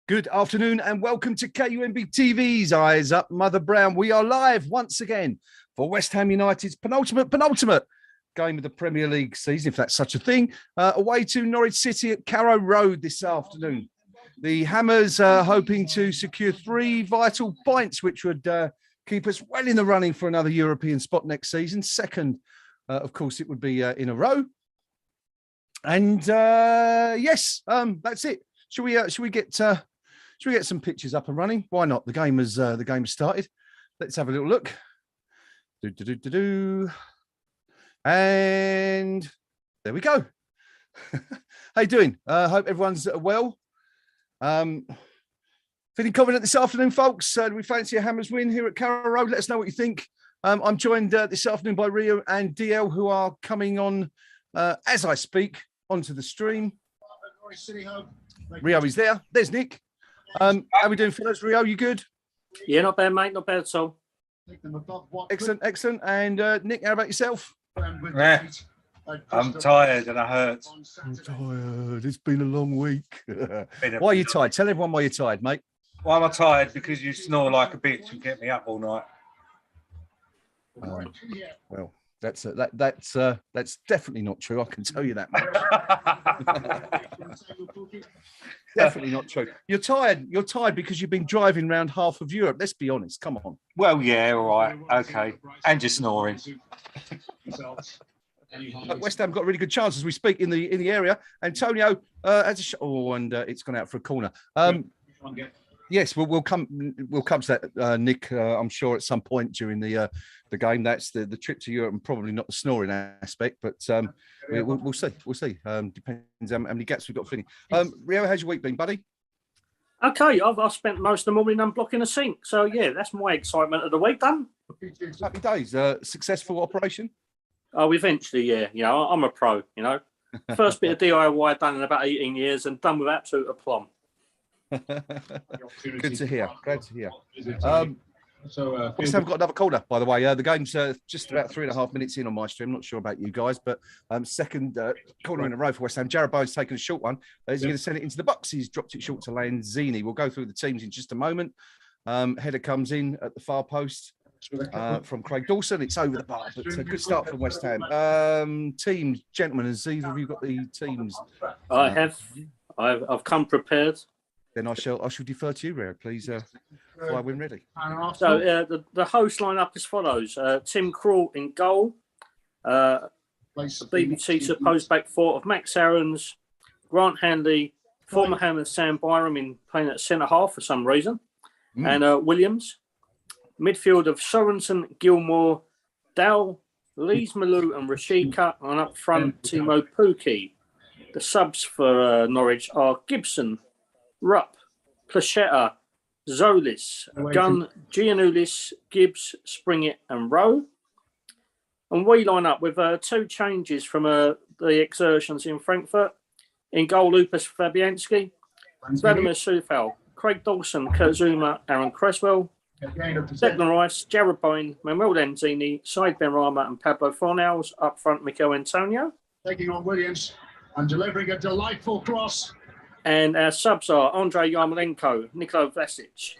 Good afternoon and welcome to KUMBTV's Eyes Up Mother Brown. We are live once again for West Ham United's penultimate game of the Premier League season, if that's such a thing, away to Norwich City at Carrow Road this afternoon. The Hammers are hoping to secure 3 vital points, which would keep us well in the running for another European spot next season. Second, of course, it would be in a row. And yes, that's it. Should we get some pictures up and running? Why not? The game has started. Let's have a little look. And there we go. How you doing? Hope everyone's well. Feeling confident this afternoon, folks. Do we fancy a Hammers win here at Carrow Road? Let us know what you think. I'm joined this afternoon by Rio and DL, who are coming on as I speak onto the stream. Rio is there. There's Nick. How are we doing, fellas? Rio, you good? Yeah, not bad, mate. Not bad at all. Excellent. And Nick, how about yourself? Yeah. I'm tired and I hurt. I'm tired. It's been a long week. Why are you tired? Tell everyone why you're tired, mate. Why am I tired? Because you snore like a bitch and get me up all night. Well, that's definitely not true. I can tell you that much. Definitely not true. You're tired. You're tired because you've been driving around half of Europe. Let's be honest. Come on. Well, yeah, all right, okay, and you're snoring. West Ham got a really good chance as we speak in the area. Antonio has a shot. And it's gone out for a corner. Yes, we'll come to that, Nick. I'm sure at some point during the game. That's the trip to Europe and probably not the snoring aspect, but we'll see. We'll see. Depends how many gaps we've got filling. Rio, how's your week been, buddy? Okay, I've spent most of the morning unblocking a sink, so yeah, that's my excitement of the week done. Happy days. Successful operation. Oh, eventually, yeah. You know, I'm a pro. You know, first bit of DIY done in about 18 years and done with absolute aplomb. Good to hear. Glad to hear. West Ham got another corner, by the way. The game's just about 3.5 minutes in on my stream. I'm not sure about you guys, but second corner in a row for West Ham. Jared Bowen's taken a short one. He's going to send it into the box. He's dropped it short to Lanzini. We'll go through the teams in just a moment. Header comes in at the far post from Craig Dawson. It's over the bar, but a good start from West Ham. Teams, gentlemen, has either of you got the teams? I have. I've come prepared. Then I shall defer to you, Rio. Please fly when ready. So the host line up as follows: Tim Krul in goal, the BBC supposed back four of Max Aarons, Grant Hanley, former Hammer Sam Byram in playing at centre half for some reason, and Williams. Midfield of Sorensen, Gilmore, Dow, Lees Malou and Rashika, and up front Timo Pukki. The subs for Norwich are Gibson, Rupp, Plachetta, Zolis, Gunn, Giannoulis, Gibbs, Springett and Rowe. And we line up with 2 changes from the exertions in Frankfurt. In goal, Lupus Fabianski, Vladimir Sufal, Craig Dawson, Kurt Zuma, Aaron Cresswell, Declan Rice, Jared Bowen, Manuel Lanzini, Said Benrahma and Pablo Fornals. Up front, Mikel Antonio. Taking on Williams and delivering a delightful cross. And our subs are Andrei Yarmolenko, Nikola Vlasic,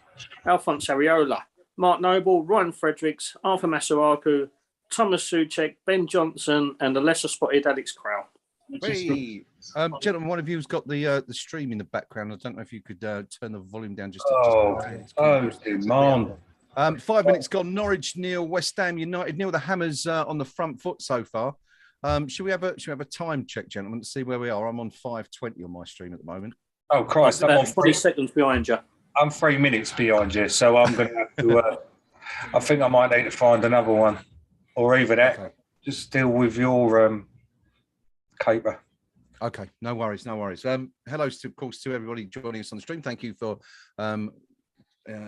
Alphonse Areola, Mark Noble, Ryan Fredericks, Arthur Masuaku, Thomas Soucek, Ben Johnson, and the lesser spotted Alex Crow. Hey, gentlemen, one of you's got the stream in the background. I don't know if you could turn the volume down just. Demand. 5 minutes gone. Norwich nil, West Ham United nil. The Hammers on the front foot so far. Should we have a time check, gentlemen, to see where we are? I'm on 5:20 on my stream at the moment. Oh Christ! I'm on 20 seconds behind you. I'm 3 minutes behind you, so I'm going to have to. I think I might need to find another one, or either that. Okay. Just deal with your caper. Okay, no worries. Hello, of course, to everybody joining us on the stream. Thank you for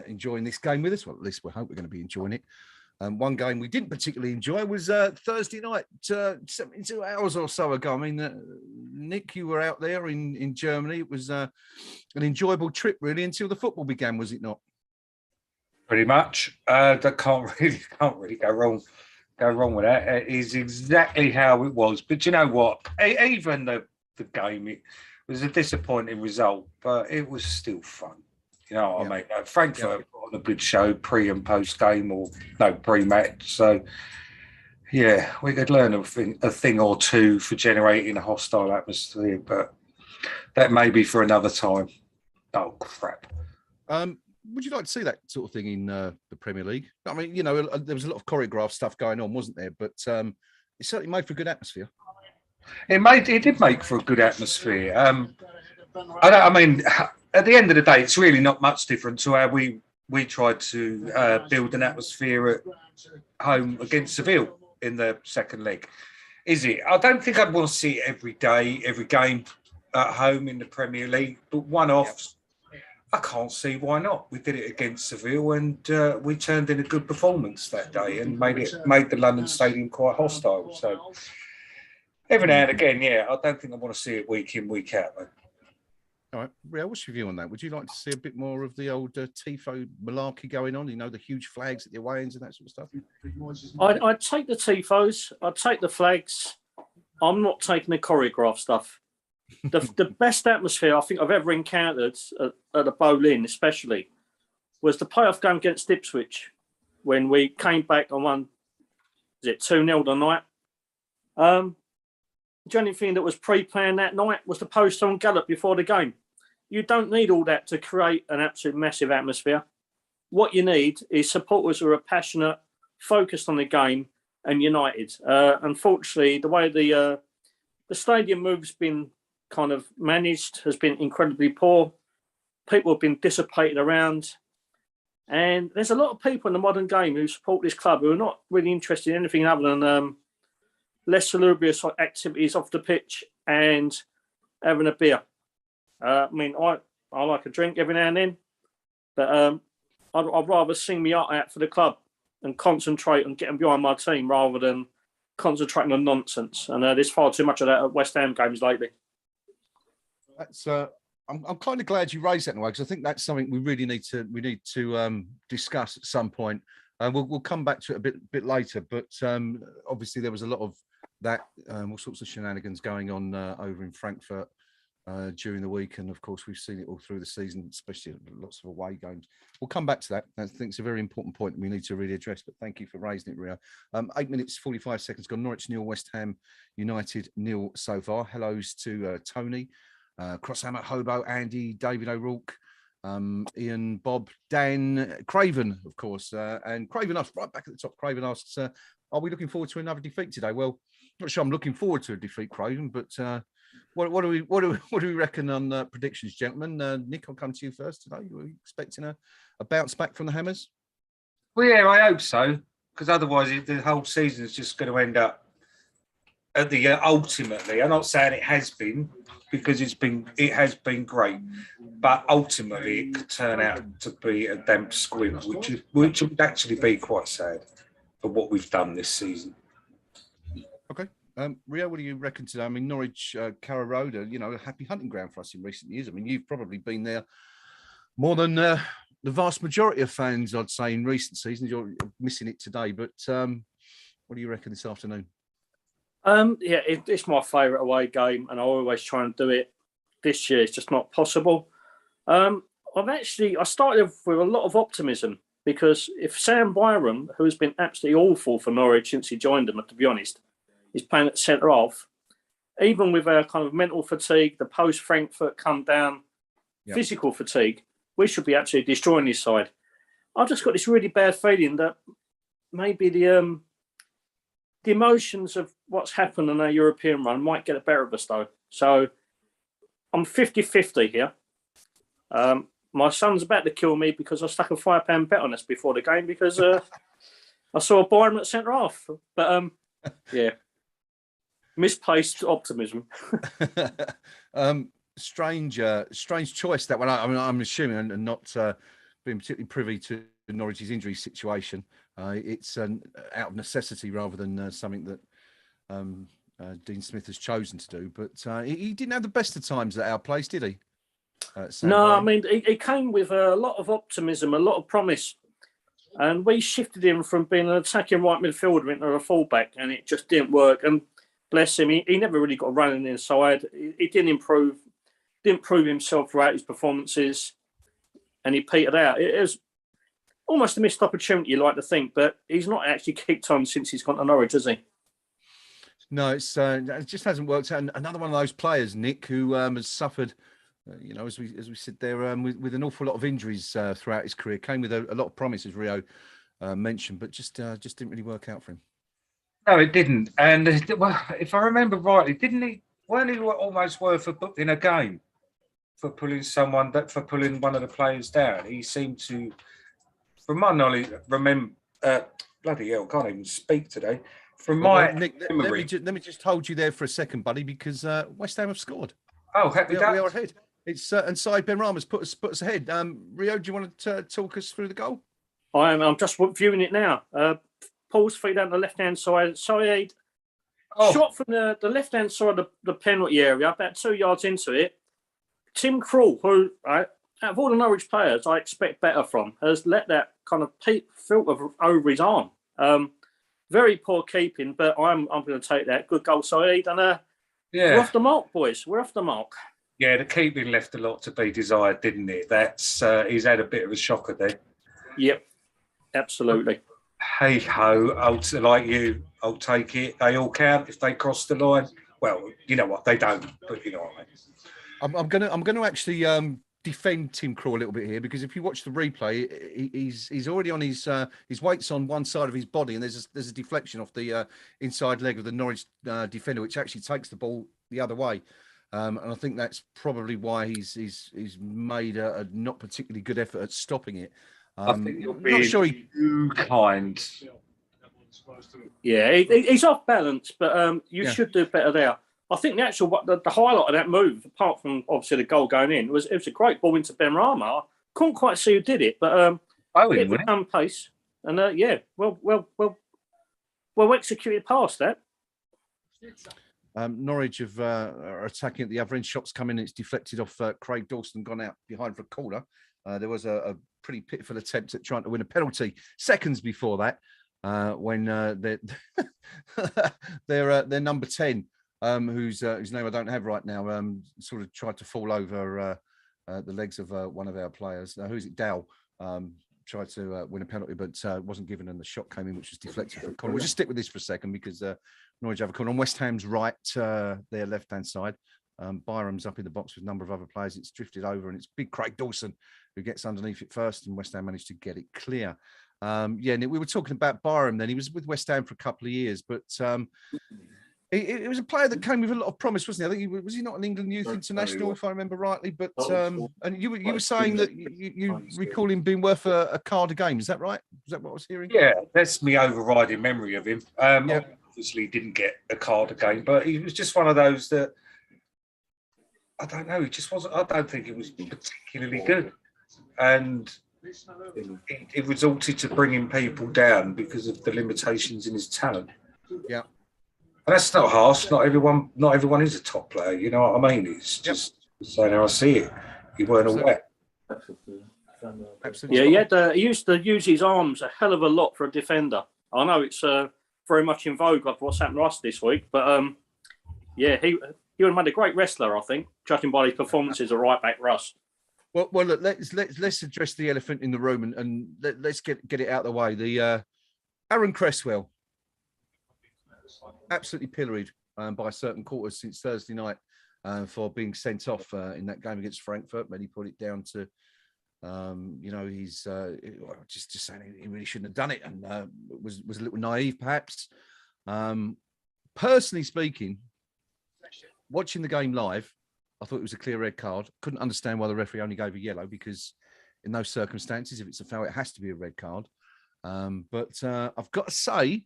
enjoying this game with us. Well, at least we hope we're going to be enjoying it. One game we didn't particularly enjoy was Thursday night, 72 hours or so ago. I mean, Nick, you were out there in Germany. It was an enjoyable trip, really, until the football began, was it not? Pretty much. That can't really go wrong. Go wrong with that. It is exactly how it was. But you know what? Even the game, it was a disappointing result, but it was still fun. You know what I mean? Like Frankfurt put on a good show pre and post game, or no pre-match. So yeah, we could learn a thing or two for generating a hostile atmosphere, but that may be for another time. Oh crap! Would you like to see that sort of thing in the Premier League? I mean, you know, there was a lot of choreographed stuff going on, wasn't there? But it certainly made for a good atmosphere. It did make for a good atmosphere. I mean, at the end of the day, it's really not much different to how we tried to build an atmosphere at home against Seville in the second leg. Is it? I don't think I'd want to see it every day, every game at home in the Premier League, but one-offs. I can't see why not. We did it against Seville, and we turned in a good performance that day and made the London Stadium quite hostile. So every now and again, I don't think I want to see it week in, week out, though. All right, Rio, what's your view on that? Would you like to see a bit more of the old tifo malarkey going on? You know, the huge flags at the away ends and that sort of stuff. I'd take the tifos. I'd take the flags. I'm not taking the choreograph stuff. The best atmosphere I think I've ever encountered at the Boleyn, especially, was the playoff game against Ipswich when we came back and won. Is it 2-0 the night? The only thing that was pre-planned that night was the poster on Gallup before the game. You don't need all that to create an absolute massive atmosphere. What you need is supporters who are passionate, focused on the game, and united. Unfortunately, the way the stadium move's been kind of managed has been incredibly poor. People have been dissipated around. And there's a lot of people in the modern game who support this club who are not really interested in anything other than less salubrious activities off the pitch and having a beer. I mean, I like a drink every now and then, but I'd rather sing me out for the club and concentrate on getting behind my team rather than concentrating on nonsense. And there's far too much of that at West Ham games lately. That's I'm kind of glad you raised that in a way, because I think that's something we really need to discuss at some point. We'll come back to it a bit later, but obviously there was a lot of that all sorts of shenanigans going on over in Frankfurt during the week, and of course we've seen it all through the season, especially lots of away games. We'll come back to that. I think it's a very important point that we need to really address, but thank you for raising it, Rio. 8 minutes 45 seconds gone. Norwich 0, West Ham United 0 so far. Hellos to Tony, Crosshammer, Hobo, Andy, David O'Rourke, Ian, Bob, Dan, Craven, of course, and Craven asks, right back at the top, Craven asks, are we looking forward to another defeat today? Well, not sure I'm looking forward to a defeat, Craven, but what do we reckon on predictions, gentlemen? Nick, I'll come to you first today. Are we expecting a bounce back from the Hammers? Well, yeah, I hope so, because otherwise the whole season is just going to end up at the ultimately. I'm not saying it has been, because it has been great, but ultimately it could turn out to be a damp squib, which would actually be quite sad for what we've done this season. Okay. Rio, what do you reckon today? I mean, Norwich, Carrow Road, a happy hunting ground for us in recent years. I mean, you've probably been there more than the vast majority of fans, I'd say, in recent seasons. You're missing it today, but what do you reckon this afternoon? It's my favourite away game, and I always try and do it. This year, it's just not possible. I started with a lot of optimism, because if Sam Byram, who has been absolutely awful for Norwich since he joined them, to be honest, is playing at centre half, even with our kind of mental fatigue, the post-Frankfurt come down, physical fatigue, we should be absolutely destroying this side. I've just got this really bad feeling that maybe the emotions of what's happened in our European run might get the better of us, though. So I'm 50-50 here. My son's about to kill me because I stuck a £5 bet on us before the game because I saw a Byram at centre half. But misplaced optimism. Strange choice that one. I mean, I'm assuming, and not being particularly privy to Norwich's injury situation. It's out of necessity rather than something that Dean Smith has chosen to do. But he didn't have the best of times at our place, did he? I mean, he came with a lot of optimism, a lot of promise. And we shifted him from being an attacking right midfielder into a fullback, and it just didn't work. And bless him, he never really got running inside. He didn't prove himself throughout his performances. and he petered out. It was almost a missed opportunity, you like to think, but he's not actually kicked on since he's gone to Norwich, has he? No, it just hasn't worked out. Another one of those players, Nick, who has suffered, as we said there, with an awful lot of injuries throughout his career. Came with a lot of promise, as Rio mentioned, but just didn't really work out for him. No, it didn't. And if I remember rightly, weren't he almost worth a book in a game for pulling one of the players down? He seemed to, from my knowledge, bloody hell, can't even speak today. From my Nick, memory, let me just hold you there for a second, buddy, because West Ham have scored. Oh, happy days. We are ahead. It's and Said Ben Rama's put us ahead. Rio, do you want to talk us through the goal? I'm just viewing it now. Paul's feet down the left-hand side. Said shot from the left-hand side of the penalty area, about 2 yards into it. Tim Krul, who out of all the Norwich players I expect better from, has let that kind of filter over his arm. Very poor keeping, but I'm going to take that. Good goal, Said. And we're off the mark, boys. We're off the mark. Yeah, the keeping left a lot to be desired, didn't it? That's he's had a bit of a shocker there. Yep, absolutely. Hey ho, I'll take it. They all count if they cross the line. Well, you know what, they don't, but you know what I mean. I'm gonna actually defend Tim Krul a little bit here, because if you watch the replay, he's already on his weight's on one side of his body, and there's a deflection off the inside leg of the Norwich defender, which actually takes the ball the other way. And I think that's probably why he's made a not particularly good effort at stopping it. I think you're being too kind. Yeah, he's off balance, but you should do better there. I think the highlight of that move, apart from obviously the goal going in, it was a great ball into Ben Rama. I couldn't quite see who did it, but it was on pace, and well executed past that. Norwich are attacking at the other end. Shots come in, it's deflected off Craig Dawson, gone out behind for a corner. There was a pretty pitiful attempt at trying to win a penalty seconds before that, when their number 10, whose name I don't have right now, sort of tried to fall over the legs of one of our players. Who's it? Dow. Tried to win a penalty, but wasn't given, and the shot came in, which was deflected for a corner. We'll just stick with this for a second, because Norwich have a corner on West Ham's right, their left-hand side. Byram's up in the box with a number of other players. It's drifted over, and it's big Craig Dawson who gets underneath it first, and West Ham managed to get it clear. We were talking about Byram then. He was with West Ham for a couple of years, but it was a player that came with a lot of promise, wasn't he? I think was he not an England youth international, if I remember rightly? But and you were saying that you recall him being worth a card a game. Is that right? Is that what I was hearing? Yeah, that's me overriding memory of him. Obviously, didn't get a card a game, but he was just one of those that I don't know. He just wasn't. I don't think he was particularly good, and it resulted to bringing people down because of the limitations in his talent. Yeah. And that's not harsh. Not everyone is a top player. You know what I mean? It's just saying how I see it. You weren't aware. Absolutely. Yeah, he used to use his arms a hell of a lot for a defender. I know it's very much in vogue of what's happened to us this week, but he would have made a great wrestler, I think, judging by his performances at right back Russ. Well, look, let's address the elephant in the room, and let's get it out of the way. The Aaron Cresswell. Absolutely pilloried by certain quarters since Thursday night for being sent off in that game against Frankfurt. Many put it down to, he's just saying he really shouldn't have done it, and was a little naive, perhaps. Personally speaking, watching the game live, I thought it was a clear red card. Couldn't understand why the referee only gave a yellow, because in those circumstances, if it's a foul, it has to be a red card. But I've got to say,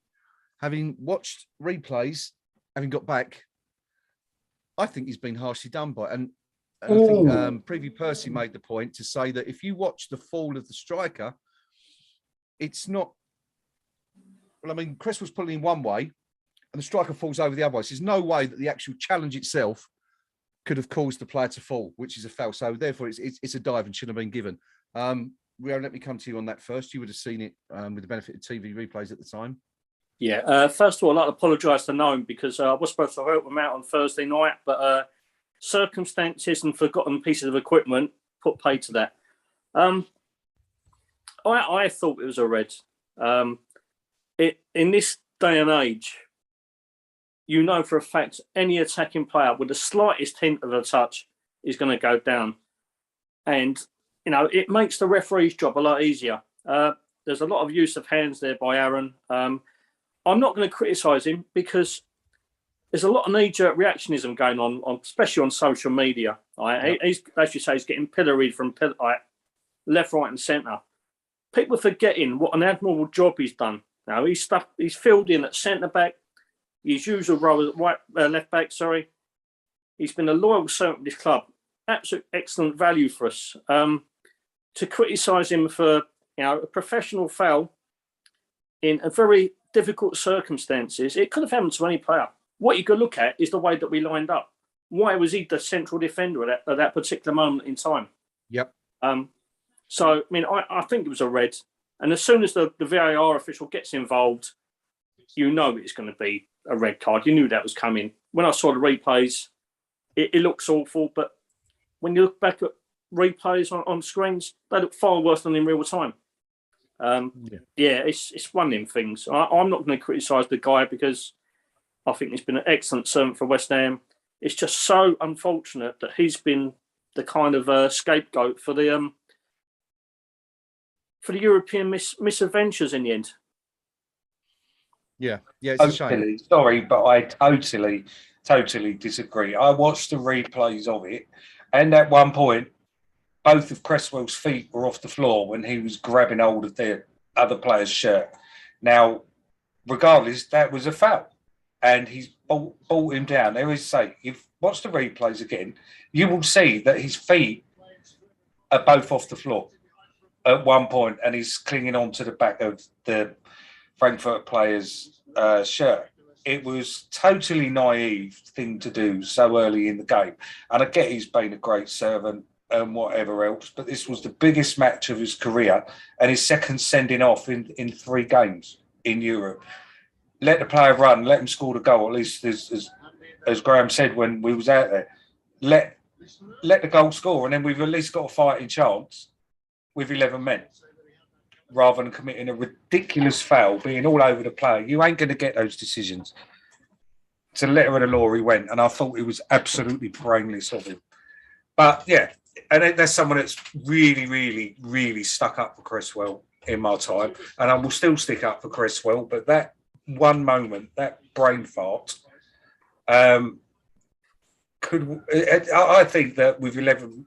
having watched replays, having got back, I think he's been harshly done by it. And I think Preview Percy made the point to say that if you watch the fall of the striker, it's not... Well, I mean, Cresswell's pulling in one way, and the striker falls over the other way. So there's no way that the actual challenge itself could have caused the player to fall, which is a foul. So therefore, it's a dive and shouldn't have been given. Rio, let me come to you on that first. You would have seen it with the benefit of TV replays at the time. Yeah, first of all, I'd like to apologise to Noam, because I was supposed to help him out on Thursday night, but circumstances and forgotten pieces of equipment put pay to that. I thought it was a red. In this day and age, you know for a fact any attacking player with the slightest hint of a touch is going to go down. And, you know, it makes the referee's job a lot easier. There's a lot of use of hands there by Aaron. I'm not going to criticise him because there's a lot of knee-jerk reactionism going on, especially on social media. He's, as you say, he's getting pilloried from left, right and centre. People are forgetting what an admirable job he's done. Now, he's filled in at centre-back, his usual role as left-back, sorry. He's been a loyal servant of this club. Absolute excellent value for us. To criticise him for, you know, a professional foul in a very difficult circumstances, it could have happened to any player. What you could look at is the way that we lined up. Why was he the central defender at that particular moment in time? Yep. So, I mean, I think it was a red. And as soon as the VAR official gets involved, you know it's going to be a red card. You knew that was coming. When I saw the replays, it looks awful. But when you look back at replays on screens, they look far worse than in real time. It's one of them things. I'm not going to criticise the guy because I think he's been an excellent servant for West Ham. It's just so unfortunate that he's been the kind of scapegoat for the European misadventures in the end. Yeah, it's a shame. Sorry, but I totally disagree. I watched the replays of it, and at one point, both of Cresswell's feet were off the floor when he was grabbing hold of the other player's shirt. Now, regardless, that was a foul, and he's brought him down. There is say, if watch the replays again, you will see that his feet are both off the floor at one point, and he's clinging on to the back of the Frankfurt player's shirt. It was totally naive thing to do so early in the game. And I get he's been a great servant and whatever else, but this was the biggest match of his career and his second sending off in 3 games in Europe. Let the player run, let him score the goal, at least as Graham said when we was out there. Let the goal score, and then we've at least got a fighting chance with 11 men, rather than committing a ridiculous foul, being all over the player. You ain't going to get those decisions. It's a letter of the law he went, and I thought it was absolutely brainless of him. But yeah, and there's someone that's really, really, really stuck up for Cresswell in my time, and I will still stick up for Cresswell. But that one moment, that brain fart, I think that with 11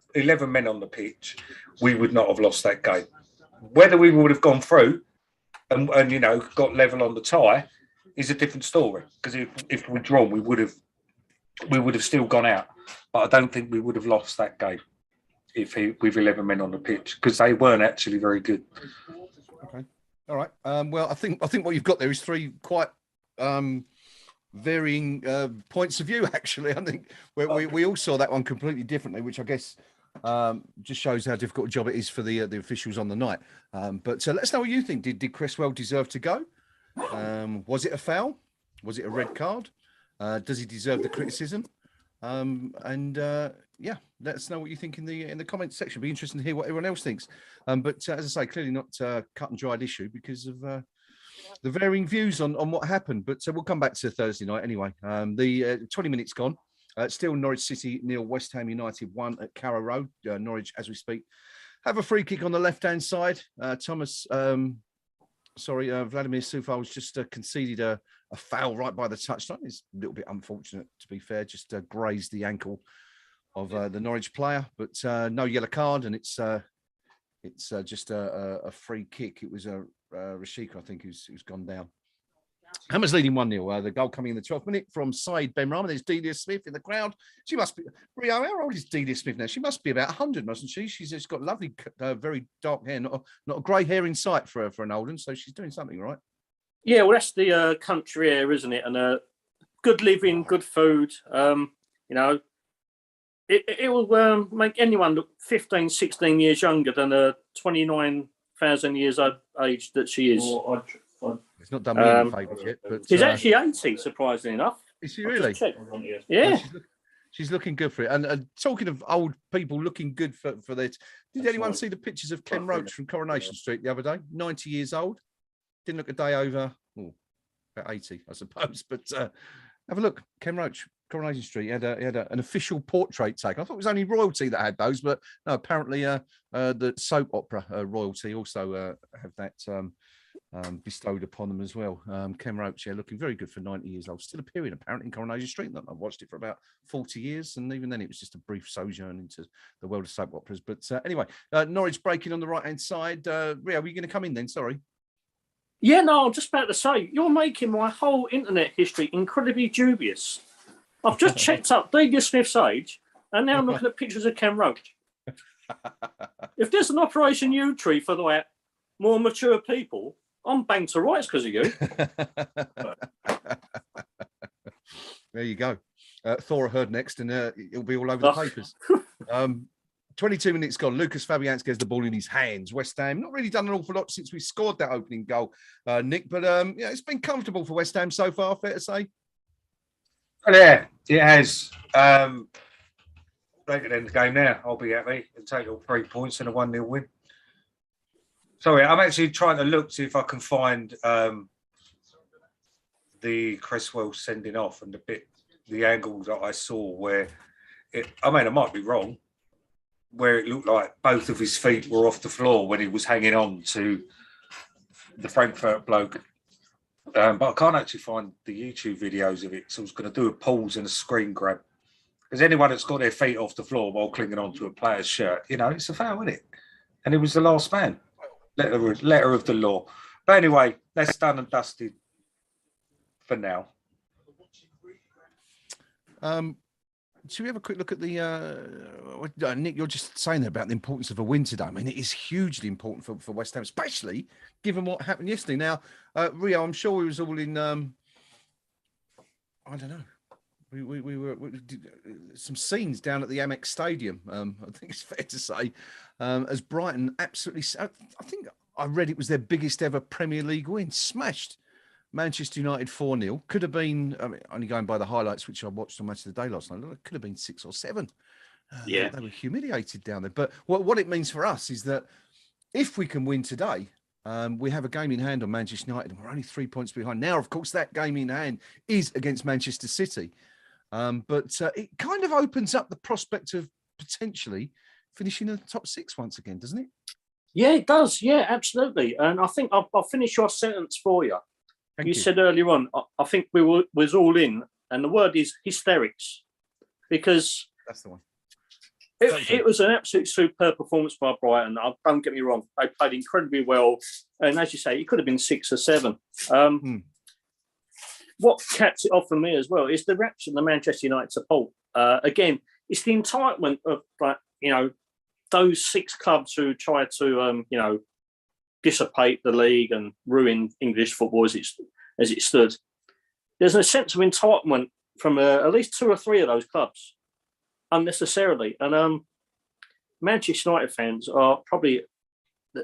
men on the pitch, we would not have lost that game. Whether we would have gone through and you know got level on the tie is a different story. Because if we'd drawn, we would have still gone out. But I don't think we would have lost that game with 11 men on the pitch, because they weren't actually very good. Okay, all right. Well, I think what you've got there is 3 quite varying points of view. Actually, I think we all saw that one completely differently, which I guess just shows how difficult a job it is for the officials on the night. But let us know what you think. Did Cresswell deserve to go? Was it a foul? Was it a red card? Does he deserve the criticism? Yeah, let us know what you think in the comments section. It'll be interesting to hear what everyone else thinks. But as I say, clearly not a cut and dried issue because of the varying views on what happened. But we'll come back to Thursday night anyway. The 20 minutes gone. Still Norwich City 0, West Ham United 1 at Carrow Road. Norwich, as we speak, have a free kick on the left-hand side. Vladimir Soufal just conceded a foul right by the touchline. It's a little bit unfortunate, to be fair, just grazed the ankle of the Norwich player, but no yellow card, and it's just a free kick. It was Rashika, I think, who's gone down. Hammers leading 1-0. The goal coming in the 12th minute from Saeed Benrahma. There's Delia Smith in the crowd. She must be, Rio, how old is Delia Smith now? She must be about 100, mustn't she? She's just got lovely, very dark hair, not a grey hair in sight for an old one, so she's doing something right. Yeah, well, that's the country air, isn't it? And good living, good food. You know, it will make anyone look 15, 16 years younger than the 29,000 years of age that she is. It's not done me any favours yet. But she's actually 80, surprisingly enough. Is she really? Yeah. She's looking good for it. And talking of old people looking good for this, did anyone see the pictures of Ken Roach from Coronation Street the other day? 90 years old. Didn't look a day over, about 80, I suppose. But have a look. Ken Roach, Coronation Street. He had an official portrait taken. I thought it was only royalty that had those, but no, apparently the soap opera royalty also have that bestowed upon them as well. Ken Roach, looking very good for 90 years old, still appearing apparently in Coronation Street. I've watched it for about 40 years, and even then it was just a brief sojourn into the world of soap operas. But anyway, Norwich breaking on the right-hand side. Rio, were you going to come in then? Sorry. Yeah, no, I'm just about to say, you're making my whole internet history incredibly dubious. I've just checked up Delia Smith's age, and now I'm looking at pictures of Ken Roach. If there's an Operation U Tree for like more mature people, I'm banged to rights because of you. There you go. Thora heard next, and it'll be all over the papers. 22 minutes gone. Lucas Fabianski has the ball in his hands. West Ham not really done an awful lot since we scored that opening goal, Nick. But it's been comfortable for West Ham so far. Fair to say. Well, yeah, it has. They could end the game now. I'll be happy and take all 3 points and a 1-0 win. Sorry, I'm actually trying to look, see if I can find the Cresswell sending off and the angle that I saw where I might be wrong, where it looked like both of his feet were off the floor when he was hanging on to the Frankfurt bloke. But I can't actually find the YouTube videos of it, so I was going to do a pause and a screen grab. Because anyone that's got their feet off the floor while clinging onto a player's shirt, it's a foul, isn't it? And he was the last man. Letter of the law. But anyway, that's done and dusted for now. Should we have a quick look at the Nick? You're just saying about the importance of a win today. I mean, it is hugely important for West Ham, especially given what happened yesterday. Now, Rio, I'm sure we was all in. I don't know. We were some scenes down at the Amex Stadium. I think it's fair to say, as Brighton absolutely. I think I read it was their biggest ever Premier League win. Smashed Manchester United 4-0. Could have been, only going by the highlights, which I watched on Match of the Day last night, it could have been 6 or 7. They were humiliated down there. But what it means for us is that if we can win today, we have a game in hand on Manchester United, and we're only 3 points behind. Now, of course, that game in hand is against Manchester City. But it kind of opens up the prospect of potentially finishing in the top 6 once again, doesn't it? Yeah, it does. Yeah, absolutely. And I think I'll finish your sentence for you. You said earlier on, I think we was all in, and the word is hysterics, because that's the one. It was an absolute superb performance by Brighton. Don't get me wrong; they played incredibly well, and as you say, it could have been 6 or 7. What caps it off for me as well is the reaction of the Manchester United support. Again, it's the entitlement of those 6 clubs who try to dissipate the league and ruin English football as it stood. There's a sense of entitlement from at least 2 or 3 of those clubs, unnecessarily. And Manchester United fans are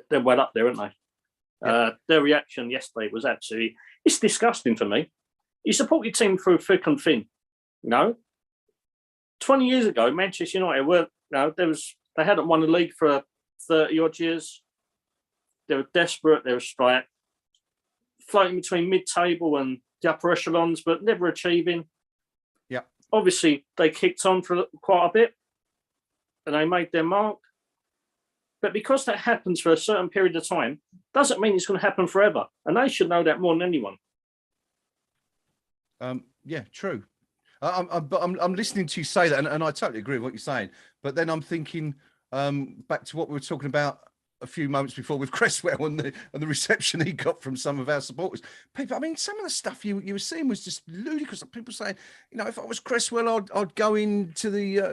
they're well up there, aren't they? Yeah. Their reaction yesterday was it's disgusting for me. You support your team through thick and thin. 20 years ago, Manchester United they hadn't won the league for 30 odd years. They were desperate. They were floating between mid-table and the upper echelons, but never achieving. Yeah. Obviously, they kicked on for quite a bit, and they made their mark. But because that happens for a certain period of time, doesn't mean it's going to happen forever. And they should know that more than anyone. Yeah, true. I'm listening to you say that, and I totally agree with what you're saying. But then I'm thinking back to what we were talking about a few moments before with Cresswell and the reception he got from some of our supporters. People, I mean, some of the stuff you were seeing was just ludicrous. People saying, if I was Cresswell, I'd go into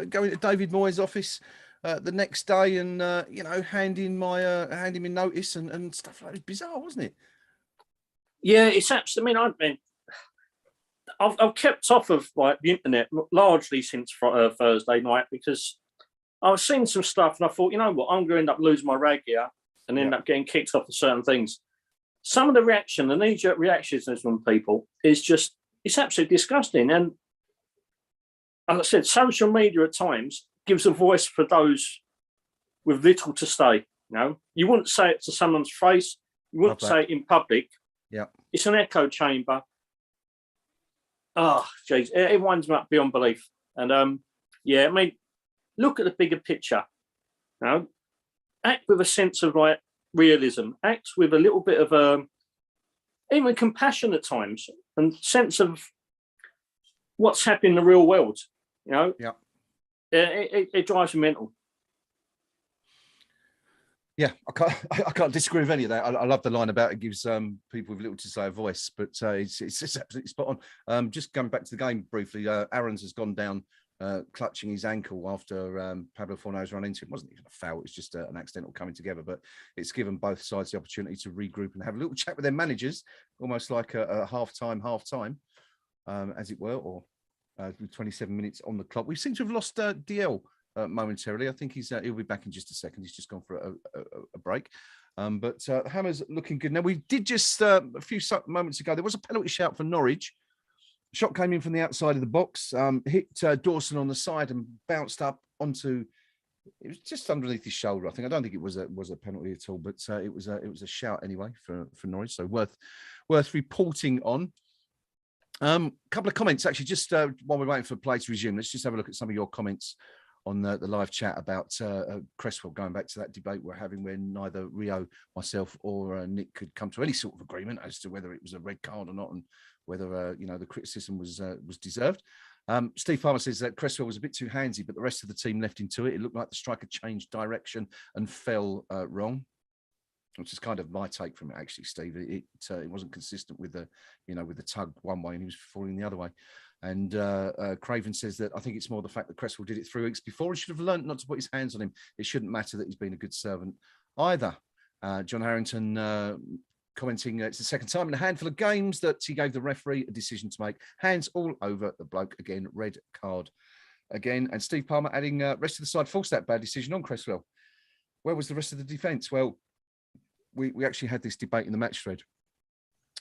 David Moyes' office the next day and hand him notice and stuff like that. It was bizarre, wasn't it? Yeah, it's absolutely. I mean, I've kept off of the internet largely since Thursday night because I was seeing some stuff and I thought, I'm going to end up losing my rag here and end up getting kicked off for certain things. Some of the knee-jerk reactions from people it's absolutely disgusting. And as I said, social media at times gives a voice for those with little to say. You wouldn't say it to someone's face. You wouldn't say it in public. Yeah, it's an echo chamber. Oh, geez, it winds me up beyond belief. And yeah, I mean, look at the bigger picture. Act with a sense of like realism. Act with a little bit of even compassion at times, and sense of what's happening in the real world. Yeah, it drives me mental. Yeah, I can't disagree with any of that. I love the line about it gives people with little to say a voice, but it's absolutely spot on. Just going back to the game briefly, Aaron's has gone down clutching his ankle after Pablo Forno's run into him. It wasn't even a foul, it's just an accidental coming together, but it's given both sides the opportunity to regroup and have a little chat with their managers, almost like a half-time, as it were, or with 27 minutes on the clock. We seem to have lost DL momentarily. I think he'll be back in just a second. He's just gone for a break. But Hammer's looking good. Now, we did just a few moments ago, there was a penalty shout for Norwich. Shot came in from the outside of the box, hit Dawson on the side and bounced up onto. It was just underneath his shoulder. I think. I don't think it was a penalty at all, but it was a shout anyway for Norwich. So worth reporting on. Couple of comments actually. Just while we're waiting for play to resume, let's just have a look at some of your comments on the live chat about Cresswell, going back to that debate we're having when neither Rio, myself, or Nick could come to any sort of agreement as to whether it was a red card or not, and whether the criticism was deserved. Steve Palmer says that Cresswell was a bit too handsy, but the rest of the team left into it. It looked like the striker changed direction and fell wrong, which is kind of my take from it, actually, Steve. It wasn't consistent with the tug one way and he was falling the other way. And Craven says that I think it's more the fact that Cresswell did it 3 weeks before. He should have learned not to put his hands on him. It shouldn't matter that he's been a good servant either. John Harrington commenting, it's the second time in a handful of games that he gave the referee a decision to make. Hands all over the bloke again, red card again. And Steve Palmer adding, rest of the side forced that bad decision on Cresswell. Where was the rest of the defence? Well, we actually had this debate in the match thread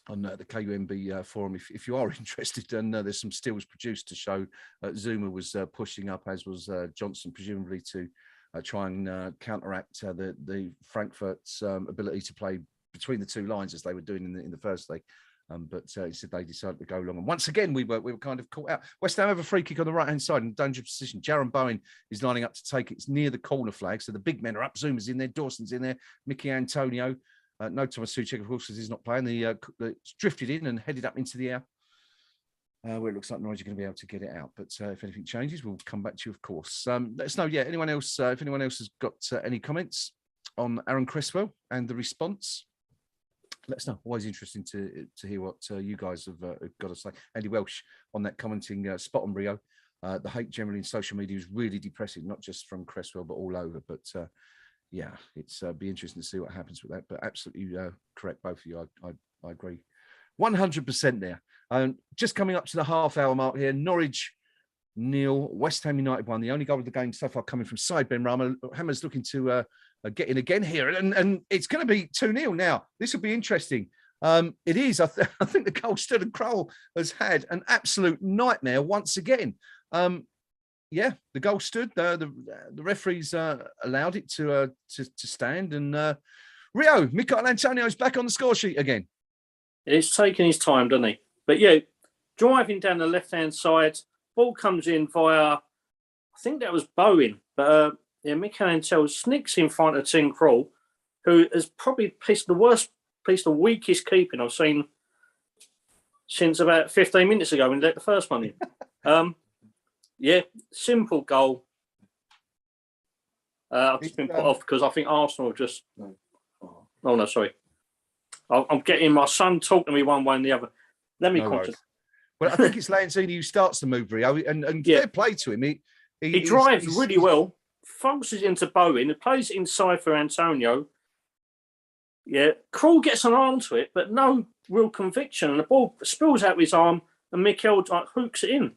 on the KUMB forum. If you are interested, and there's some stills produced to show Zuma was pushing up, as was Johnson, presumably to try and counteract the Frankfurt's ability to play between the two lines as they were doing in the first leg. But he said they decided to go long. And once again, we were kind of caught out. West Ham have a free kick on the right-hand side in a dangerous position. Jaron Bowen is lining up to take it. It's near the corner flag. So the big men are up. Zuma's in there. Dawson's in there. Mickey Antonio. No Thomas Suchek, of course, because he's not playing. It's drifted in and headed up into the air, where it looks like Norwich are going to be able to get it out. But if anything changes, we'll come back to you, of course. Let us know, anyone else, if anyone else has got any comments on Aaron Cresswell and the response, let us know. Always interesting to hear what you guys have got to say. Andy Welsh on that commenting spot on Rio. The hate generally in social media is really depressing, not just from Cresswell, but all over. But yeah, it's be interesting to see what happens with that. But absolutely correct, both of you. I agree 100% there. Just coming up to the half-hour mark here. Norwich 0, West Ham United 1. The only goal of the game so far coming from side Ben Rama. Hammer's looking to get in again here. And it's going to be 2-0 now. This will be interesting. It is. I think the goal stood, and Crowell has had an absolute nightmare once again. Yeah, the goal stood. The referees allowed it to stand. And Rio, Michael Antonio is back on the score sheet again. It's taking his time, doesn't he? But yeah, driving down the left-hand side, ball comes in via, I think that was Bowen. But Michael Antonio sneaks in front of Tim Krul, who has probably pieced the weakest keeping I've seen since about 15 minutes ago when he let the first one in. Yeah, simple goal. I've just been put off because I think Arsenal have just. Oh no, sorry. I'm getting my son talking to me one way and the other. Let me concentrate. Well, I think it's Lanzini who starts the move, Rio, and fair play to him. He drives really well, focuses into Bowen, he plays inside for Antonio. Yeah, Krul gets an arm to it, but no real conviction, and the ball spills out of his arm, and Mikel hooks it in.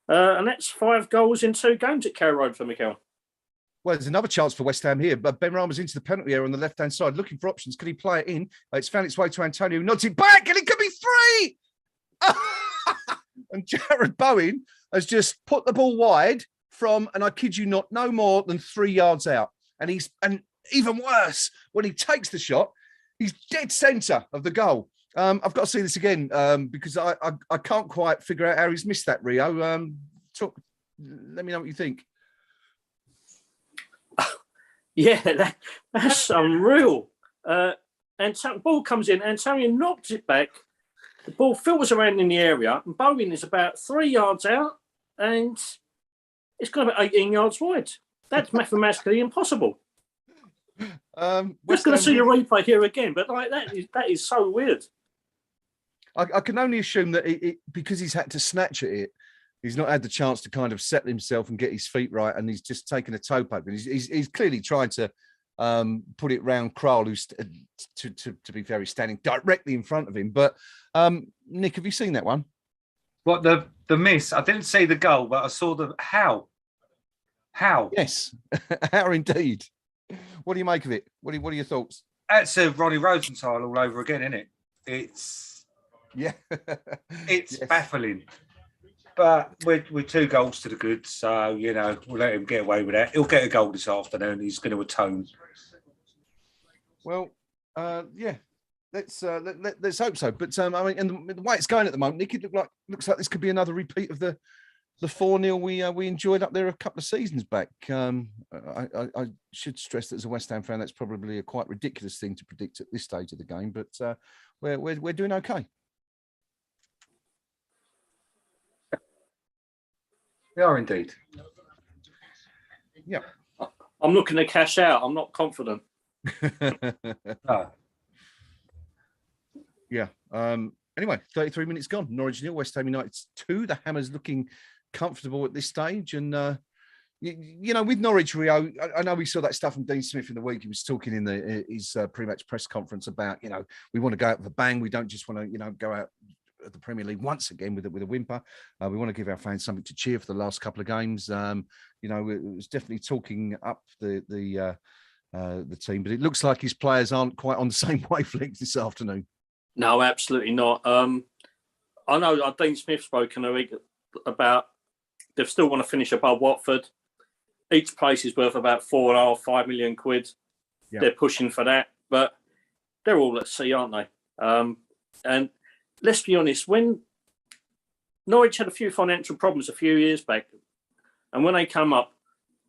And that's 5 goals in 2 games at Carrow Road for Mikel. Well, there's another chance for West Ham here, but Ben Rama's into the penalty area on the left-hand side, looking for options. Can he play it in? It's found its way to Antonio, who nods it back, and it could be 3! and Jared Bowen has just put the ball wide from, and I kid you not, no more than 3 yards out. And even worse, when he takes the shot, he's dead centre of the goal. I've got to see this again because I can't quite figure out how he's missed that, Rio. Let me know what you think. Yeah, that's unreal. And the ball comes in, Antonio knocks it back. The ball filters around in the area, and Bowen is about 3 yards out, and it's got about 18 yards wide. That's mathematically impossible. Just going to see a replay here again, but like that is so weird. I can only assume that because he's had to snatch at it, he's not had the chance to kind of settle himself and get his feet right, and he's just taken a toe poke. And he's clearly trying to put it round Kroll, who's to be fair, he's standing directly in front of him. But Nick, have you seen that one? What, the miss? I didn't see the goal, but I saw the how. Yes, how indeed. What do you make of it? What are your thoughts? That's a Ronnie Rosenthal all over again, isn't it? It's yes. Baffling. But we're 2 goals to the good, so we'll let him get away with that. He'll get a goal this afternoon. He's going to atone. Well, let's hope so. But I mean, and the way it's going at the moment, Nick, it looks like this could be another repeat of the 4-0 we enjoyed up there a couple of seasons back. I should stress that as a West Ham fan, that's probably a quite ridiculous thing to predict at this stage of the game. But we're doing okay. We are indeed. Yeah. I'm looking to cash out. I'm not confident. Oh. Yeah. Anyway, 33 minutes gone. Norwich 0, West Ham United 2. The Hammers looking comfortable at this stage. And, with Norwich, Rio, I know we saw that stuff from Dean Smith in the week. He was talking in his pre-match press conference about, we want to go out with a bang. We don't just want to, go out at the Premier League once again with a whimper. We want to give our fans something to cheer for the last couple of games. It was definitely talking up the team, but it looks like his players aren't quite on the same wavelength this afternoon. No, absolutely not. I know Dean Smith spoke in a week about they still want to finish above Watford. Each place is worth about 4.5-5 million quid. Yeah. They're pushing for that, but they're all at sea, aren't they? And let's be honest, when Norwich had a few financial problems a few years back, and when they come up,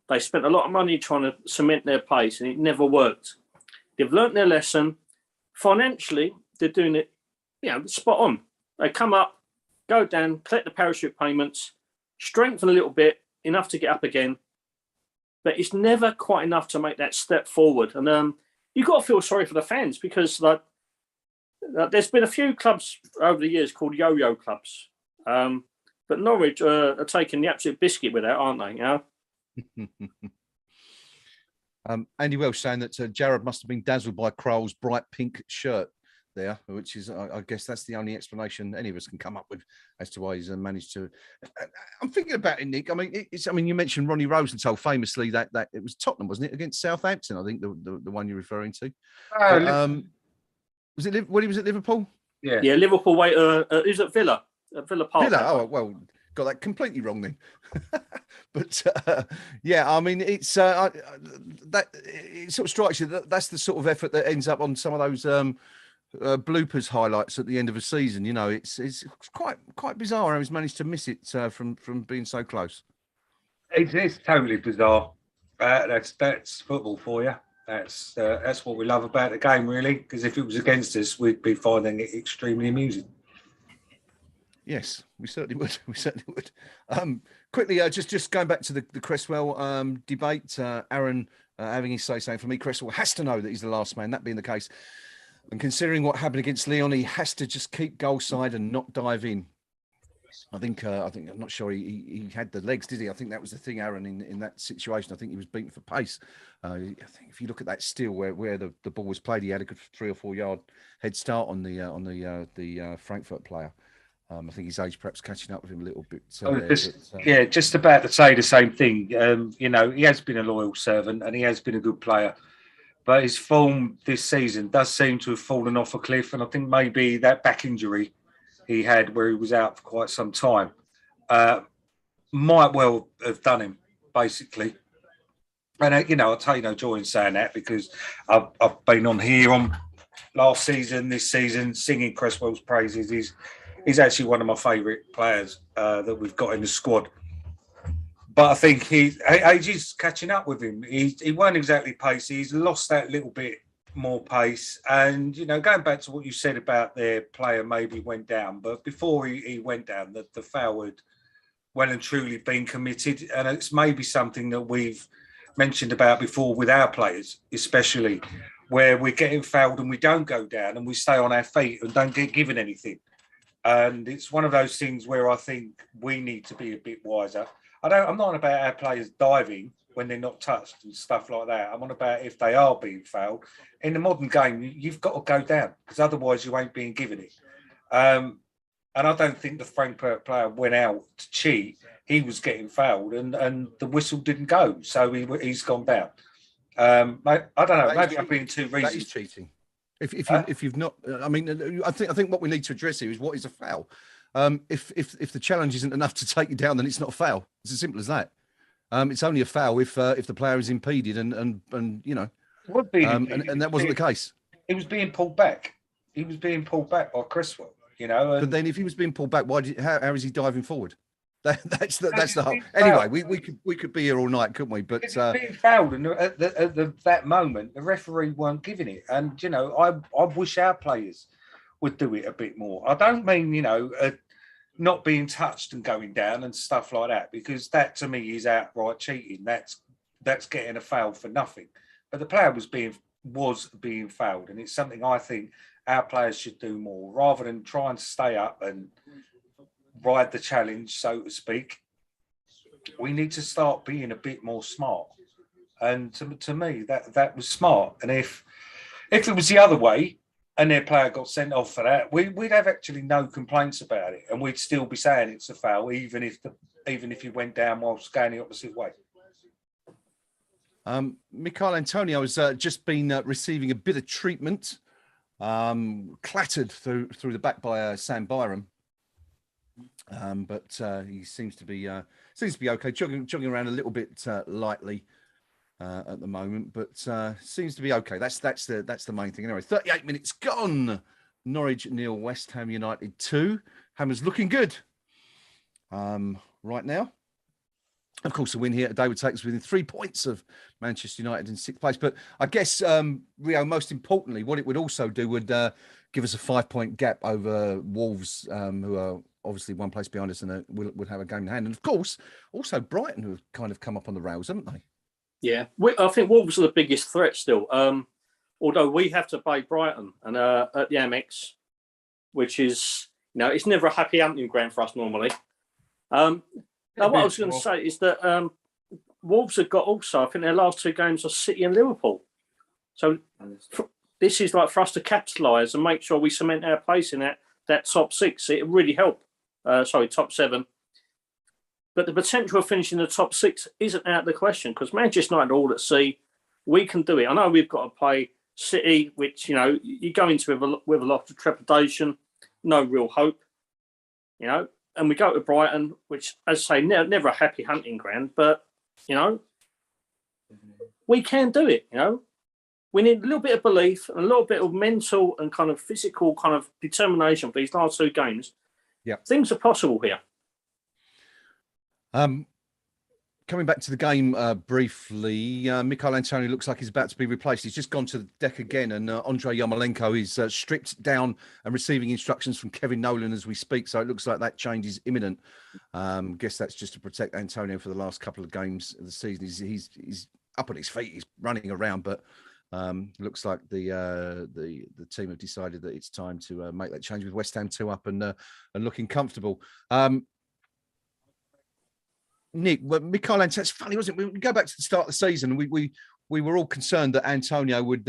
they spent a lot of money trying to cement their place, and it never worked. They've learnt their lesson. Financially, they're doing it, spot on. They come up, go down, collect the parachute payments, strengthen a little bit, enough to get up again. But it's never quite enough to make that step forward. And you've got to feel sorry for the fans because there's been a few clubs over the years called yo-yo clubs. But Norwich are taking the absolute biscuit with that, aren't they? Andy Welsh saying that Jared must have been dazzled by Kroll's bright pink shirt there, which is, I guess that's the only explanation any of us can come up with as to why he's managed to. I'm thinking about it, Nick. I mean, you mentioned Ronnie Rosenthal famously that it was Tottenham, wasn't it, against Southampton? I think the one you're referring to. Was it when he was at Liverpool? Yeah, Liverpool. Wait, he was at Villa. At Villa Park. Villa. Oh well, got that completely wrong then. But yeah, I mean, it's that it sort of strikes you that's the sort of effort that ends up on some of those bloopers highlights at the end of a season. It's quite bizarre how he's managed to miss it from being so close. It's totally bizarre. That's football for you. That's what we love about the game, really. Because if it was against us, we'd be finding it extremely amusing. Yes, we certainly would. We certainly would. Quickly, just going back to the Cresswell debate. Aaron having his say saying, for me, Cresswell has to know that he's the last man. That being the case, and considering what happened against Leon, he has to just keep goal side and not dive in. I think I'm not sure he had the legs, did he? I think that was the thing, Aaron, in that situation. I think he was beaten for pace. I think if you look at that still where the ball was played, he had a good 3 or 4 yard head start on the Frankfurt player. I think his age perhaps catching up with him a little bit. Just about to say the same thing. He has been a loyal servant and he has been a good player. But his form this season does seem to have fallen off a cliff. And I think maybe that back injury he had where he was out for quite some time. Might well have done him, basically. And, you know, I'll take no joy in saying that because I've been on here on last season, this season, singing Cresswell's praises. He's actually one of my favourite players that we've got in the squad. But I think age is catching up with him. He weren't exactly pacey. He's lost that little bit more pace. And, you know, going back to what you said about their player maybe went down, but before he went down, the foul had well and truly been committed. And it's maybe something that we've mentioned about before with our players, especially where we're getting fouled and we don't go down and we stay on our feet and don't get given anything. And it's one of those things where I think we need to be a bit wiser. I'm not on about our players diving when they're not touched and stuff like that. I'm on about if they are being fouled. In the modern game, you've got to go down because otherwise you ain't being given it. And I don't think the Frankfurt player went out to cheat. He was getting fouled and the whistle didn't go. So he's gone down. I don't know. Maybe I'm being too reasonable. That is cheating. If you've not, I mean, I think what we need to address here is what is a foul. If the challenge isn't enough to take you down, then it's not a foul. It's as simple as that. It's only a foul if the player is impeded and you know, and that wasn't the case. He was being pulled back. He was being pulled back by Cresswell. You know, but then if he was being pulled back, how is he diving forward? That's the whole. Anyway, we could be here all night, couldn't we? But being fouled, and at that moment, the referee weren't giving it. And you know, I wish our players would do it a bit more. I don't mean, you know, not being touched and going down and stuff like that, because that to me is outright cheating. That's getting a foul for nothing. But the player was being fouled, and it's something I think our players should do more rather than try and stay up and ride the challenge, so to speak. We need to start being a bit more smart. And to me, that was smart. And if it was the other way and their player got sent off for that, we'd have actually no complaints about it, and we'd still be saying it's a foul, even if you went down whilst going the opposite way. Michail Antonio has just been receiving a bit of treatment, clattered through the back by Sam Byram. But he seems to be okay, jogging around a little bit lightly at the moment, but seems to be okay. That's the main thing. Anyway, 38 minutes gone. Norwich 0, West Ham United 2. Hammer's looking good right now. Of course, a win here today would take us within 3 points of Manchester United in 6th place. But I guess, Rio, most importantly, what it would also do would give us a 5-point gap over Wolves, who are obviously 1 place behind us and would have a game in hand. And of course, also Brighton, who have kind of come up on the rails, haven't they? Yeah, I think Wolves are the biggest threat still. Although we have to play Brighton and at the Amex, which is, you know, it's never a happy hunting ground for us normally. Now, what I was going to say is that Wolves have got also, I think their last 2 games are City and Liverpool. So this is like for us to capitalise and make sure we cement our place in that top 6. It really help. Top 7. But the potential of finishing the top 6 isn't out of the question because Manchester United are all at sea. We can do it. I know we've got to play City, which, you know, you go into with a lot of trepidation, no real hope, you know. And we go to Brighton, which, as I say, never a happy hunting ground, but, you know, we can do it, you know. We need a little bit of belief and a little bit of mental and kind of physical kind of determination for these last 2 games. Yeah. Things are possible here. Coming back to the game briefly, Michail Antonio looks like he's about to be replaced. He's just gone to the deck again, and Andrei Yarmolenko is stripped down and receiving instructions from Kevin Nolan as we speak. So it looks like that change is imminent. Guess that's just to protect Antonio for the last couple of games of the season. He's up on his feet, he's running around, but looks like the team have decided that it's time to make that change with West Ham 2 up and looking comfortable. Nick, well, Michail Antonio, it's funny, wasn't it? We go back to the start of the season. We were all concerned that Antonio would,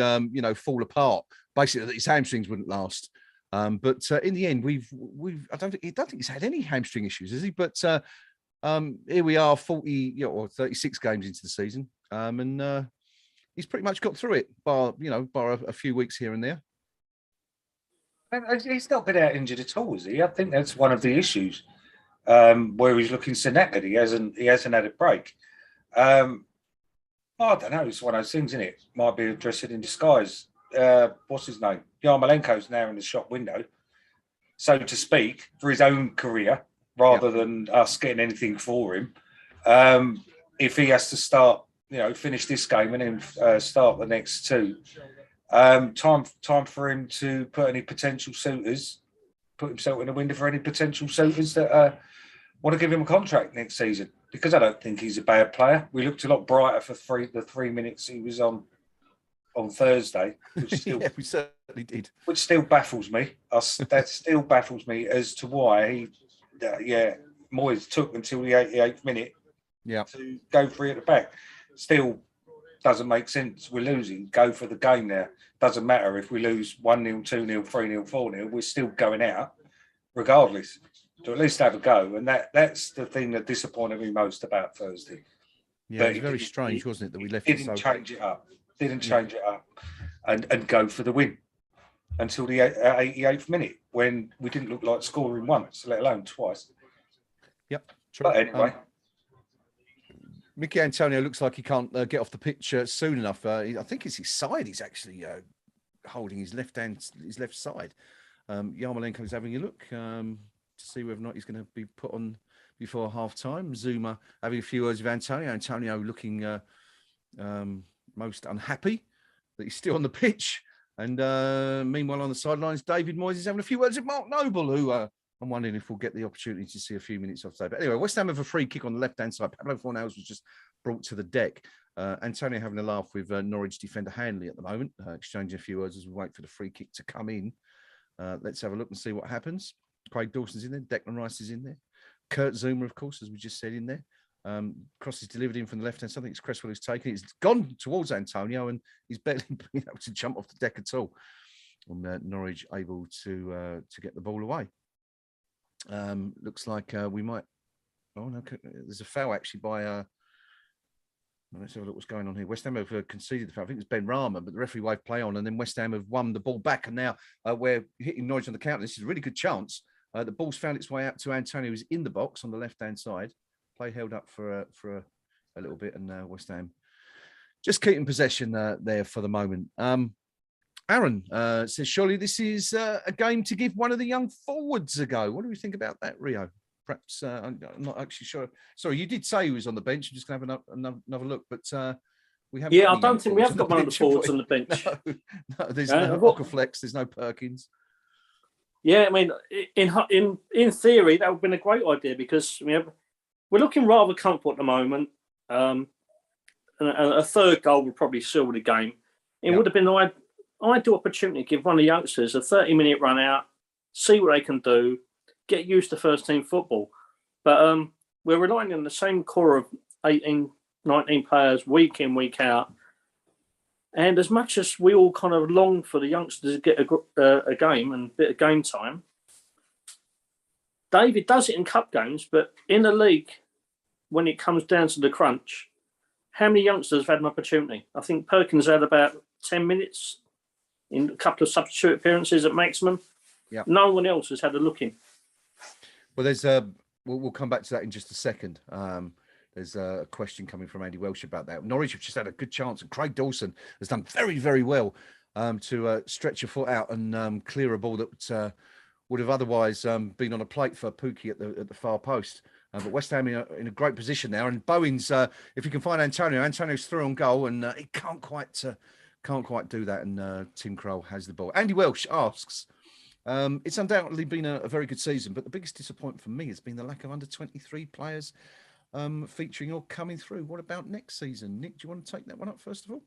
fall apart. Basically, that his hamstrings wouldn't last. But in the end, I don't think he's had any hamstring issues, has he? But here we are, 40 or 36 games into the season, and he's pretty much got through it, bar a few weeks here and there. And he's not been out injured at all, is he? I think that's one of the issues. Where he's looking so knackered, he hasn't had a break. I don't know. It's one of those things, isn't it? Might be a blessing in disguise. What's his name? Yarmolenko's now in the shop window, so to speak, for his own career, rather than us getting anything for him. If he has to start, finish this game and then start the next two, time for him to put himself in the window for any potential suitors that want to give him a contract next season. Because I don't think he's a bad player. We looked a lot brighter for the 3 minutes he was on Thursday. Which still, yeah, we certainly did. Which still baffles me. That still baffles me as to why Moyes took until the 88th minute to go free at the back. Still doesn't make sense. We're losing. Go for the game there. Doesn't matter if we lose 1-0, 2-0, 3-0, 4-0. We're still going out regardless. To at least have a go. And that's the thing that disappointed me most about Thursday. Yeah, it was very strange, wasn't it, that we left Didn't change it up and go for the win until the 88th minute when we didn't look like scoring once, let alone twice. Yep, true. But anyway. Mickey Antonio looks like he can't get off the pitch soon enough. I think it's his side. He's actually holding his left side. Yarmolenko's having a look to see whether or not he's going to be put on before half time. Zuma having a few words with Antonio. Antonio looking most unhappy that he's still on the pitch. And meanwhile, on the sidelines, David Moyes is having a few words with Mark Noble, who I'm wondering if we'll get the opportunity to see a few minutes of today. But anyway, West Ham have a free kick on the left-hand side. Pablo Fornals was just brought to the deck. Antonio having a laugh with Norwich defender Hanley at the moment, exchanging a few words as we wait for the free kick to come in. Let's have a look and see what happens. Craig Dawson's in there. Declan Rice is in there. Kurt Zuma, of course, as we just said, in there. Cross is delivered in from the left hand. I think it's Cresswell who's taken it. It's gone towards Antonio, and he's barely been able to jump off the deck at all. And Norwich able to get the ball away. Looks like we might. Oh no, there's a foul actually by. Let's have a look what's going on here. West Ham have conceded the foul. I think it's Ben Rahman, but the referee waved play on, and then West Ham have won the ball back, and now we're hitting Norwich on the counter. This is a really good chance. The ball's found its way out to Antonio, who's in the box on the left-hand side. Play held up for a little bit, and West Ham just keeping possession there for the moment. Aaron says, surely this is a game to give one of the young forwards a go. What do we think about that, Rio? Perhaps I'm not actually sure. Sorry, you did say he was on the bench. I'm just going to have another look, but we haven't. Yeah, I don't think we have got one of the forwards on the bench. No, there's no Ockerflex, there's no Perkins. Yeah, I mean, in theory, that would have been a great idea because we're looking rather comfortable at the moment. And a third goal would probably seal the game. It would have been an ideal opportunity to give one of the youngsters a 30-minute run out, see what they can do, get used to first-team football. But we're relying on the same core of 18, 19 players week in, week out. And as much as we all kind of long for the youngsters to get a game and a bit of game time, David does it in cup games, but in the league, when it comes down to the crunch, how many youngsters have had an opportunity? I think Perkins had about 10 minutes in a couple of substitute appearances at maximum. Yeah. No one else has had a look in. Well, there's we'll come back to that in just a second. There's a question coming from Andy Welsh about that. Norwich have just had a good chance, and Craig Dawson has done very, very well to stretch a foot out and clear a ball that would have otherwise been on a plate for Pookie at the far post. But West Ham in a great position now, and Bowens, if you can find Antonio's through on goal, and he can't quite do that. And Tim Krul has the ball. Andy Welsh asks, it's undoubtedly been a very good season, but the biggest disappointment for me has been the lack of under-23 players featuring or coming through. What about next season? Nick, do you want to take that one up first of all?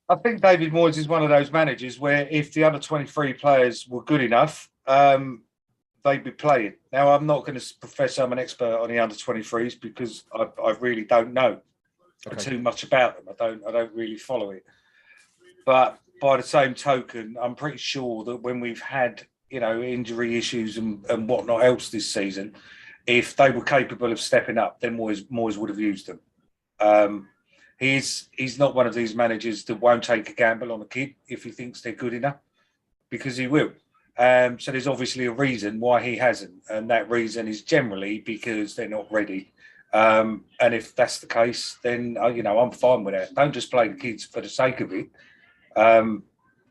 I think David Moyes is one of those managers where if the under-23 players were good enough, they'd be playing. Now, I'm not going to profess I'm an expert on the under-23s because I really don't know too much about them. I don't really follow it. But by the same token, I'm pretty sure that when we've had, injury issues and whatnot else this season, if they were capable of stepping up, then Moyes would have used them. He's not one of these managers that won't take a gamble on a kid if he thinks they're good enough. because he will. So there's obviously a reason why he hasn't, and that reason is generally because they're not ready. And if that's the case, then I'm fine with that. Don't just play the kids for the sake of it.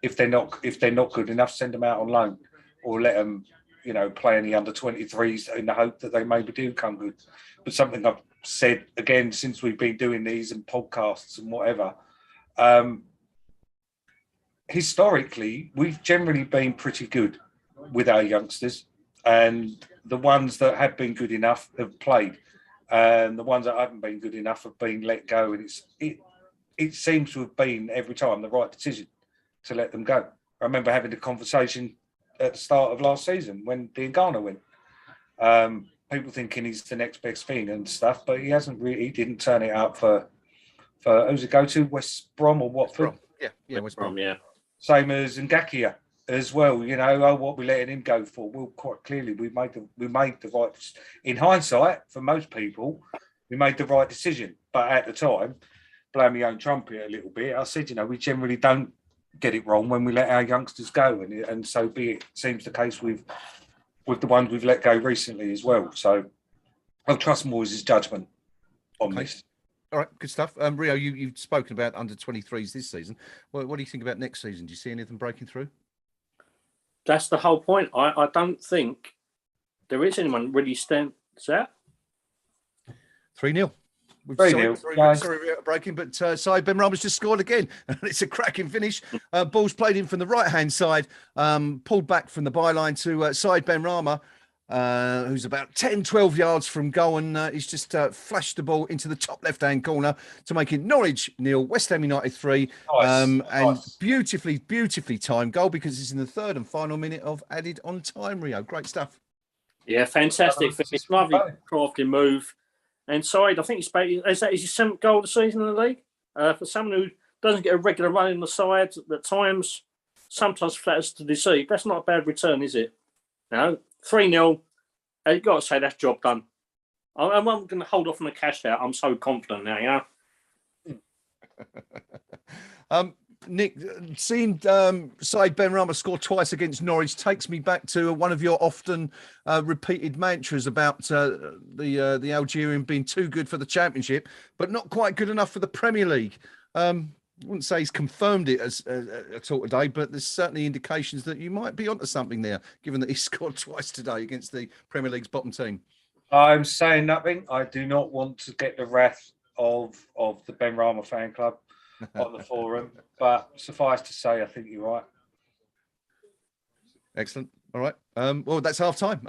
If they're not good enough, send them out on loan, or let them, play in the under-23s in the hope that they maybe do come good. But something I've said again since we've been doing these and podcasts and whatever. Historically, we've generally been pretty good with our youngsters, and the ones that have been good enough have played, and the ones that haven't been good enough have been let go. And it seems to have been every time the right decision to let them go. I remember having the conversation at the start of last season when Diangana went. People thinking he's the next best thing and stuff, but he hasn't really. He didn't turn it up for who's it go to, West Brom or Watford? West Brom, yeah. Same as Ngakia as well. What we letting him go for? Well, quite clearly, we made the right. In hindsight, for most people, we made the right decision. But at the time, blowing my own trumpet a little bit, I said, we generally don't get it wrong when we let our youngsters go, and so be it. Seems the case with the ones we've let go recently as well. So I'll trust Moyes' judgment on this. All right, good stuff. Rio, you've spoken about under-23s this season. What do you think about next season? Do you see anything breaking through? That's the whole point. I don't think there is anyone really stands out. 3-0. 3-0. Sorry, breaking, but Said Benrahma's just scored again. And it's a cracking finish. Ball's played in from the right-hand side, pulled back from the byline to Said Benrahma, who's about 10, 12 yards from goal, and he's just flashed the ball into the top left-hand corner to make it Norwich 0, West Ham United 3. And beautifully timed goal, because it's in the third and final minute of added on time, Rio. Great stuff. Yeah, fantastic finish. Lovely crafty move. And Said, I think is that his 7th goal of the season in the league. For someone who doesn't get a regular run in the side, at times, sometimes flatters to deceive. That's not a bad return, is it? No, 3-0. You've got to say that's job done. I'm going to hold off on the cash out. I'm so confident now, Nick, seeing Said Benrahma score twice against Norwich takes me back to one of your often repeated mantras about the Algerian being too good for the Championship, but not quite good enough for the Premier League. I wouldn't say he's confirmed it at all today, but there's certainly indications that you might be onto something there, given that he scored twice today against the Premier League's bottom team. I'm saying nothing. I do not want to get the wrath of the Benrahma fan club on the forum, but suffice to say, I think you're right. Excellent. All right. Well, that's half time.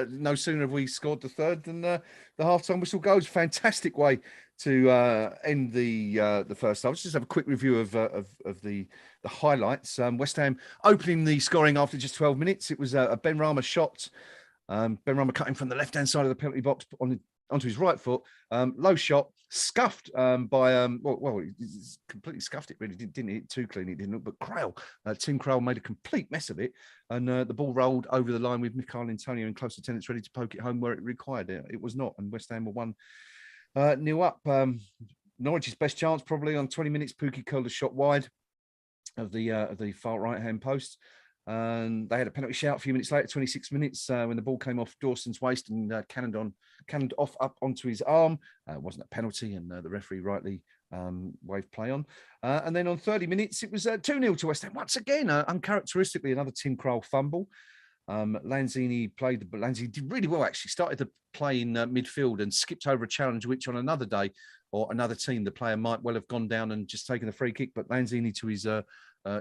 No sooner have we scored the third than the half time whistle goes. Fantastic way to end the first half. Let's just have a quick review of the highlights. West Ham opening the scoring after just 12 minutes. It was a Benrahma shot. Benrahma cutting from the left-hand side of the penalty box onto his right foot. Low shot, scuffed by he's completely scuffed it. Really didn't hit too clean. It didn't look, but Tim Carrow made a complete mess of it, and the ball rolled over the line with Michail Antonio in close attendance, ready to poke it home where it required it. It was not, and West Ham were 1-0 up. Norwich's best chance probably on 20 minutes. Pukki curled a shot wide of the far right-hand post. And they had a penalty shout a few minutes later, 26 minutes, when the ball came off Dawson's waist and cannoned off up onto his arm. It wasn't a penalty, and the referee rightly waved play on. And then on 30 minutes, it was 2-0 to West Ham. Once again, uncharacteristically, another Tim Carroll fumble. Lanzini did really well, actually. Started the play in midfield and skipped over a challenge, which on another day or another team, the player might well have gone down and just taken the free kick. But Lanzini, to his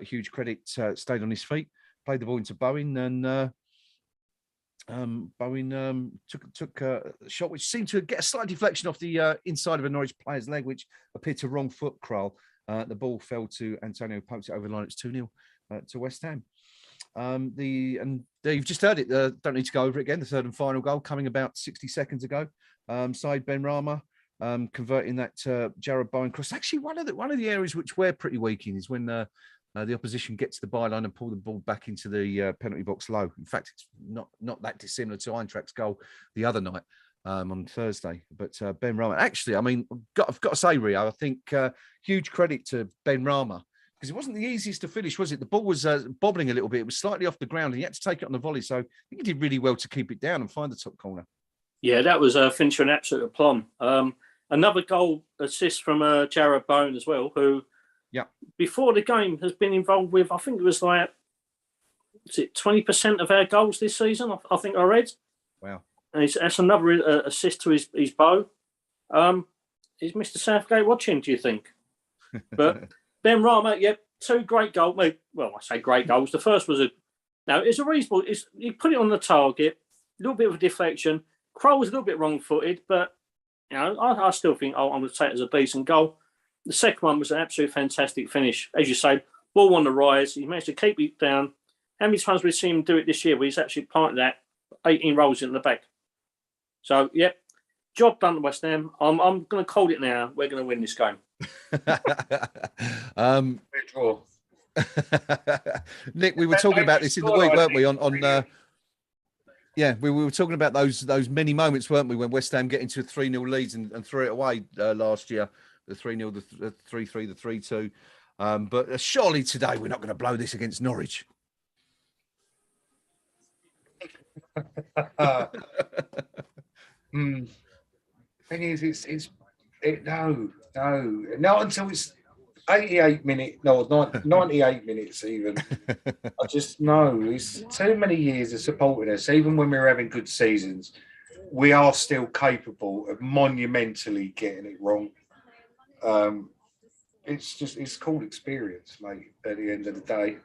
huge credit, stayed on his feet. Played the ball into Bowen, and Bowen took a shot which seemed to get a slight deflection off the inside of a Norwich player's leg, which appeared to wrong foot Kral. The ball fell to Antonio, poked it over the line. It's 2-0 to West Ham. You've just heard it. Don't need to go over it again. The third and final goal coming about 60 seconds ago. Said Benrahma converting that Jarrod Bowen cross. Actually, one of the areas which we're pretty weak in is when the opposition gets to the byline and pull the ball back into the penalty box low. In fact, it's not that dissimilar to Eintracht's goal the other night on Thursday. But Benrahma, actually, I mean, I've got to say, Rio, I think huge credit to Benrahma, because it wasn't the easiest to finish, was it? The ball was bobbling a little bit. It was slightly off the ground, and he had to take it on the volley. So I think he did really well to keep it down and find the top corner. Yeah, that was Fincher an absolute aplomb. Another goal assist from Jarrod Bowen as well, who before the game has been involved with, I think it was like, is it 20% of our goals this season? I think I read. Wow. And that's another assist to his bow. Is Mr. Southgate watching, do you think? But Ben Rama, two great goals. Well, I say great goals. The first was it's a reasonable, he put it on the target, a little bit of a deflection. Crow was a little bit wrong-footed, but I still think I'm going to take it as a decent goal. The second one was an absolute fantastic finish. As you say, ball on the rise. He managed to keep it down. How many times we've seen him do it this year where he's actually planted that 18 rolls in the back? So, job done to West Ham. I'm going to call it now. We're going to win this game. Draw. Nick, we were talking about this in the week, weren't we? We were talking about those many moments, weren't we, when West Ham get into 3-0 leads and threw it away last year. The 3-0, the 3-3, the 3-2. But surely today we're not going to blow this against Norwich. Thing is, no, not until it's 88 minutes, 98 minutes even. I just know it's too many years of supporting us. Even when we're having good seasons, we are still capable of monumentally getting it wrong. It's called experience, mate. At the end of the day,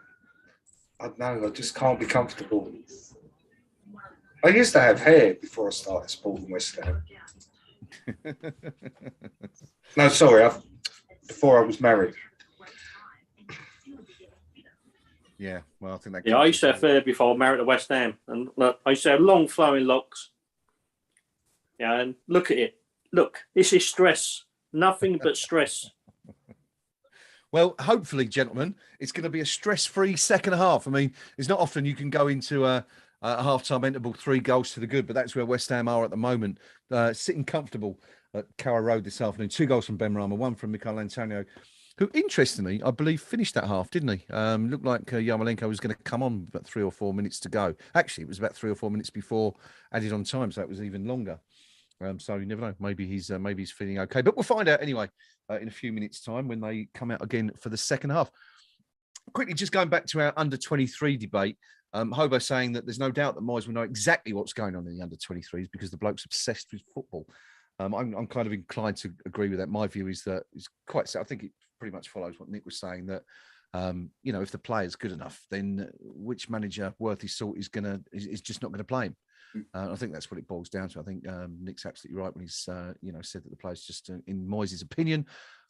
I know I just can't be comfortable. I used to have hair before I started supporting West Ham. No, sorry, before I was married. Yeah, well, I think that. Yeah, I used to have hair before I married to West Ham, and I used to have long flowing locks. Yeah, and look at it. Look, this is stress. Nothing but stress. Well, hopefully, gentlemen, it's going to be a stress-free second half. I mean, it's not often you can go into a half-time interval 3 goals to the good, but that's where West Ham are at the moment, sitting comfortable at Carrow Road this afternoon. 2 goals from Ben Rama, 1 from Michail Antonio, who, interestingly, I believe finished that half, didn't he? Looked like Yarmolenko was going to come on about 3 or 4 minutes to go. Actually, it was about 3 or 4 minutes before added on time, so it was even longer. So you never know. Maybe he's feeling okay. But we'll find out anyway in a few minutes' time when they come out again for the second half. Quickly, just going back to our under-23 debate, Hobo saying that there's no doubt that Moyes will know exactly what's going on in the under-23s because the bloke's obsessed with football. I'm kind of inclined to agree with that. My view is that it's quite. I think it pretty much follows what Nick was saying, that if the player's good enough, then which manager worth his salt is just not going to play him. I think that's what it boils down to. I think Nick's absolutely right when he's said that the players just, in Moyes' opinion,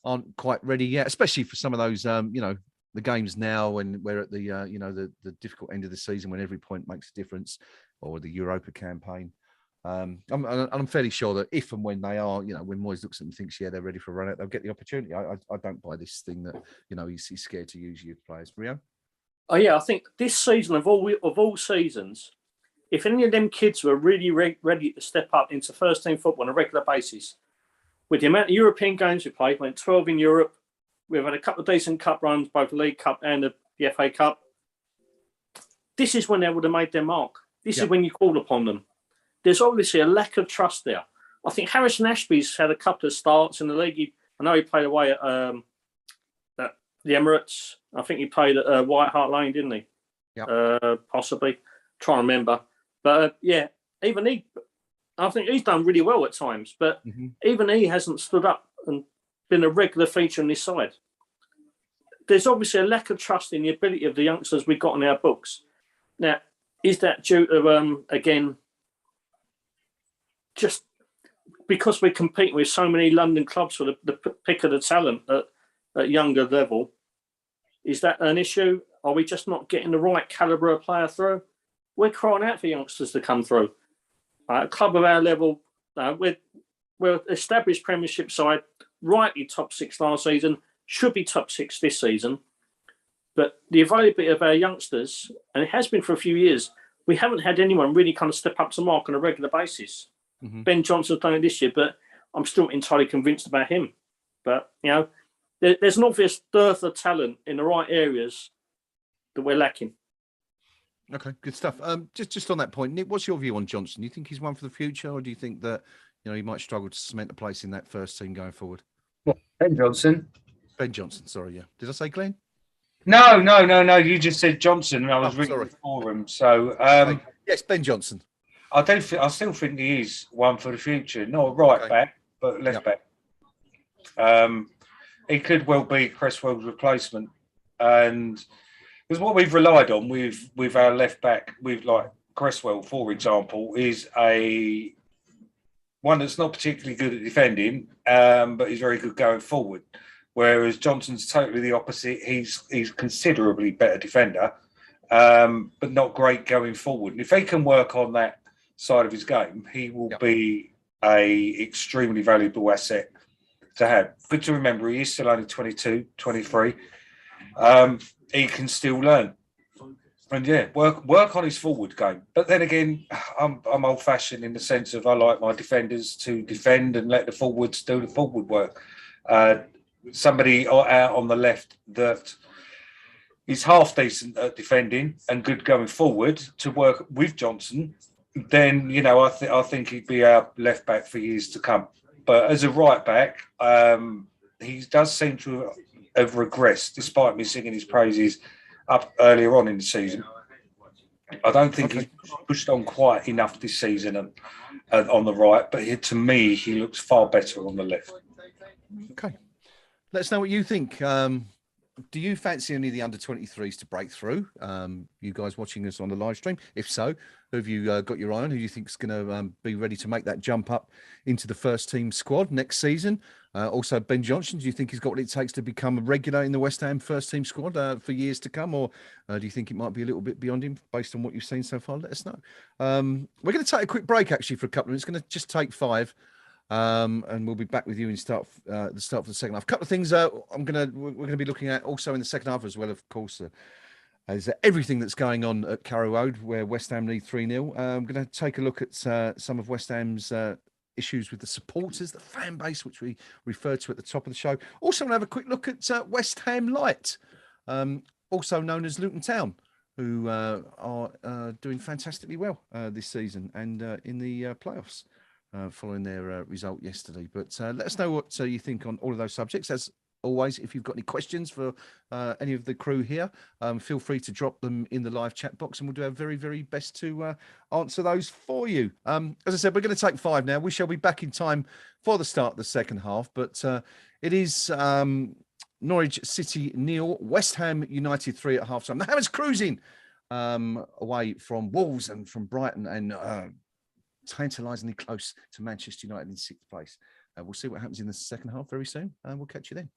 aren't quite ready yet, especially for some of those the games now when we're at the the difficult end of the season when every point makes a difference, or the Europa campaign. I'm fairly sure that if and when they are, when Moyes looks at them and thinks, they're ready for a run out, they'll get the opportunity. I don't buy this thing that he's scared to use youth players. Rio? Oh yeah, I think this season of all seasons, if any of them kids were really ready to step up into first team football on a regular basis, with the amount of European games we played, went 12 in Europe, we've had a couple of decent cup runs, both the League Cup and the FA Cup. This is when they would have made their mark. This is when you call upon them. There's obviously a lack of trust there. I think Harrison Ashby's had a couple of starts in the league. I know he played away at the Emirates. I think he played at White Hart Lane, didn't he? Yeah. Possibly. Trying to remember. But even he, I think he's done really well at times, but even he hasn't stood up and been a regular feature on this side. There's obviously a lack of trust in the ability of the youngsters we've got in our books. Now, is that due to, again, just because we're competing with so many London clubs for the pick of the talent at younger level? Is that an issue? Are we just not getting the right calibre of player through? We're crying out for youngsters to come through. A club of our level, we're established Premiership side, rightly top 6 last season, should be top 6 this season. But the availability of our youngsters, and it has been for a few years, we haven't had anyone really kind of step up to mark on a regular basis. Ben Johnson's done it this year, but I'm still entirely convinced about him. But, there's an obvious dearth of talent in the right areas that we're lacking. Okay, good stuff. Just on that point, Nick, what's your view on Johnson? Do you think he's one for the future, or do you think that he might struggle to cement a place in that first team going forward? What, Ben Johnson? Ben Johnson, sorry, yeah. Did I say Glenn? No. You just said Johnson, and I was reading for him. So yes, Ben Johnson. I still think he is one for the future. Not right back, but left back. He could well be Cresswell's replacement, and because what we've relied on with our left back, with like Cresswell, for example, is a one that's not particularly good at defending, but he's very good going forward. Whereas Johnson's totally the opposite. He's considerably better defender, but not great going forward. And if he can work on that side of his game, he will be a extremely valuable asset to have. Good to remember, he is still only 22, 23. He can still learn. And work on his forward game. But then again, I'm old-fashioned in the sense of I like my defenders to defend and let the forwards do the forward work. Somebody out on the left that is half decent at defending and good going forward to work with Johnson, then I think he'd be our left back for years to come. But as a right back, he does seem to have regressed, despite me singing his praises up earlier on in the season. I don't think he's pushed on quite enough this season on the right, but to me, he looks far better on the left. Okay. Let us know what you think. Do you fancy any of the under-23s to break through? You guys watching us on the live stream? If so, who have you got your eye on? Who do you think is going to be ready to make that jump up into the first team squad next season? Also, Ben Johnson, do you think he's got what it takes to become a regular in the West Ham first team squad for years to come? Or do you think it might be a little bit beyond him based on what you've seen so far? Let us know. We're going to take a quick break, actually, for a couple of minutes. It's going to just take 5. And we'll be back with you in the start of the second half. A couple of things we're going to be looking at also in the second half as well, of course, is everything that's going on at Carrow Road, where West Ham lead 3-0. I'm going to take a look at some of West Ham's issues with the supporters, the fan base, which we referred to at the top of the show. Also, I'm going to have a quick look at West Ham Light, also known as Luton Town, who are doing fantastically well this season and in the playoffs. Following their result yesterday. But let us know what you think on all of those subjects. As always, if you've got any questions for any of the crew here, feel free to drop them in the live chat box and we'll do our very, very best to answer those for you. As I said, we're going to take 5 now. We shall be back in time for the start of the second half, but it is Norwich City 0, West Ham United 3 at half-time. The Hammers cruising away from Wolves and from Brighton and tantalisingly close to Manchester United in 6th place. We'll see what happens in the second half very soon, and we'll catch you then.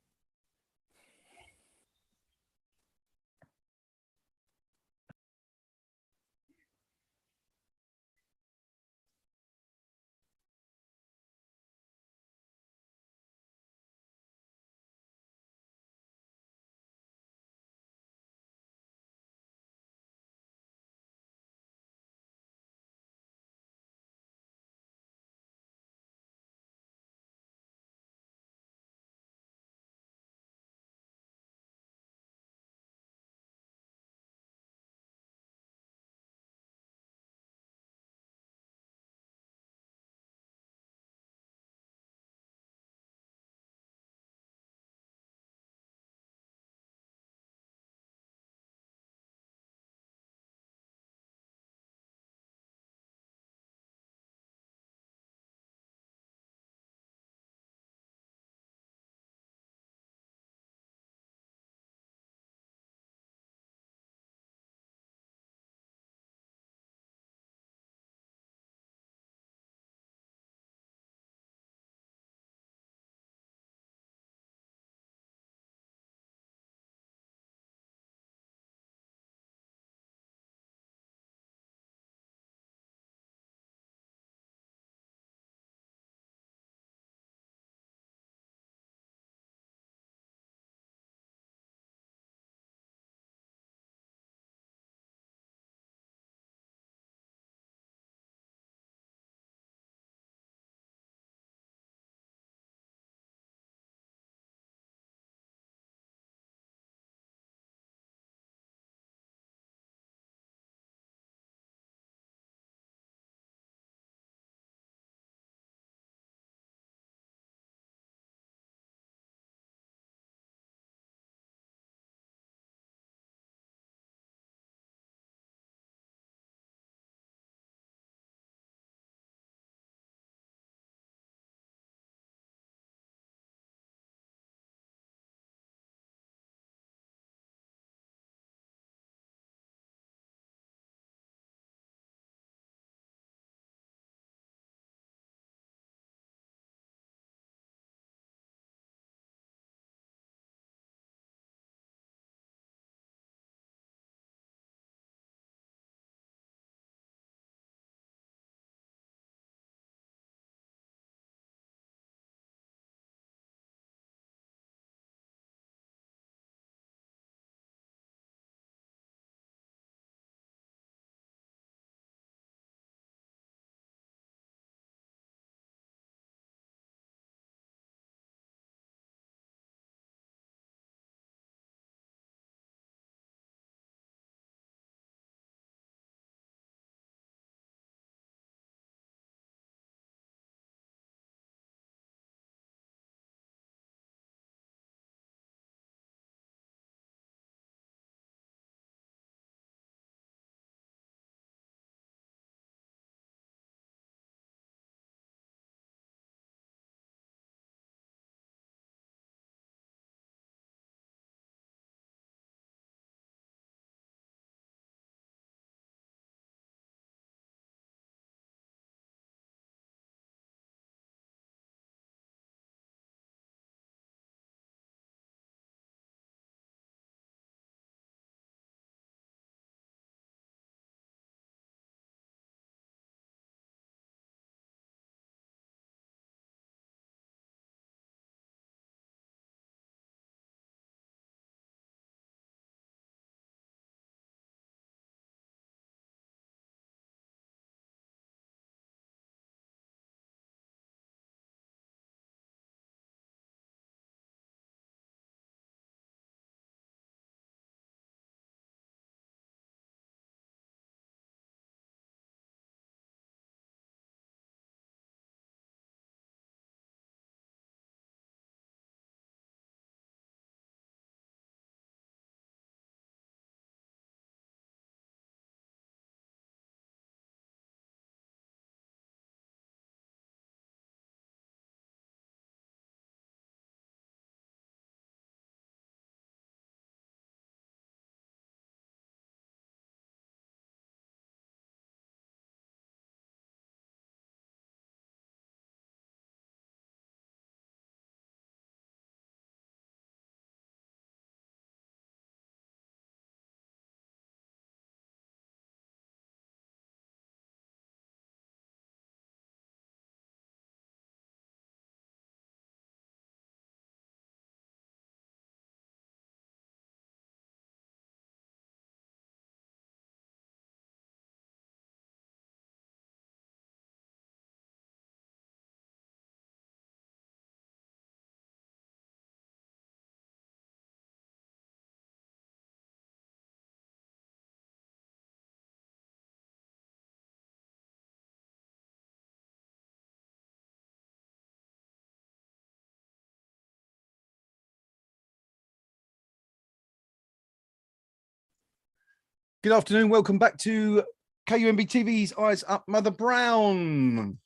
Good afternoon. Welcome back to KUMBTV's Eyes Up Mother Brown.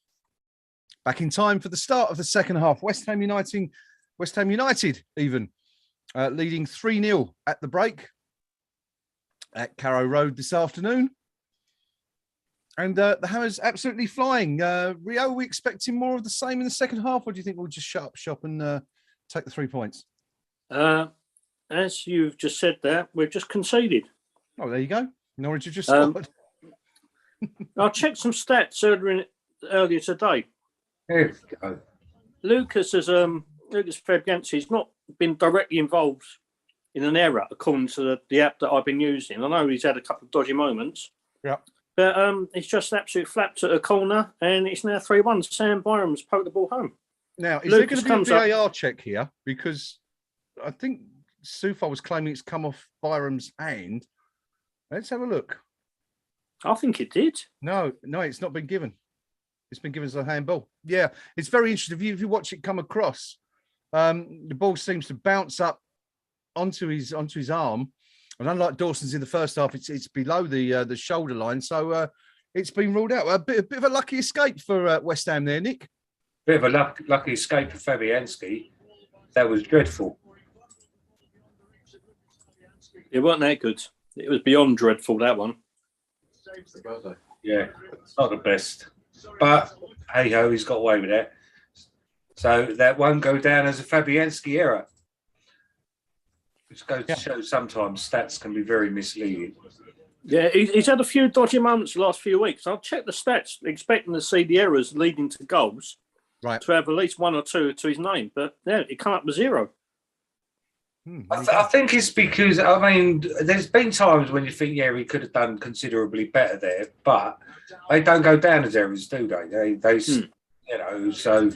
Back in time for the start of the second half. West Ham United even leading 3-0 at the break at Carrow Road this afternoon. And the Hammers absolutely flying. Rio, are we expecting more of the same in the second half, or do you think we'll just shut up shop and take the 3 points? As you've just said there, we've just conceded. Oh, there you go. Norwich have just scored. I checked some stats earlier today. There we go. Lucas Fabianski has not been directly involved in an error, according to the app that I've been using. I know he's had a couple of dodgy moments. Yeah. But it's just absolutely flapped at a corner, and it's now 3-1. Sam Byram's poked the ball home. Now, is there going to be a VAR check here? Because I think Sufa was claiming it's come off Byram's hand. Let's have a look. I think it did. No, it's not been given. It's been given as a handball. Yeah, it's very interesting. If you watch it come across, the ball seems to bounce up onto his arm. And unlike Dawson's in the first half, it's below the shoulder line. So it's been ruled out. A bit of a lucky escape for West Ham there, Nick. Bit of a lucky escape for Fabianski. That was dreadful. It wasn't that good. It was beyond dreadful, that one. Yeah, it's not the best. But, hey-ho, he's got away with that. So that won't go down as a Fabianski error. Which goes to show sometimes stats can be very misleading. Yeah, he's had a few dodgy moments the last few weeks. I'll check the stats, expecting to see the errors leading to goals. Right. To have at least 1 or 2 to his name. But, yeah, it come up with 0. I think it's because, I mean, there's been times when you think, yeah, he could have done considerably better there, but they don't go down as errors, do they? They you know, so,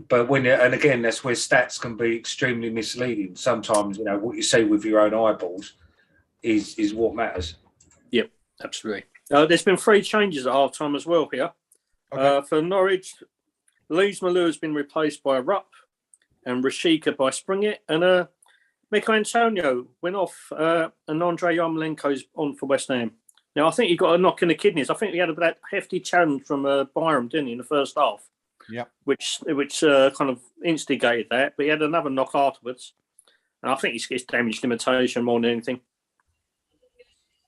but and again, that's where stats can be extremely misleading. Sometimes, you know, what you see with your own eyeballs is what matters. Yep, absolutely. There's been 3 changes at half time as well here. Okay. For Norwich, Lees Malou has been replaced by Rupp and Rashika by Springett, and Mikel Antonio went off, and Andre Yarmolenko's on for West Ham. Now, I think he got a knock in the kidneys. I think he had a hefty challenge from Byram, didn't he, in the first half? Yeah. Which kind of instigated that, but he had another knock afterwards. And I think it's damage limitation more than anything.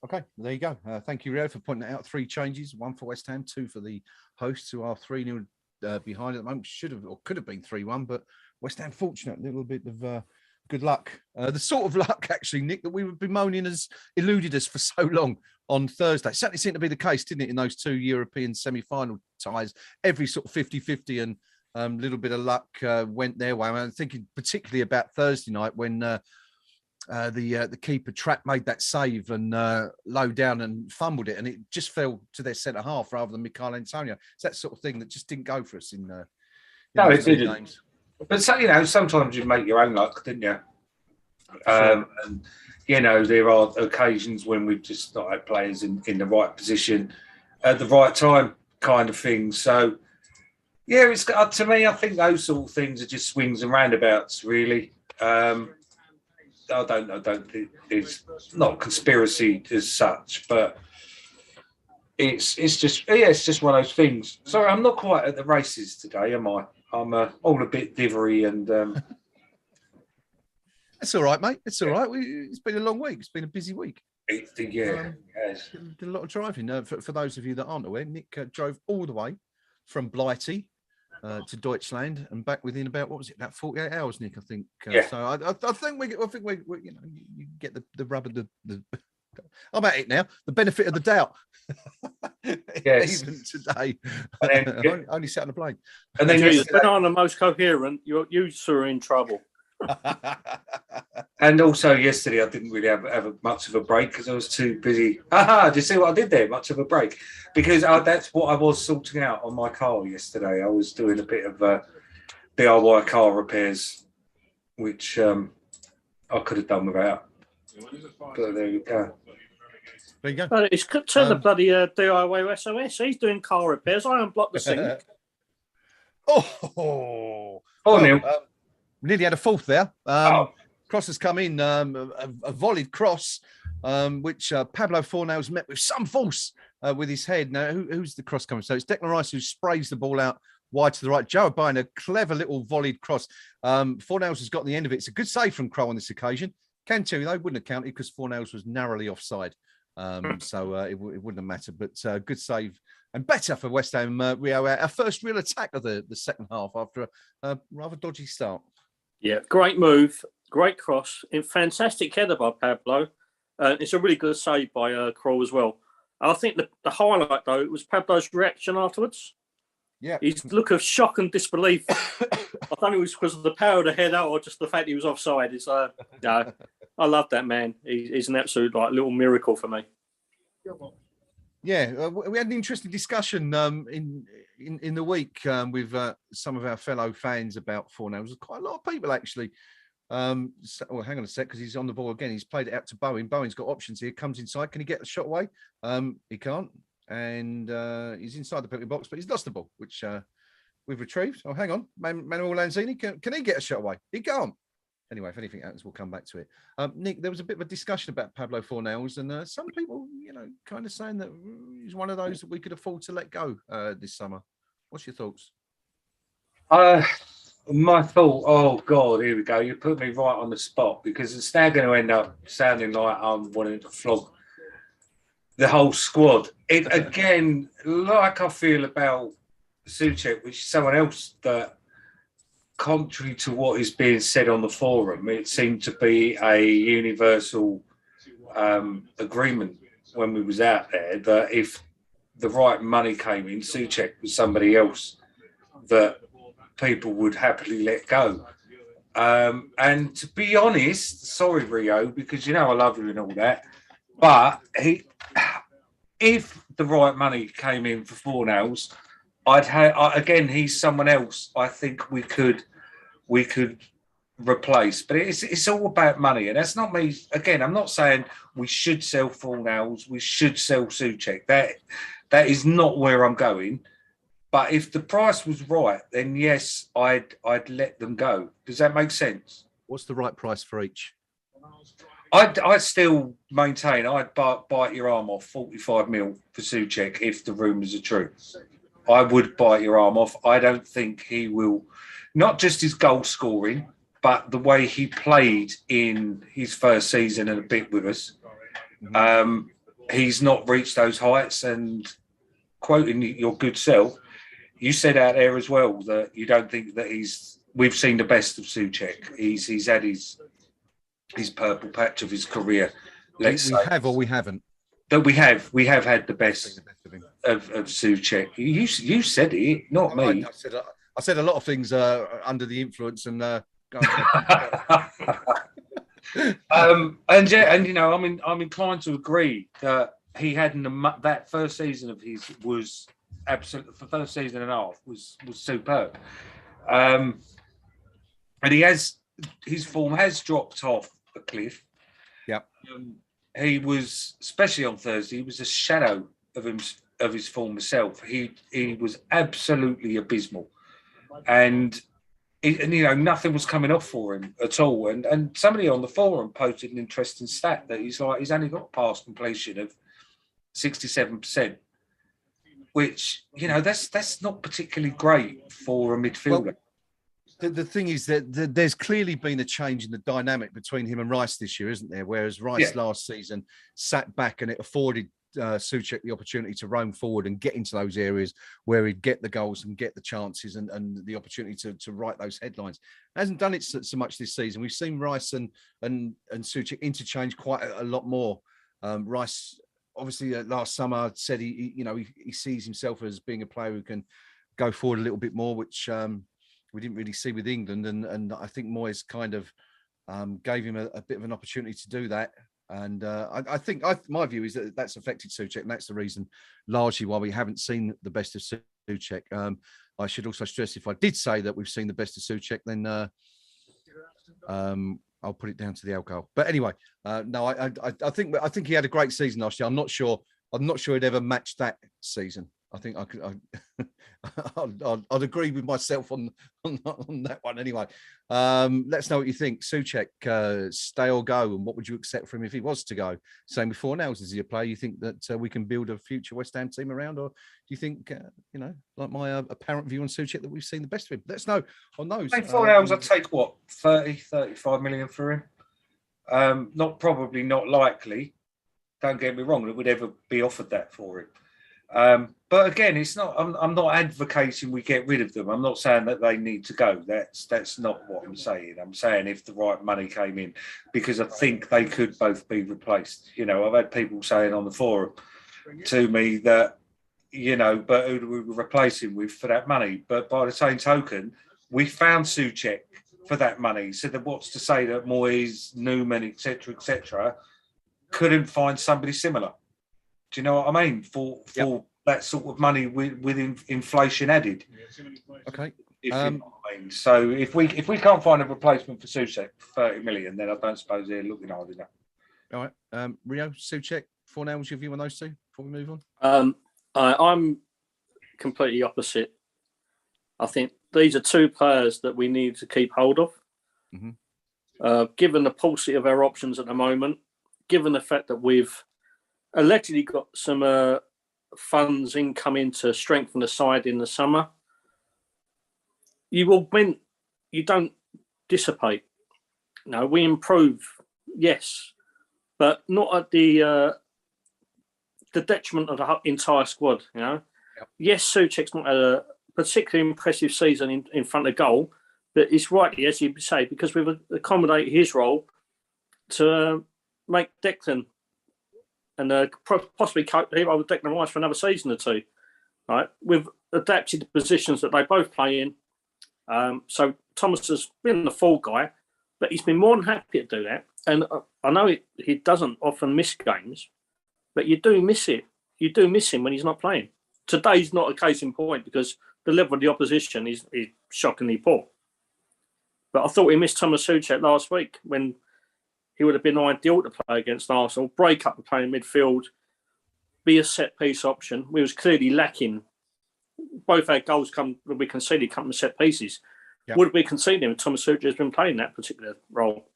Okay, there you go. Thank you, Rio, for pointing that out. 3 changes, 1 for West Ham, 2 for the hosts, who are 3-0 behind at the moment. Should have or could have been 3-1, but West Ham fortunate. A little bit of good luck. The sort of luck, actually, Nick, that we would be moaning has eluded us for so long on Thursday. Certainly seemed to be the case, didn't it, in those 2 European semi-final ties? Every sort of 50-50 and a little bit of luck went their way. I'm thinking particularly about Thursday night when the keeper Trapp made that save and low down and fumbled it, and it just fell to their centre half rather than Mikel Antonio. It's that sort of thing that just didn't go for us in no, it didn't. Games. But so, you know, sometimes you make your own luck, didn't you? Sure. And you know, there are occasions when we've just not had players in the right position at the right time, kind of thing. So, yeah, it's to me, I think those sort of things are just swings and roundabouts, really. I don't think it's not conspiracy as such, but it's just one of those things. Sorry, I'm not quite at the races today, am I? I'm all a bit divery and. It's all right, mate. It's all right. It's been a long week. It's been a busy week. Yes. Did a lot of driving. For those of you that aren't aware, Nick drove all the way from Blighty to Deutschland and back within about, what was it, about 48 hours, Nick, I think. Yeah. So I think we you know, you get the rub of the I'm at it now. The benefit of the doubt. Yes. Even today. Only sat on a plane. And then you're banana most coherent, you are in trouble. And also yesterday I didn't really have much of a break because I was too busy. Do you see what I did there? Much of a break. Because that's what I was sorting out on my car yesterday. I was doing a bit of DIY car repairs, which I could have done without. But there you go. There you go. It's turn the bloody DIY SOS. He's doing car repairs. I unblocked the sink. Neil. We nearly had a fourth there. Cross has come in, a volleyed cross which Pablo Fornals met with some force with his head. Now, who's the cross coming? So it's Declan Rice who sprays the ball out wide to the right. Joe O'Brien, a clever little volleyed cross. Fornals has got the end of it. It's a good save from Crow on this occasion. Can too, though, wouldn't have counted because Fornals was narrowly offside. So it wouldn't have mattered, but good save and better for West Ham. Rio, our first real attack of the second half after a rather dodgy start. Yeah, great move, great cross, fantastic header by Pablo. It's a really good save by Kroll as well. I think the highlight, though, was Pablo's reaction afterwards. Yeah, his look of shock and disbelief. I don't know if it was because of the power of the header or just the fact he was offside. It's no, I love that man. He's an absolute little miracle for me. Yeah, we had an interesting discussion in the week with some of our fellow fans about Fornals. There's quite a lot of people actually. Well, hang on a sec, because he's on the ball again. He's played it out to Bowen. Bowen's got options here. Comes inside. Can he get the shot away? He can't. And he's inside the penalty box, but he's lost the ball, which we've retrieved. Oh, hang on. Manuel Lanzini, can he get a shot away? He can't. Anyway, if anything happens, we'll come back to it. Nick, there was a bit of a discussion about Pablo Fornals, and some people, kind of saying that he's one of those that we could afford to let go this summer. What's your thoughts? My thought, oh God, here we go. You put me right on the spot, because it's now going to end up sounding like I'm wanting to flog the whole squad. It again, like I feel about Souček, which is someone else that, contrary to what is being said on the forum, it seemed to be a universal agreement when we was out there that if the right money came in, Souček was somebody else that people would happily let go. And to be honest, sorry Rio, because I love you and all that, but if the right money came in for Fornals, again, he's someone else I think we could replace. But it's all about money, and that's not me. Again, I'm not saying we should sell Fornals, we should sell Souček. That is not where I'm going. But if the price was right, then yes, I'd let them go. Does that make sense? What's the right price for each? I'd still maintain I'd bite your arm off 45 mil for Souček if the rumours are true. I would bite your arm off. I don't think he will, not just his goal scoring, but the way he played in his first season and a bit with us. He's not reached those heights. And quoting your good self, you said out there as well that you don't think that we've seen the best of Souček. He's had his purple patch of his career. We have or we haven't. That we have had the best of Souček. You said it, not me. I said a lot of things under the influence, and I'm inclined to agree that he had that first season of his was absolutely, the first season and a half was superb. And his form has dropped off a cliff. Yeah. He was, especially on Thursday, he was a shadow of his former self. He was absolutely abysmal, and nothing was coming off for him at all. And somebody on the forum posted an interesting stat that he's only got pass completion of 67%, which that's not particularly great for a midfielder. Well, the thing is that there's clearly been a change in the dynamic between him and Rice this year, isn't there? Whereas Rice last season sat back and it afforded Souček the opportunity to roam forward and get into those areas where he'd get the goals and get the chances and the opportunity to write those headlines. Hasn't done it so much this season. We've seen Rice and Souček interchange quite a lot more. Rice, obviously, last summer said he sees himself as being a player who can go forward a little bit more, which we didn't really see with England, and I think Moyes kind of gave him a bit of an opportunity to do that. And I think my view is that that's affected Souček, and that's the reason largely why we haven't seen the best of Souček. I should also stress, if I did say that we've seen the best of Souček, then I'll put it down to the alcohol. But anyway, no, I think he had a great season last year. I'm not sure he'd ever match that season. I think I could. I'd agree with myself on that one anyway. Let's know what you think. Souček, stay or go, and what would you accept from him if he was to go? Same with Fornals. Is he a player you think that we can build a future West Ham team around, or do you think like my apparent view on Souček, that we've seen the best of him? Let's know on those. I think Fornals, I'd take what 35 million for him. Probably not likely. Don't get me wrong, it would ever be offered that for him. But again, it's not. I'm not advocating we get rid of them. I'm not saying that they need to go. That's not what I'm saying. I'm saying if the right money came in, because I think they could both be replaced. I've had people saying on the forum to me that, but who do we replace him with for that money? But by the same token, we found Souček for that money. So then what's to say that Moyes, Newman, etc., couldn't find somebody similar? Do you know what I mean? For that sort of money with inflation added. Okay. If you know what I mean. So if we can't find a replacement for Souček for 30 million, then I don't suppose they're looking hard enough. All right. Rio, Souček, Fornals, your view on those two before we move on? I'm completely opposite. I think these are two players that we need to keep hold of. Mm-hmm. Given the paucity of our options at the moment, given the fact that we've allegedly got some funds incoming to strengthen the side in the summer, you don't dissipate. No, we improve, yes, but not at the detriment of the entire squad. Yep. Yes, Souček's not had a particularly impressive season in front of goal, but it's rightly, as you say, because we've accommodated his role to make Declan and possibly cope with Declan Rice for another season or two. Right, we've adapted the positions that they both play in. So Thomas has been the fall guy, but he's been more than happy to do that. And I know he doesn't often miss games, but you do miss it. You do miss him when he's not playing. Today's not a case in point because the level of the opposition is shockingly poor. But I thought we missed Thomas Souček last week when he would have been ideal to play against Arsenal, break up the play in midfield, be a set-piece option. We was clearly lacking. Both our goals we conceded come from set pieces. Yep. Would we concede him if Thomas Souček has been playing that particular role?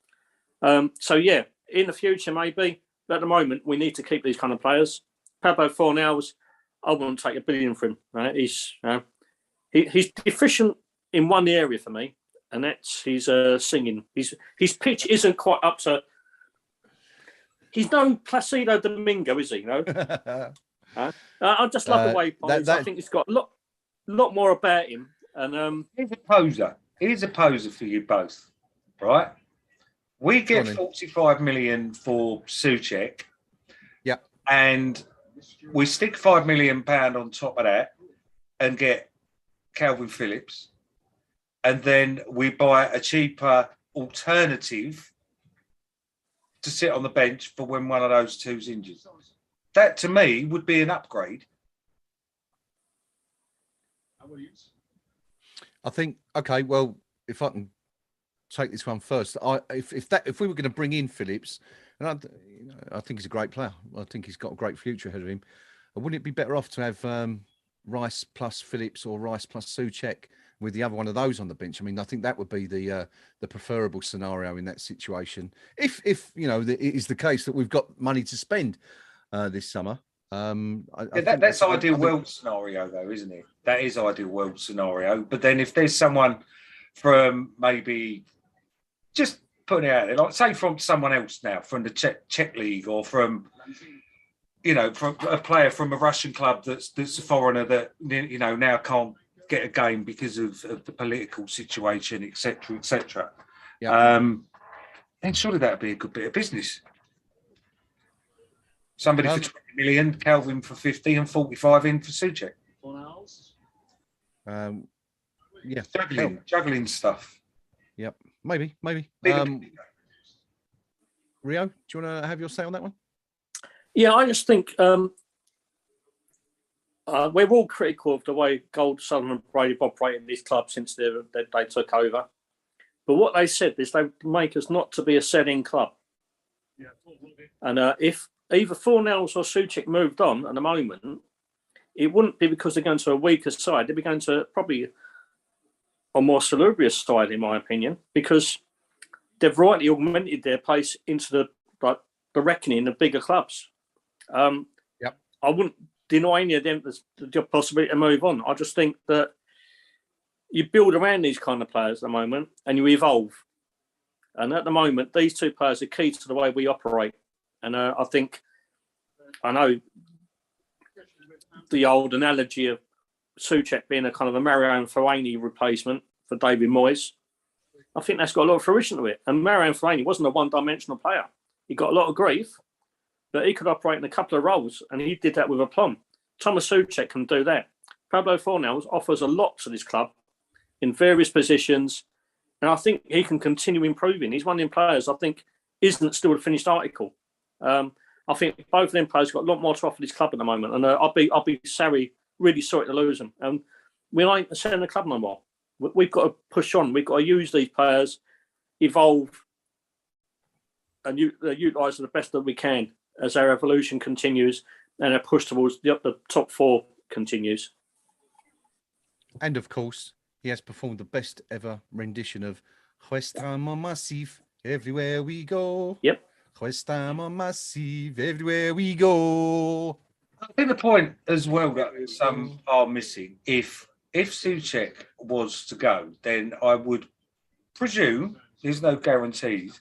So, yeah, in the future, maybe. But at the moment, we need to keep these kind of players. Pablo Fornals, I wouldn't take $1 billion for him. Right? He's deficient in one area for me, and that's his singing. His pitch isn't quite up to... He's no Placido Domingo, is he? I just love the way he plays. I think he's got a lot more about him. And he's a poser. He's a poser for you both, right? We get 45 million for Souček. Yeah. And we stick £5 million on top of that and get Calvin Phillips. And then we buy a cheaper alternative to sit on the bench for when one of those two's injured. That, to me, would be an upgrade. I think, okay, well, if I can take this one first, if we were going to bring in Phillips, and I think he's a great player. I think he's got a great future ahead of him. Wouldn't it be better off to have Rice plus Phillips or Rice plus Souček with the other one of those on the bench? I mean, I think that would be the preferable scenario in that situation. If it is the case that we've got money to spend this summer. That's ideal world scenario, though, isn't it? That is ideal world scenario. But then if there's someone from maybe just putting it out there, like say from someone else now, from the Czech league, or from from a player from a Russian club that's a foreigner that now can't get a game because of the political situation, etc. Yeah. Then surely that'd be a good bit of business. Somebody for 20 million, Calvin for 50, and 45 in for Souček. Yeah, juggling stuff. Yep, maybe. Rio, do you want to have your say on that one? Yeah, I just think we're all critical of the way Gold, Southern and Brady have operated in this club since they took over. But what they said is they make us not to be a selling club. And if either Fornals or Souček moved on at the moment, it wouldn't be because they're going to a weaker side. They'd be going to probably a more salubrious side, in my opinion, because they've rightly augmented their place into the reckoning of bigger clubs. Yep. I wouldn't deny any of them the possibility to move on. I just think that you build around these kind of players at the moment and you evolve. And at the moment, these two players are key to the way we operate. And I know the old analogy of Souček being a kind of a Mariano Fellaini replacement for David Moyes. I think that's got a lot of fruition to it. And Mariano Fellaini wasn't a one-dimensional player. He got a lot of grief, but he could operate in a couple of roles, and he did that with aplomb. Thomas Souček can do that. Pablo Fornals offers a lot to this club in various positions, and I think he can continue improving. He's one of them players I think isn't still a finished article. I think both of them players got a lot more to offer this club at the moment, and I'll be really sorry to lose them. We ain't selling the club no more. We've got to push on. We've got to use these players, evolve, and utilise them the best that we can as our evolution continues and our push towards the top four continues. And of course, he has performed the best ever rendition of Estamos Massive everywhere we go. Yep. Estamos Massive everywhere we go. I think the point as well that some are missing, if Souček was to go, then I would presume, there's no guarantees,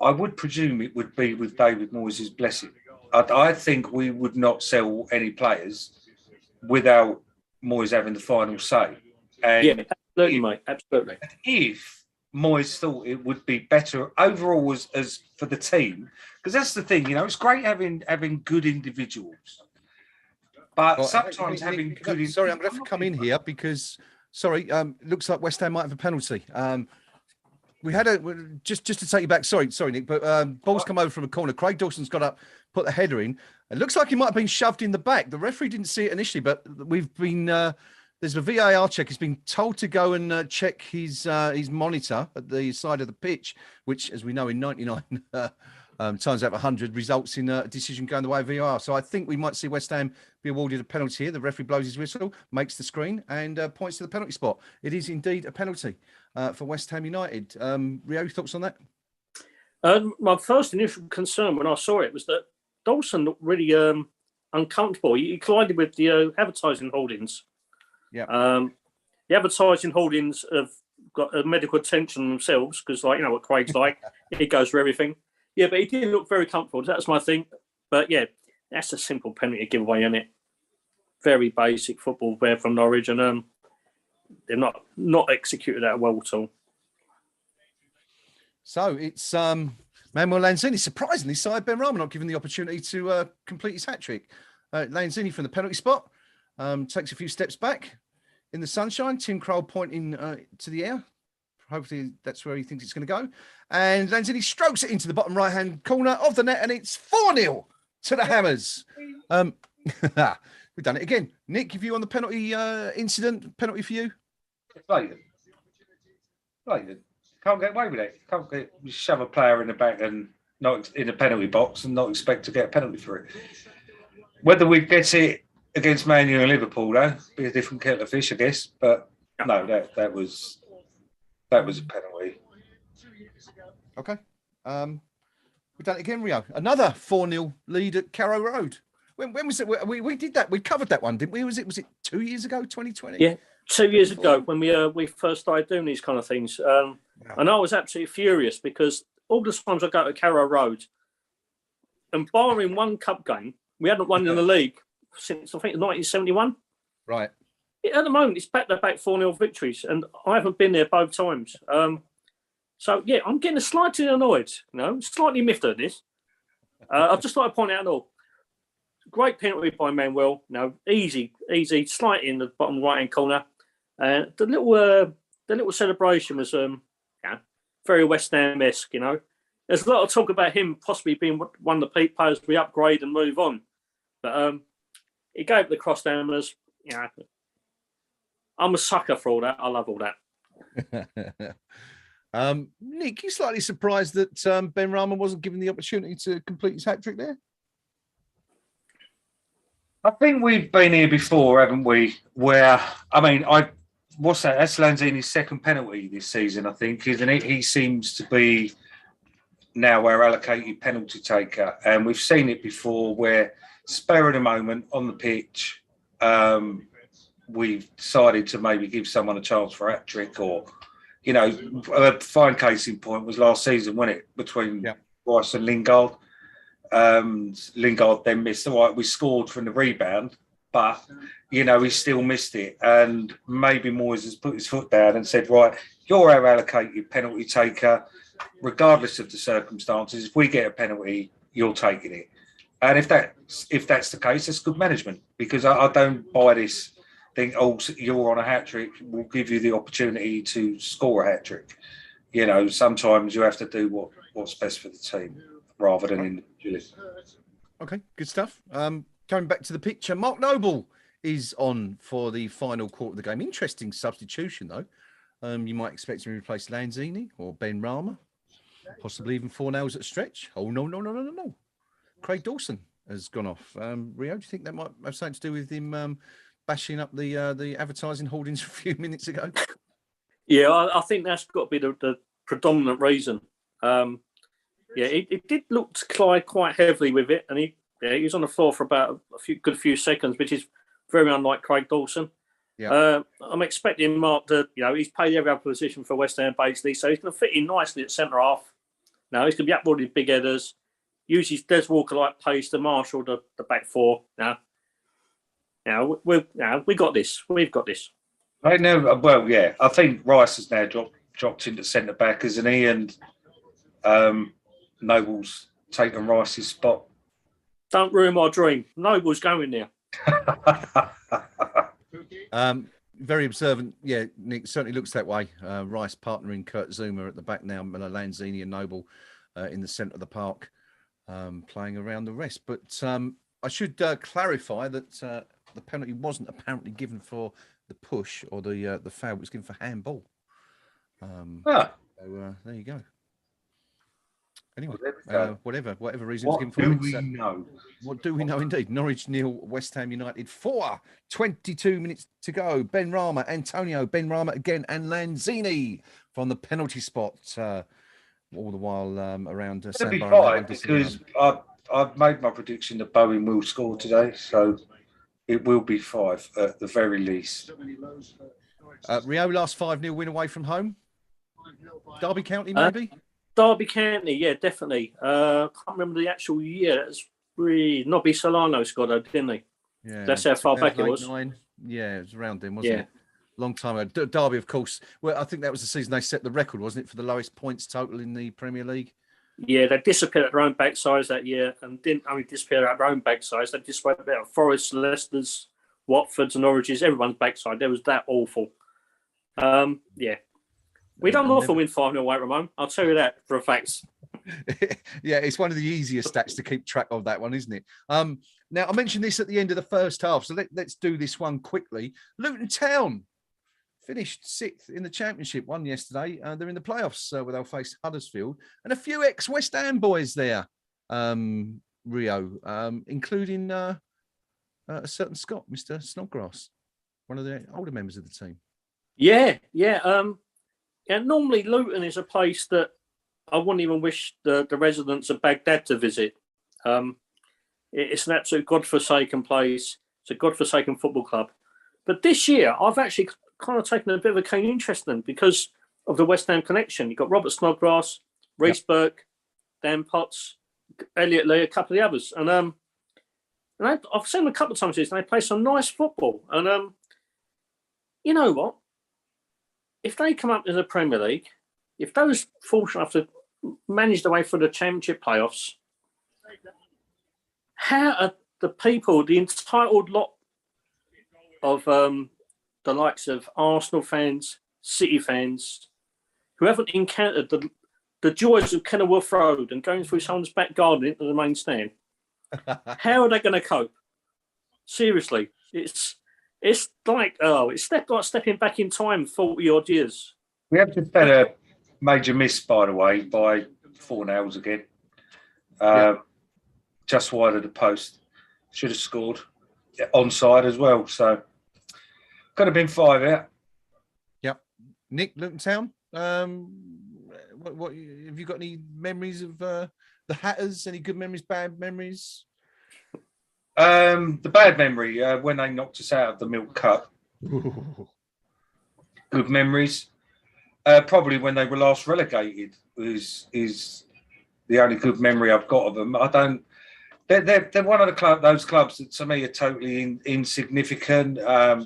I would presume it would be with David Moyes' blessing. I think we would not sell any players without Moyes having the final say. And yeah, absolutely, mate. Absolutely. If Moyes thought it would be better overall as for the team, because that's the thing, it's great having good individuals, but sometimes having good. Sorry, I'm going to have to come in here because looks like West Ham might have a penalty. We had just to take you back. Sorry, Nick, but ball's come over from a corner. Craig Dawson's got up, put the header in. It looks like he might have been shoved in the back. The referee didn't see it initially, but we've been there's a VAR check. He's been told to go and check his monitor at the side of the pitch, which, as we know, in 99 times out of 100 results in a decision going the way of VAR. So I think we might see West Ham be awarded a penalty here. The referee blows his whistle, makes the screen, and points to the penalty spot. It is indeed a penalty for West Ham United. Rio, thoughts on that? My first initial concern when I saw it was that Dawson looked really uncomfortable. He collided with the advertising holdings. Yeah. The advertising holdings have got a medical attention themselves because, what Craig's like, he goes for everything. Yeah, but he didn't look very comfortable. That's my thing. But yeah, that's a simple penalty giveaway, isn't it? Very basic football there from Norwich, and they've not executed that well at all. So it's Manuel Lanzini. Surprisingly, Saïd Benrahma not given the opportunity to complete his hat-trick. Lanzini from the penalty spot takes a few steps back in the sunshine. Tim Krul pointing to the air. Hopefully that's where he thinks it's going to go. And Lanzini strokes it into the bottom right-hand corner of the net, and it's 4-0 to the Hammers. We've done it again. Nick, your view on the penalty incident? Penalty for you? Blatant. Can't get away with it. Can't shove a player in the back and not in a penalty box and not expect to get a penalty for it. Whether we get it against Man U and Liverpool, though, be a different kettle of fish, I guess. But no, that was a penalty. Okay. We've done it again, Rio. Another 4-0 lead at Carrow Road. When was it? We did that. We covered that one, didn't we? Was it 2 years ago, 2020? Yeah, 2 years ago when we first started doing these kind of things. And I was absolutely furious because all the times I go to Carrow Road, and barring one cup game, we hadn't won in the league since, I think, 1971. Right. At the moment, it's back-to-back 4-0 victories, and I haven't been there both times. So, yeah, I'm getting slightly annoyed, slightly miffed at this. I'd just like to point out, great penalty by Manuel. Easy, slight in the bottom right-hand corner. The little celebration was very West Ham-esque, There's a lot of talk about him possibly being one of the players we upgrade and move on. But he gave the cross down as, I'm a sucker for all that. I love all that. Nick, you slightly surprised that Benrahma wasn't given the opportunity to complete his hat-trick there? I think we've been here before, haven't we? Where, I mean, what's that? That's Lanzini's second penalty this season, I think, isn't it? He seems to be now our allocated penalty taker. And we've seen it before where, spur of the moment on the pitch, we've decided to maybe give someone a chance for a hat trick, or, you know, a fine case in point was last season, wasn't it? Between Rice and Lingard. Lingard then missed. All right, we scored from the rebound, but you know, he still missed it. And maybe Moyes has put his foot down and said, right, you're our allocated penalty taker, regardless of the circumstances. If we get a penalty, you're taking it. And if that's the case, that's good management, because I don't buy this thing, oh, you're on a hat trick, we'll give you the opportunity to score a hat trick. You know, sometimes you have to do what's best for the team rather than individually. Okay, good stuff. Coming back to the picture, Mark Noble is on for the final quarter of the game. Interesting substitution, though. You might expect him to replace Lanzini or Ben Rama, possibly even Fornals at stretch. Oh, no. Craig Dawson has gone off. Rio, do you think that might have something to do with him bashing up the advertising hoardings a few minutes ago? Yeah, I think that's got to be the predominant reason. Yeah, it did look to Clyde quite heavily with it, and he was on the floor for about a good few seconds, which is very unlike Craig Dawson. Yeah. I'm expecting Mark to, he's played every other position for West Ham basically, so he's going to fit in nicely at centre half. Now he's going to be upboarded with big headers, use his Des Walker-like pace to marshal the back four. Now we got this. We've got this. I know. Well, yeah, I think Rice has now dropped into centre back, isn't he? And Noble's taken Rice's spot. Don't ruin my dream. Noble's going there. Very observant. Yeah, Nick, certainly looks that way. Rice partnering Kurt Zuma at the back now, Lanzini and Noble in the centre of the park, playing around the rest. But I should clarify that the penalty wasn't apparently given for the push or the foul. It was given for handball. So there you go. Anyway, whatever reason it's given for. What do we know? What do we know indeed? Norwich 0, West Ham United 4. 22 minutes to go. Ben Rama again, and Lanzini from the penalty spot. All the while around. It'll be 5 because I've made my prediction that Bowen will score today, so it will be 5 at the very least. Rio, last 5-0 win away from home. Derby County, maybe. Derby County, yeah, definitely. Can't remember the actual year. That's really Nobby Solano scored, didn't he? Yeah, that's how far back it was. 9. Yeah, it was around then, wasn't it? Long time ago. Derby, of course. Well, I think that was the season they set the record, wasn't it, for the lowest points total in the Premier League? Yeah, they disappeared at their own backsides that year, and didn't only disappear at their own backsides. They disappeared at Forest, Leicester's, Watford's, and Norwich's, everyone's backside. They was that awful. Yeah. We don't often win 5-0 away from home. I'll tell you that for a fact. Yeah, it's one of the easier stats to keep track of, that one, isn't it? Now, I mentioned this at the end of the first half, so let's do this one quickly. Luton Town finished 6th in the Championship, won yesterday. They're in the playoffs where they'll face Huddersfield. And a few ex-West Ham boys there, Rio, including a certain Scott, Mr. Snodgrass, one of the older members of the team. Yeah. Normally Luton is a place that I wouldn't even wish the residents of Baghdad to visit. It's an absolute godforsaken place. It's a godforsaken football club. But this year, I've actually kind of taken a bit of a keen interest in them because of the West Ham connection. You've got Robert Snodgrass, Reece Burke, Dan Potts, Elliot Lee, a couple of the others. And I've seen them a couple of times and they play some nice football. And you know what? If they come up in the Premier League, if those fortunate enough to manage their way through the Championship playoffs, how are the people, the entitled lot of the likes of Arsenal fans, City fans, who haven't encountered the joys of Kenilworth Road and going through someone's back garden into the main stand, how are they going to cope? Seriously, it's like stepping back in time 40-odd years. We have just had a major miss, by the way, by Fornals again. Just wide of the post. Should have scored. onside as well. So could have been 5 out. Yep. Nick, Luton Town. What have you got any memories of the Hatters? Any good memories, bad memories? The bad memory when they knocked us out of the Milk Cup. Good memories. Probably when they were last relegated is the only good memory I've got of them. I don't. They're one of those clubs that to me are totally insignificant,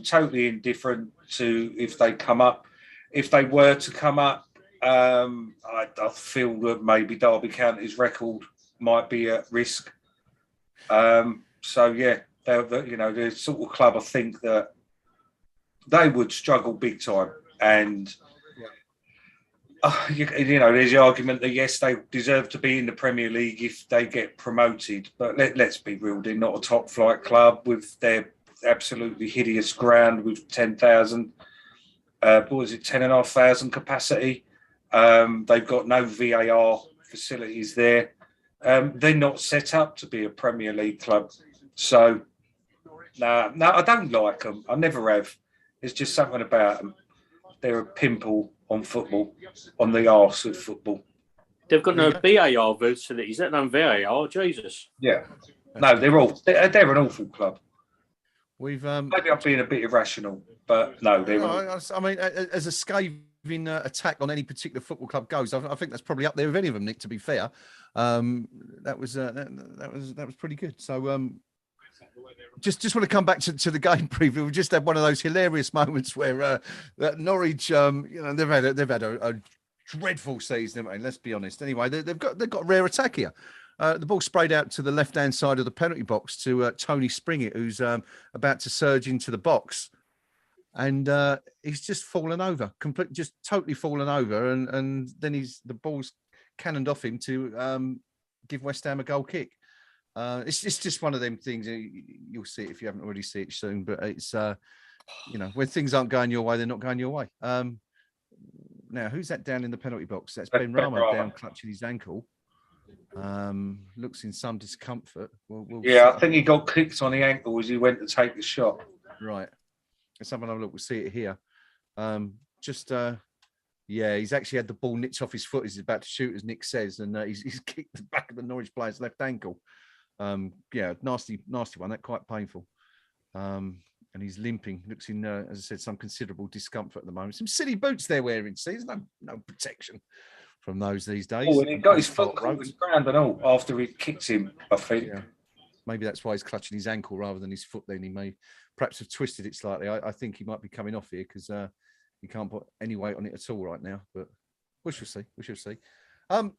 totally indifferent to if they come up. If they were to come up, I feel that maybe Derby County's record might be at risk. So yeah, they're the sort of club I think that they would struggle big time. And there's the argument that yes, they deserve to be in the Premier League if they get promoted. But let's be real, they're not a top flight club with their absolutely hideous ground with 10,000. What was it, 10,500 capacity? They've got no VAR facilities there. They're not set up to be a Premier League club. So, no, I don't like them. I never have. There's just something about them. They're a pimple on football, on the arse of football. They've got no VAR facilities. They're no VAR. Jesus. Yeah. No, they're an awful club. We've maybe I'm being a bit irrational, but no, they're. I mean, as a scathing attack on any particular football club goes, I think that's probably up there with any of them, Nick. To be fair, that was pretty good. So just want to come back to the game preview. We just had one of those hilarious moments where Norwich, they've had a dreadful season, haven't they? Let's be honest. Anyway, they've got a rare attack here. The ball sprayed out to the left-hand side of the penalty box to Tony Springett, who's about to surge into the box, and he's just fallen over, just totally fallen over, and then the ball's cannoned off him to give West Ham a goal kick. It's just one of them things. You'll see it if you haven't already seen it soon, but it's when things aren't going your way, they're not going your way. Now, who's that down in the penalty box? That's Ben Rama down clutching his ankle. Looks in some discomfort. I think he got kicked on the ankle as he went to take the shot. Right. Let's have another look. We'll see it here. He's actually had the ball nicked off his foot as he's about to shoot, as Nick says, and he's kicked the back of the Norwich player's left ankle. Nasty one. That quite painful. And he's limping. Looks in, as I said, some considerable discomfort at the moment. Some silly boots they're wearing. See, there's no protection from those these days. Oh, and he got his foot caught the ground and all after he kicked him, I think. Yeah. Maybe that's why he's clutching his ankle rather than his foot. Then he may perhaps have twisted it slightly. I think he might be coming off here because he can't put any weight on it at all right now. But we shall see. All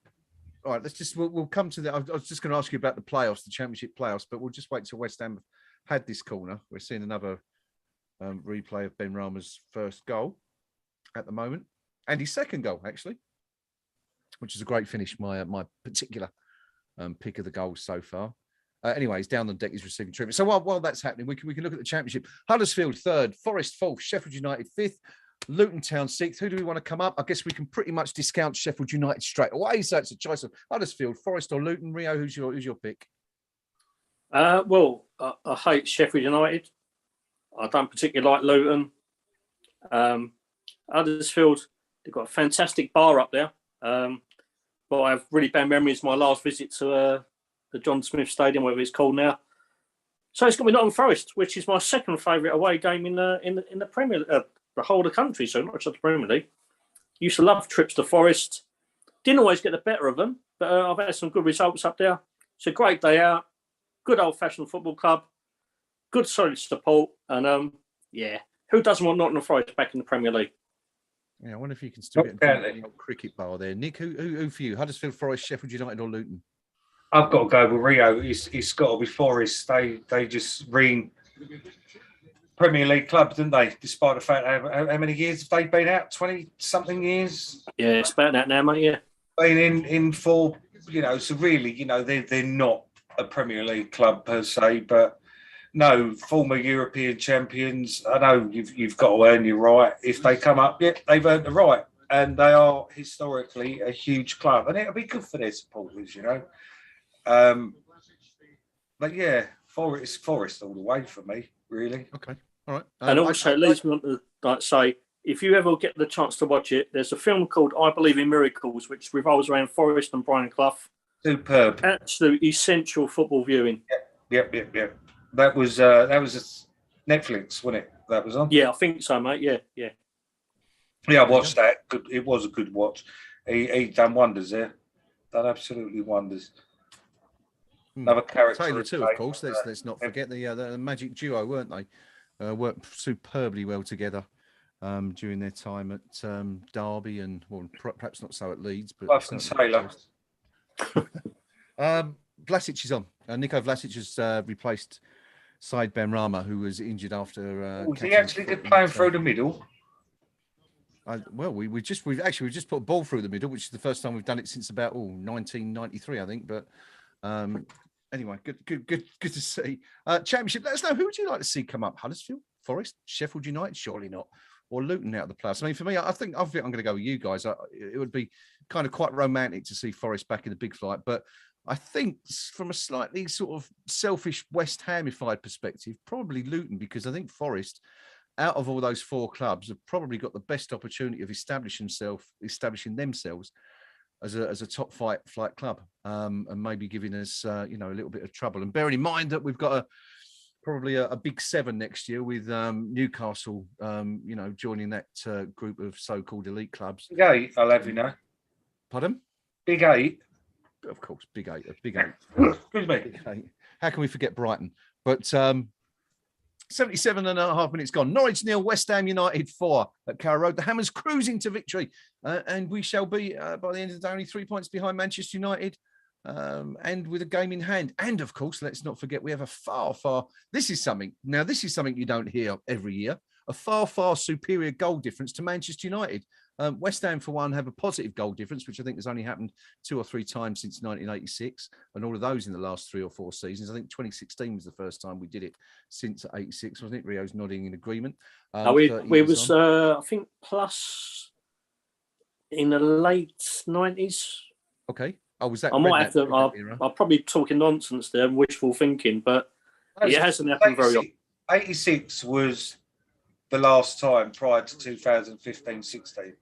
right, we'll come to that. I was just going to ask you about the playoffs, the Championship playoffs, but we'll just wait till West Ham had this corner. We're seeing another replay of Ben Rama's first goal at the moment, and his second goal actually, which is a great finish. My particular pick of the goals so far. Anyway, he's down on deck. He's receiving treatment. So while that's happening, we can look at the Championship. Huddersfield third, Forest fourth, Sheffield United fifth, Luton Town sixth. Who do we want to come up? I guess we can pretty much discount Sheffield United straight away. So it's a choice of Huddersfield, Forest, or Luton. Rio, who's your pick? I hate Sheffield United. I don't particularly like Luton. Huddersfield, they've got a fantastic bar up there. But I have really bad memories of my last visit to the John Smith Stadium, whatever it's called now. So it's got to be Nottingham Forest, which is my second favourite away game in the Premier League, the whole of the country, so not just the Premier League. Used to love trips to Forest. Didn't always get the better of them, but I've had some good results up there. It's a great day out. Good old-fashioned football club. Good solid support. And, who doesn't want Nottingham Forest back in the Premier League? Yeah, I wonder if you can still get the cricket bar there. Nick, who for you? Huddersfield, Forest, Sheffield United or Luton? I've got to go with Rio. It's got to be Forest. They just reign Premier League club, didn't they? Despite the fact how many years have they been out? 20-something years? Yeah, it's about that now, mate, yeah. Been in for, so really, they're not a Premier League club per se, but no, former European champions. I know you've got to earn your right. If they come up, they've earned the right. And they are historically a huge club. And it'll be good for their supporters, But yeah, Forest all the way for me, really. Okay, all right. And also, it leads me on to like say, if you ever get the chance to watch it, there's a film called I Believe in Miracles, which revolves around Forest and Brian Clough. Superb. Absolute essential football viewing. Yep. That was Netflix, wasn't it? That was on. Yeah, I think so, mate. Yeah. Yeah, I watched that. Good. It was a good watch. He done wonders there. Done absolutely wonders. Another character. Taylor too, of course. Let's not forget the magic duo, weren't they? Worked superbly well together during their time at Derby and perhaps not so at Leeds, but Taylor. Vlasic is on. Nico Vlasic has replaced Said Benrahma, who was injured after. Was he actually good playing through the middle? We've just put a ball through the middle, which is the first time we've done it since about 1993, I think. But anyway, good to see. Championship. Let us know, who would you like to see come up? Huddersfield, Forest, Sheffield United? Surely not. Or Luton out of the playoffs. I mean, for me, I think I'm going to go with you guys. It would be kind of quite romantic to see Forest back in the big flight, but I think from a slightly sort of selfish West Hamified perspective, probably Luton, because I think Forest, out of all those four clubs, have probably got the best opportunity of establishing themselves as a top flight club, and maybe giving us a little bit of trouble. And bearing in mind that we've got probably a big seven next year with Newcastle, joining that group of so-called elite clubs. Big eight, I'll have you know. Pardon? Big eight. Of course, big eight. Excuse me. Big eight. How can we forget Brighton? But 77 and a half minutes gone. Norwich 0, West Ham United 4 at Carrow Road. The Hammers cruising to victory, and we shall be by the end of the day only 3 points behind Manchester United. And with a game in hand. And of course, let's not forget, we have a far, this is something you don't hear every year, a far superior goal difference to Manchester United. West Ham, for one, have a positive goal difference, which I think has only happened 2 or 3 times since 1986, and all of those in the last 3 or 4 seasons. I think 2016 was the first time we did it since 86, wasn't it? Rio's nodding in agreement. We was, I think, plus in the late 90s. Okay. Oh, was that? I might have to. I'm probably talking nonsense there, wishful thinking, but it hasn't happened very often. 86 was the last time prior to 2015-16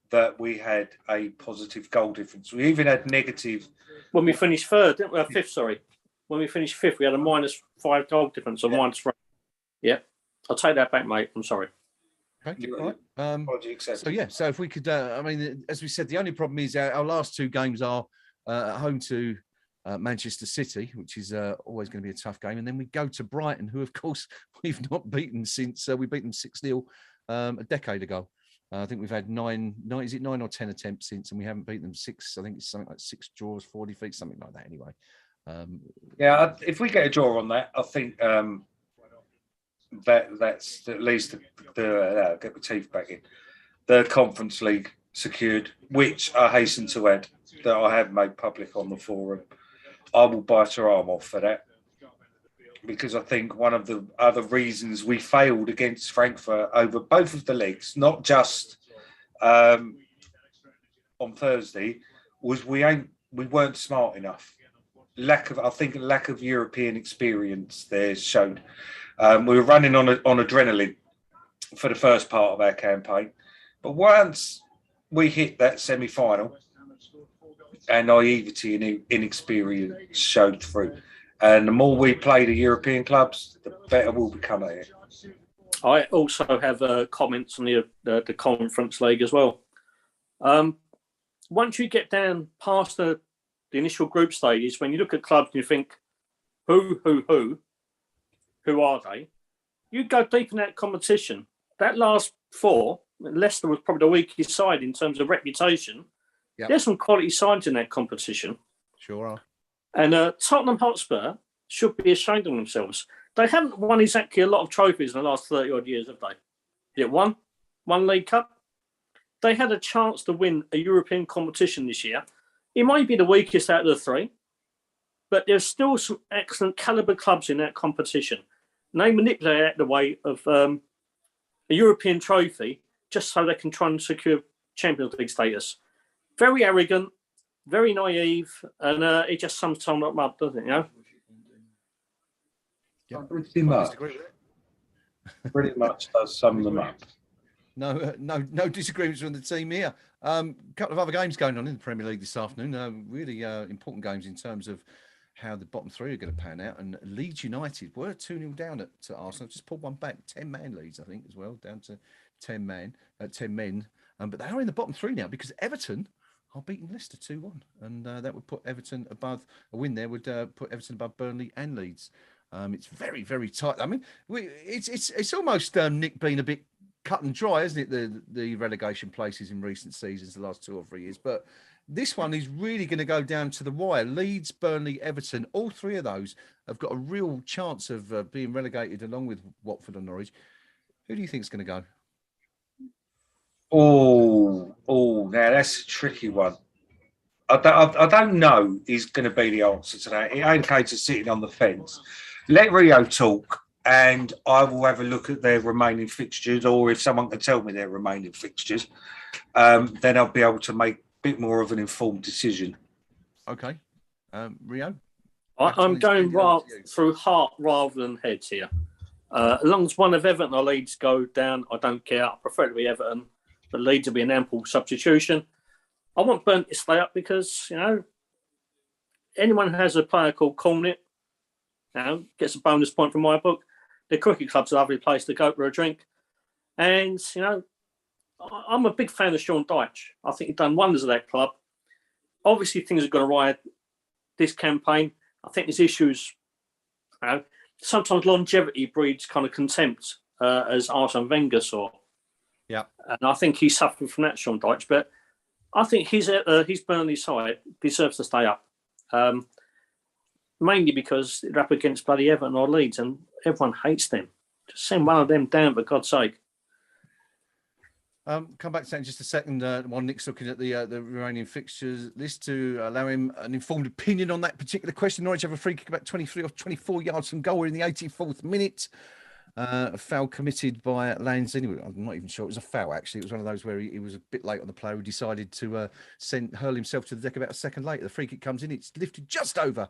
that we had a positive goal difference. We even had negative when we finished third, didn't we? Fifth, sorry. When we finished fifth, we had a -5 goal difference or -3. Yeah, I'll take that back, mate. I'm sorry. Okay. All right. So if we could, as we said, the only problem is our last 2 games are at home to Manchester City, which is always going to be a tough game, and then we go to Brighton, who of course we've not beaten since we beat them 6-0 a decade ago. I think we've had 9 or 10 attempts since, and we haven't beaten them 6. I think it's something like 6 draws, 4 defeats, something like that. Anyway. If we get a draw on that, I think that's at least the get the teeth back in. The Conference League secured, which I hasten to add that I have made public on the forum. I will bite her arm off for that, because I think one of the other reasons we failed against Frankfurt over both of the legs, not just on Thursday, was we weren't smart enough. Lack of European experience there showed. We were running on adrenaline for the first part of our campaign, but once we hit that semi-final, our naivety and inexperience showed through. And the more we play the European clubs, the better we'll become at it. I also have comments on the Conference League as well. Once you get down past the initial group stages, when you look at clubs and you think, who are they? You go deep in that competition. That last 4, Leicester was probably the weakest side in terms of reputation. Yep. There's some quality sides in that competition. Sure are. And Tottenham Hotspur should be ashamed of themselves. They haven't won exactly a lot of trophies in the last 30-odd years, have they? Is it one League Cup? They had a chance to win a European competition this year. It might be the weakest out of the 3, but there's still some excellent calibre clubs in that competition. And they manipulate it the way of a European trophy just so they can try and secure Champions League status. Very arrogant, very naive, and it just sums them up, doesn't it? You know. Pretty much. Pretty much does sum them up. No disagreements from the team here. Couple of other games going on in the Premier League this afternoon. Really important games in terms of how the bottom three are going to pan out. And Leeds United were 2-0 down at Arsenal. Just pulled one back. 10-man leads, I think, as well, down to 10 men. But they are in the bottom three now because Everton are beating Leicester 2-1. And that would put Everton above, a win there would put Everton above Burnley and Leeds. It's very, very tight. I mean, it's almost, Nick, been a bit cut and dry, isn't it? The relegation places in recent seasons, the last 2 or 3 years. But this one is really going to go down to the wire. Leeds, Burnley, Everton, all 3 of those have got a real chance of being relegated along with Watford and Norwich. Who do you think is going to go? Now that's a tricky one. I don't know is going to be the answer to that. It ain't a case of sitting on the fence. Let Rio talk, and I will have a look at their remaining fixtures, or if someone can tell me their remaining fixtures, then I'll be able to make a bit more of an informed decision. Okay. Rio? I'm going through heart rather than heads here. As long as one of Everton or Leeds go down, I don't care. I prefer it to be Everton, but Leeds will be an ample substitution. I want Burnley to stay up because, anyone who has a player called Cornet, gets a bonus point from my book. The cricket club's a lovely place to go for a drink. And, I'm a big fan of Sean Dyche. I think he's done wonders at that club. Obviously, things are going to ride this campaign. I think there's issues. Sometimes longevity breeds kind of contempt, as Arsene Wenger saw. Yeah. And I think he suffered from that, Sean Dyche. But I think his Burnley side deserves to stay up. Mainly because they're up against bloody Everton or Leeds and everyone hates them. Just send one of them down, for God's sake. Come back to that in just a second. While Nick's looking at the remaining fixtures list to allow him an informed opinion on that particular question. Norwich have a free kick about 23 or 24 yards from goal in the 84th minute. A foul committed by Lanzini. I'm not even sure it was a foul, actually. It was one of those where he was a bit late on the player who decided to hurl himself to the deck about a second later. The free kick comes in. It's lifted just over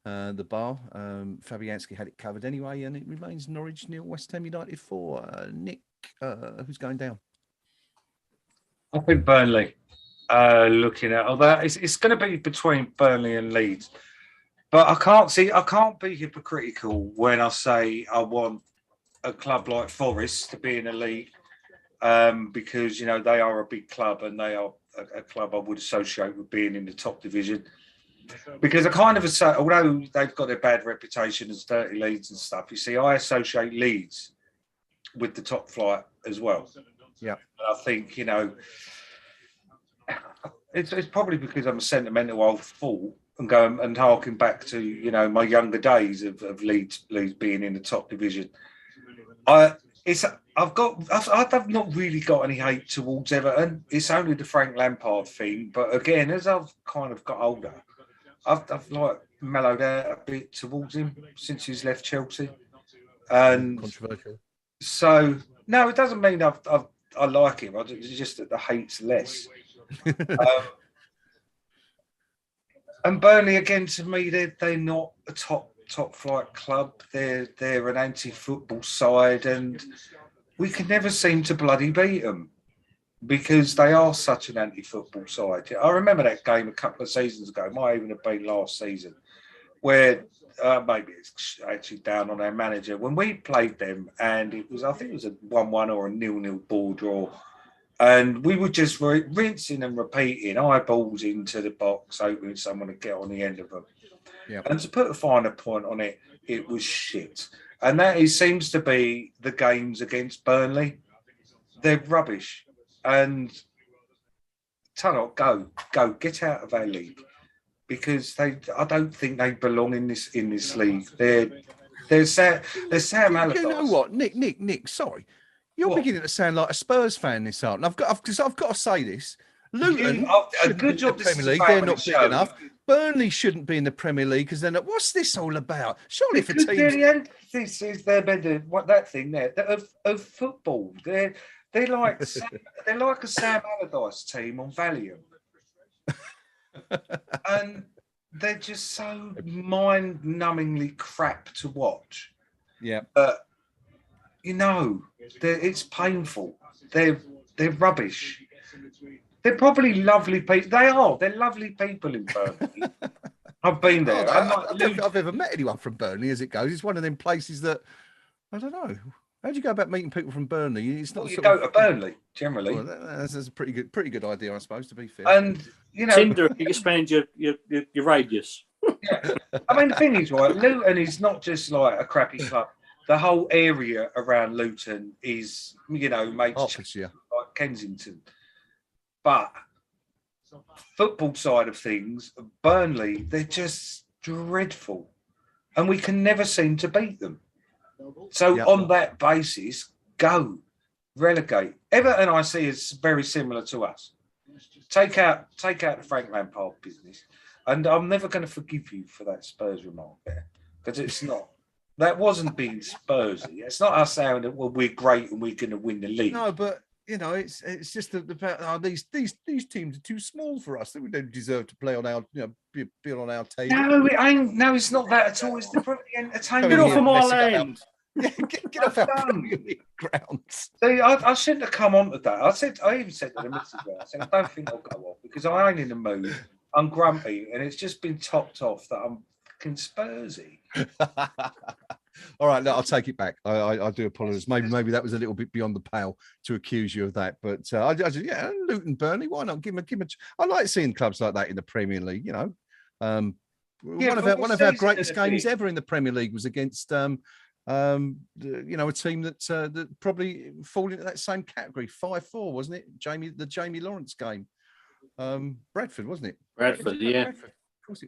the bar. Fabianski had it covered anyway, and it remains Norwich 0, West Ham United 4. Nick, who's going down? I think Burnley. Looking at all that, it's going to be between Burnley and Leeds, but I can't be hypocritical when I say I want a club like Forest to be in a league, because they are a big club and they are a club I would associate with being in the top division. Because I kind of associate, although they've got their bad reputation as dirty Leeds and stuff, you see, I associate Leeds with the top flight as well. Yeah, I think it's probably because I'm a sentimental old fool and going and harking back to my younger days of Leeds being in the top division. I've not really got any hate towards Everton. It's only the Frank Lampard thing, but again, as I've kind of got older, I've like mellowed out a bit towards him since he's left Chelsea. And controversial. So no, it doesn't mean I like him. It's just that the hate's less. And Burnley, again, to me, they're not a top flight club. They're an anti-football side, and we can never seem to bloody beat them because they are such an anti-football side. I remember that game a couple of seasons ago. It might even have been last season, where maybe it's actually down on our manager when we played them, and I think it was a 1-1 or a 0-0 ball draw. And we were just rinsing and repeating, eyeballs into the box, hoping someone would get on the end of them. Yeah. And to put a finer point on it, it was shit. And that seems to be the games against Burnley. They're rubbish. And Tunnock, go, get out of our league, because I don't think they belong in this league. They're Sam Allardyce. You know what, Nick, sorry. You're beginning to sound like a Spurs fan this art. And I've got to say this. Luton a good job in the Premier League. They're not big enough. Burnley shouldn't be in the Premier League because they're not. What's this all about? Surely for teams. This is their that thing there of football. They're like they're like a Sam Allardyce team on Valium, and they're just so mind-numbingly crap to watch. Yeah. But it's painful. They're rubbish. They're probably lovely people. They are. They're lovely people in Burnley. I've been there. I don't think I've ever met anyone from Burnley as it goes. It's one of them places that, I don't know. How do you go about meeting people from Burnley? It's not. You go to Burnley generally. Well, that's a pretty good idea, I suppose. To be fair. And Tinder, you expand your radius. Yeah. I mean, the thing is, right, Luton is not just like a crappy club. The whole area around Luton is, makes like Kensington. But football side of things, Burnley, they're just dreadful. And we can never seem to beat them. So on that basis, go. Relegate. Everton, I see, is very similar to us. Take out the Frank Lampard business. And I'm never going to forgive you for that Spurs remark there. Because it's not. That wasn't being Spursy. It's not us saying that, well, we're great and we're going to win the league. No, but it's just the fact these teams are too small for us. They don't deserve to play on our be on our table. No, it ain't. No, it's not that at all. It's the entertainment. Get off of my land. Get off our Premier League grounds. See, I shouldn't have come on to that. I even said to the missus, I said, I don't think I'll go off because I ain't in the mood. I'm grumpy, and it's just been topped off that I'm fucking Spursy. All right, look, I'll take it back. I do apologise. Maybe that was a little bit beyond the pale to accuse you of that. But Luton, Burnley, why not give him? I like seeing clubs like that in the Premier League. One of our greatest games ever in the Premier League was against a team that probably fall into that same category. 5-4, wasn't it? The Jamie Lawrence game. Bradford, wasn't it? Bradford, yeah. Bradford. Of course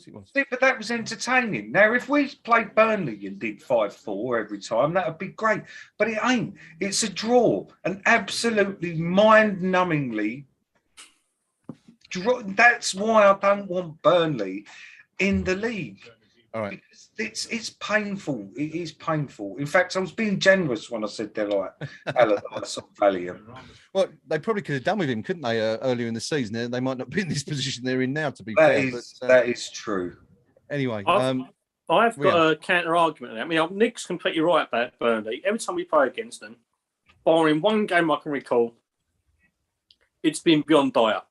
it was. See, but that was entertaining. Now, if we played Burnley and did 5-4 every time, that would be great. But it ain't. It's a draw. An absolutely mind-numbingly draw. That's why I don't want Burnley in the league. All right. Because it's painful. It is painful. In fact, I was being generous when I said they're like Allardyce or Valiant. Well, they probably could have done with him, couldn't they, earlier in the season? They might not be in this position they're in now, to be fair. That is true. Anyway. I've got a counter-argument. I mean, Nick's completely right about Burnley. Every time we play against them, barring one game I can recall, it's been beyond dire.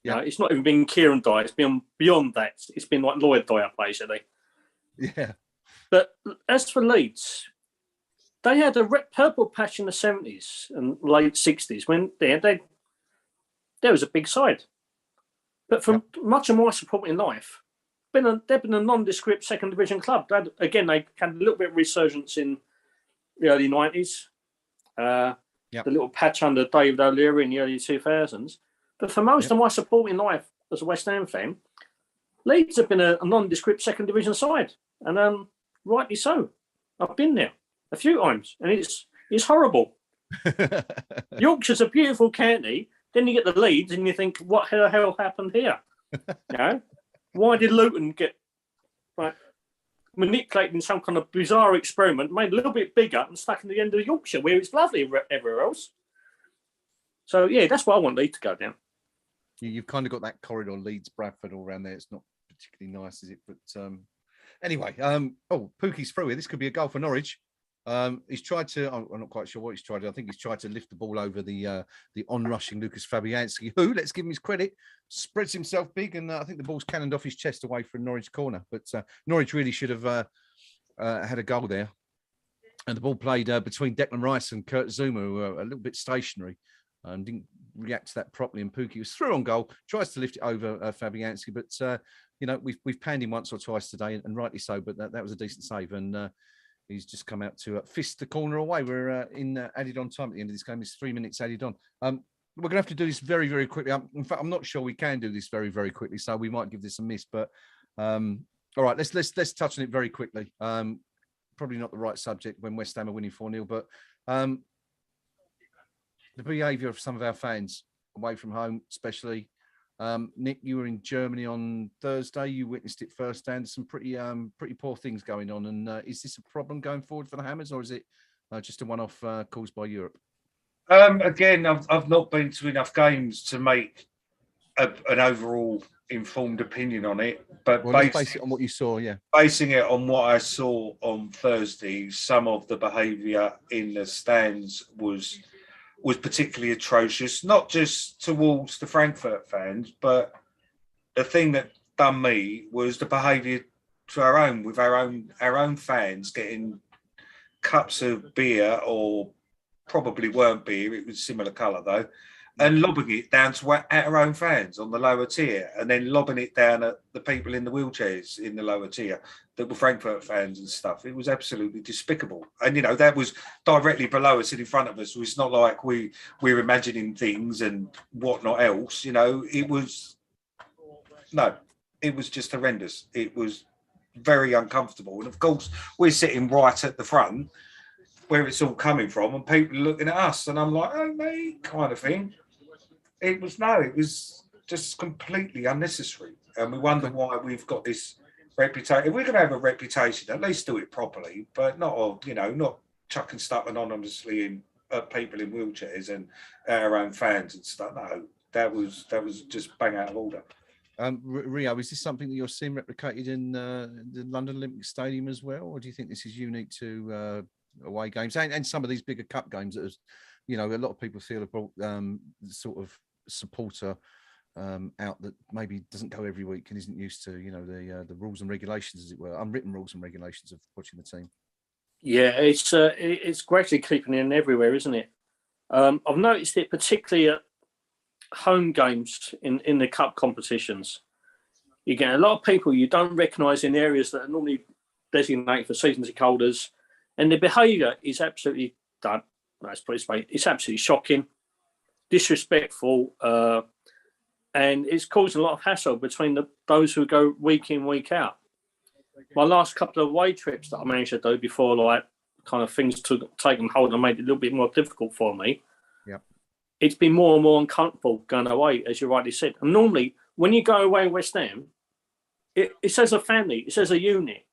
Yeah. It's not even been Kieran Dyer. It's been beyond that. It's been like Lloyd Dyer, basically. Yeah. But as for Leeds, they had a purple patch in the 70s and late 60s when there was a big side. But for much of my support in life, they've been a nondescript second division club. They had a little bit of resurgence in the early 90s. The little patch under David O'Leary in the early 2000s. But for most of my support in life as a West Ham fan, Leeds have been a nondescript second division side. And rightly so. I've been there a few times and it's horrible. Yorkshire's a beautiful county. Then you get the Leeds and you think, what the hell happened here? Why did Luton get manipulated in some kind of bizarre experiment, made a little bit bigger and stuck in the end of Yorkshire where it's lovely everywhere else? So, yeah, that's why I want Leeds to go down. You've kind of got that corridor, Leeds, Bradford, all around there. It's not particularly nice, is it? But anyway, Pookie's through here. This could be a goal for Norwich. He's tried to, I'm not quite sure what he's tried to, I think he's tried to lift the ball over the on-rushing Lucas Fabianski, who, let's give him his credit, spreads himself big, and I think the ball's cannoned off his chest away from Norwich corner. But Norwich really should have had a goal there. And the ball played between Declan Rice and Kurt Zuma, who were a little bit stationary. Didn't react to that properly, and Pookie was through on goal, tries to lift it over Fabianski, but we've panned him once or twice today, and rightly so, but that was a decent save, and he's just come out to fist the corner away. We're in added on time at the end of this game. It's 3 minutes added on. We're going to have to do this very, very quickly. In fact, I'm not sure we can do this very, very quickly, so we might give this a miss, but all right, let's touch on it very quickly. Probably not the right subject when West Ham are winning 4-0, but the behaviour of some of our fans away from home, especially. Nick, you were in Germany on Thursday. You witnessed it firsthand. Some pretty poor things going on. And is this a problem going forward for the Hammers, or is it just a one-off caused by Europe? Again, I've not been to enough games to make an overall informed opinion on it, but Well, let's base it on what you saw, yeah. Basing it on what I saw on Thursday, some of the behaviour in the stands was particularly atrocious, not just towards the Frankfurt fans, but the thing that done me was the behaviour to our own fans getting cups of beer, or probably weren't beer, it was similar colour though, and lobbing it down to at our own fans on the lower tier, and then lobbing it down at the people in the wheelchairs in the lower tier that were Frankfurt fans and stuff. It was absolutely despicable. And, you know, that was directly below us and in front of us. So it's not like we're imagining things and whatnot else. You know, it was just horrendous. It was very uncomfortable. And, of course, we're sitting right at the front where it's all coming from, and people looking at us. And I'm like, oh, mate, kind of thing. It was just completely unnecessary. And we wonder why we've got this reputation. If we're going to have a reputation, at least do it properly, but not chucking stuff anonymously in at people in wheelchairs and our own fans and stuff. No, that was just bang out of order. Rio, is this something that you're seeing replicated in the London Olympic Stadium as well, or do you think this is unique to away games and some of these bigger cup games that, you know, a lot of people feel have brought sort of supporter out that maybe doesn't go every week and isn't used to, you know, the rules and regulations, as it were, unwritten rules and regulations of watching the team? Yeah, it's gradually creeping in everywhere, isn't it? I've noticed it particularly at home games in the cup competitions. You get a lot of people you don't recognise in areas that are normally designated for season ticket holders, and the behaviour is absolutely done. Let's put it this way: it's absolutely shocking, disrespectful, and it's causing a lot of hassle between those who go week in, week out. My last couple of away trips that I managed to do before, like, kind of things took taken hold and made it a little bit more difficult for me. Yeah, it's been more and more uncomfortable going away, as you rightly said. And normally, when you go away in West Ham, it's as a family, it's as a unit.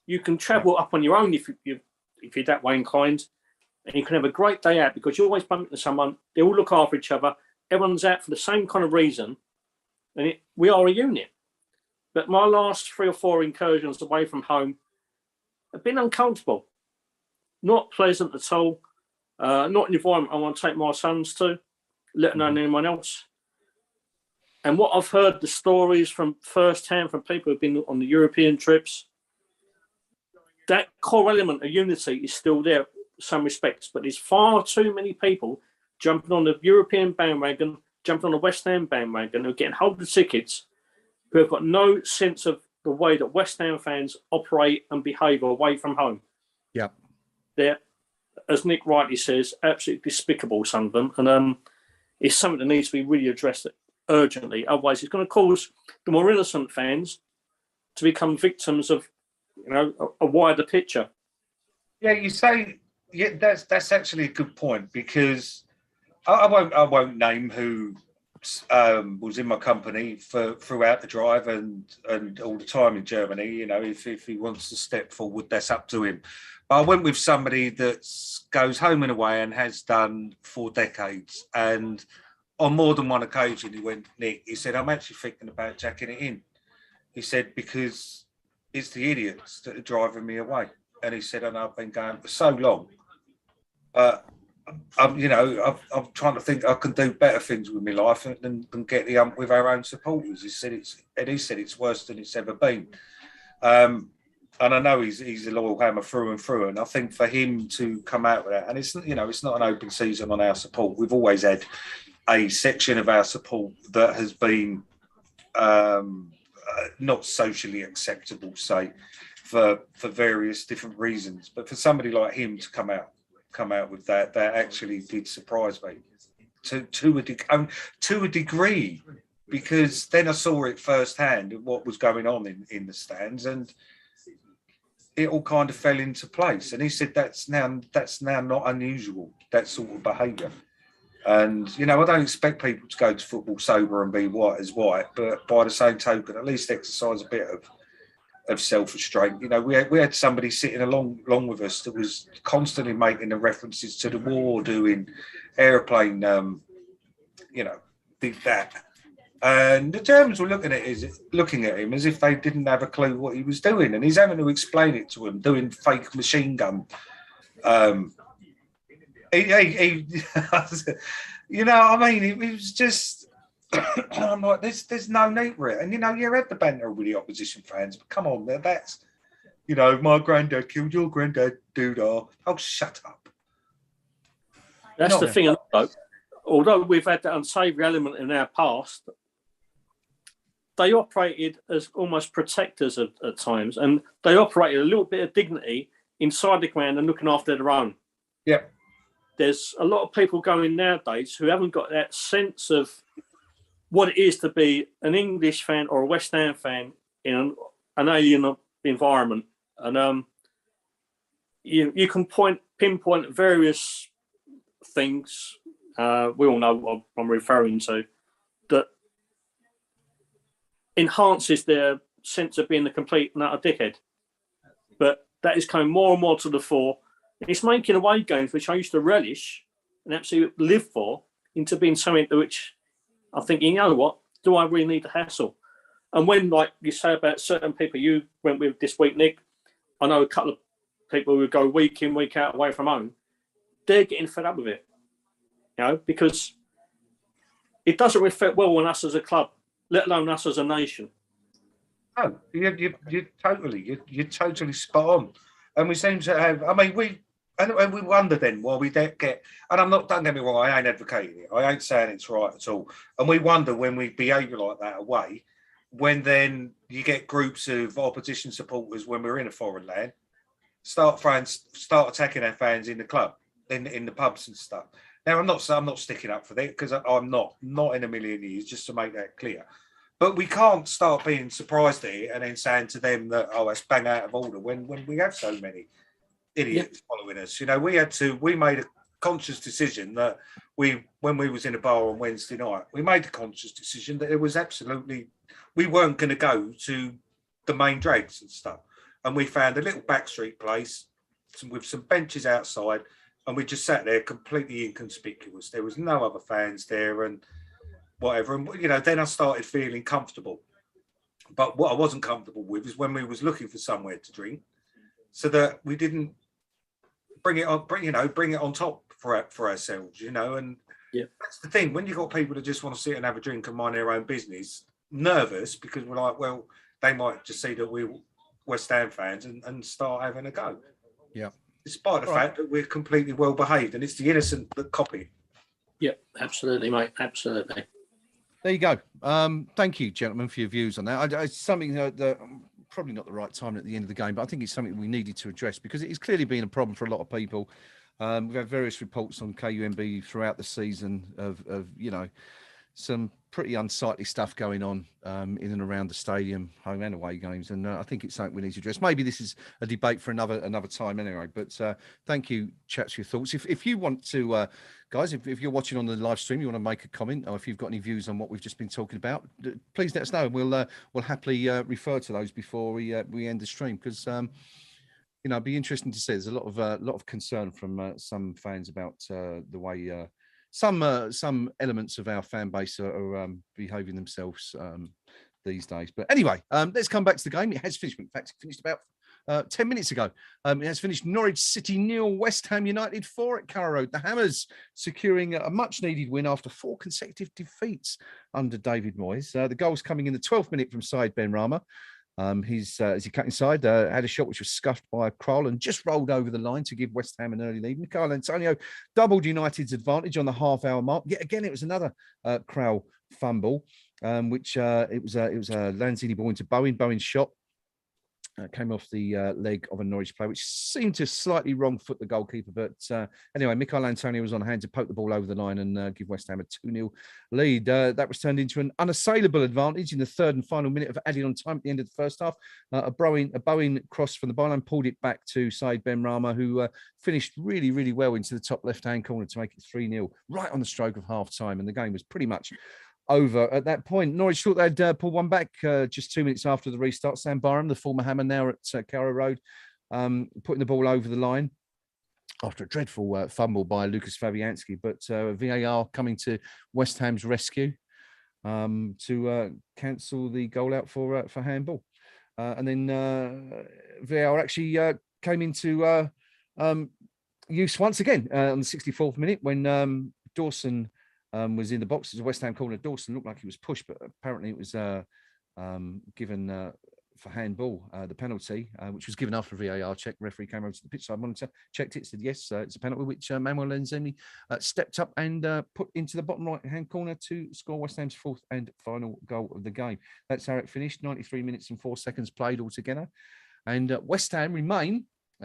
You can travel up on your own if you're that way inclined, and you can have a great day out because you always bump into someone. They all look after each other. Everyone's out for the same kind of reason, and we are a unit. But my last 3 or 4 incursions away from home have been uncomfortable, not pleasant at all, not an environment I want to take my sons to, let alone anyone else. And what I've heard, the stories from first-hand from people who've been on the European trips, that core element of unity is still there in some respects, but there's far too many people jumping on the European bandwagon, jumping on the West Ham bandwagon, who are getting hold of tickets, who have got no sense of the way that West Ham fans operate and behave away from home. Yeah. They're, as Nick rightly says, absolutely despicable, some of them. And it's something that needs to be really addressed urgently. Otherwise, it's going to cause the more innocent fans to become victims of, you know, a wider picture. Yeah, you say, yeah, that's actually a good point, because I won't name who was in my company throughout the drive and all the time in Germany. You know, if he wants to step forward, that's up to him. But I went with somebody that goes home and away and has done for decades. And on more than one occasion, he said, I'm actually thinking about jacking it in. He said, because it's the idiots that are driving me away. And he said, and I've been going for so long. I'm trying to think I can do better things with my life than get the ump with our own supporters. He said it's worse than it's ever been. And I know he's a loyal Hammer through and through. And I think for him to come out with that, and it's not an open season on our support. We've always had a section of our support that has been not socially acceptable, say, for various different reasons. But for somebody like him to come out with that actually did surprise me to a degree, because then I saw it firsthand of what was going on in the stands, and it all kind of fell into place. And he said that's now not unusual, that sort of behaviour. And, you know, I don't expect people to go to football sober and be white as white, but by the same token, at least exercise a bit of self-restraint. You know, we had somebody sitting along with us that was constantly making the references to the war, doing aeroplane, did that. And the Germans were looking at him as if they didn't have a clue what he was doing, and he's having to explain it to them, doing fake machine gun. You know, I mean, it was just. I'm like, there's no need for it, and you know, you had the banter with the opposition fans, but come on, that's, you know, my granddad killed your granddad, doodah. Oh, shut up. That's the thing. Although we've had that unsavoury element in our past, they operated as almost protectors at times, and they operated a little bit of dignity inside the ground and looking after their own. Yeah. There's a lot of people going nowadays who haven't got that sense of what it is to be an English fan or a West Ham fan in an alien environment. And you can pinpoint various things. We all know what I'm referring to, that enhances their sense of being a complete and utter dickhead. But that is coming more and more to the fore. It's making away games, which I used to relish and absolutely live for, into being something which I think, you know what, do I really need the hassle? And when, like you say about certain people you went with this week, Nick, I know a couple of people who go week in, week out away from home, they're getting fed up with it. You know, because it doesn't reflect well on us as a club, let alone us as a nation. No, you're totally spot on. And we seem to have, I mean, we wonder then why we don't get, and don't get me wrong, I ain't advocating it. I ain't saying it's right at all. And we wonder when we behave like that away, when then you get groups of opposition supporters when we're in a foreign land, start attacking our fans in the club, in the pubs and stuff. Now, I'm not sticking up for that, because I'm not in a million years, just to make that clear. But we can't start being surprised at it and then saying to them that, oh, that's bang out of order, when we have so many idiots following us. You know, we made a conscious decision that when we was in a bar on Wednesday night, we made a conscious decision that it was absolutely, we weren't going to go to the main drags and stuff. And we found a little backstreet place with some benches outside, and we just sat there completely inconspicuous. There was no other fans there and whatever. And, you know, then I started feeling comfortable. But what I wasn't comfortable with is when we was looking for somewhere to drink, so that we didn't bring it on top for ourselves, you know. And that's the thing, when you've got people that just want to sit and have a drink and mind their own business, nervous because we're like, well, they might just see that we're West Ham fans and start having a go. Yeah. Despite the fact that we're completely well behaved, and it's the innocent that copy. Yeah, absolutely, mate. Absolutely. There you go. Thank you, gentlemen, for your views on that. It's something that probably not the right time at the end of the game, but I think it's something we needed to address because it has clearly been a problem for a lot of people. We've had various reports on KUMB throughout the season of you know, some pretty unsightly stuff going on in and around the stadium, home and away games, and I think it's something we need to address. Maybe this is a debate for another time anyway. But thank you, chaps, for your thoughts. If you want to, guys, if you're watching on the live stream, you want to make a comment, or if you've got any views on what we've just been talking about, please let us know. We'll happily refer to those before we end the stream, because you know, it'd be interesting to see. There's a lot of concern from some fans about the way some elements of our fan base are behaving themselves these days. But anyway, let's come back to the game. It has finished. In fact, it finished about 10 minutes ago. It has finished Norwich City 0, West Ham United 4 at Carrow Road. The Hammers securing a much-needed win after 4 consecutive defeats under David Moyes. The goals coming in the 12th minute from Said Benrahma. As he cut inside, had a shot which was scuffed by Kroll and just rolled over the line to give West Ham an early lead. Michail Antonio doubled United's advantage on the half-hour mark. Yet again, it was another Kroll fumble, which it was a Lanzini ball into Bowen. Bowen's shot came off the leg of a Norwich player, which seemed to slightly wrong foot the goalkeeper. But anyway, Michail Antonio was on hand to poke the ball over the line and give West Ham a 2-0 lead. That was turned into an unassailable advantage in the third and final minute of added on time at the end of the first half. A Bowen cross from the byline pulled it back to Said Benrahma, who finished really, really well into the top left-hand corner to make it 3-0 right on the stroke of half-time. And the game was pretty much over at that point. Norwich thought they'd pull one back just 2 minutes after the restart. Sam Barham, the former Hammer, now at Carrow Road, putting the ball over the line after a dreadful fumble by Lucas Fabianski. But VAR coming to West Ham's rescue. to cancel the goal out for handball. And then VAR actually came into use once again on the 64th minute when Dawson was in the box. It was a West Ham corner. Dawson looked like he was pushed, but apparently it was given for handball, the penalty, which was given after a VAR check. Referee came over to the pitch side monitor, checked it, said yes, it's a penalty, which Manuel Lenzemi stepped up and put into the bottom right-hand corner to score West Ham's fourth and final goal of the game. That's how it finished, 93 minutes and 4 seconds played altogether. And West Ham remain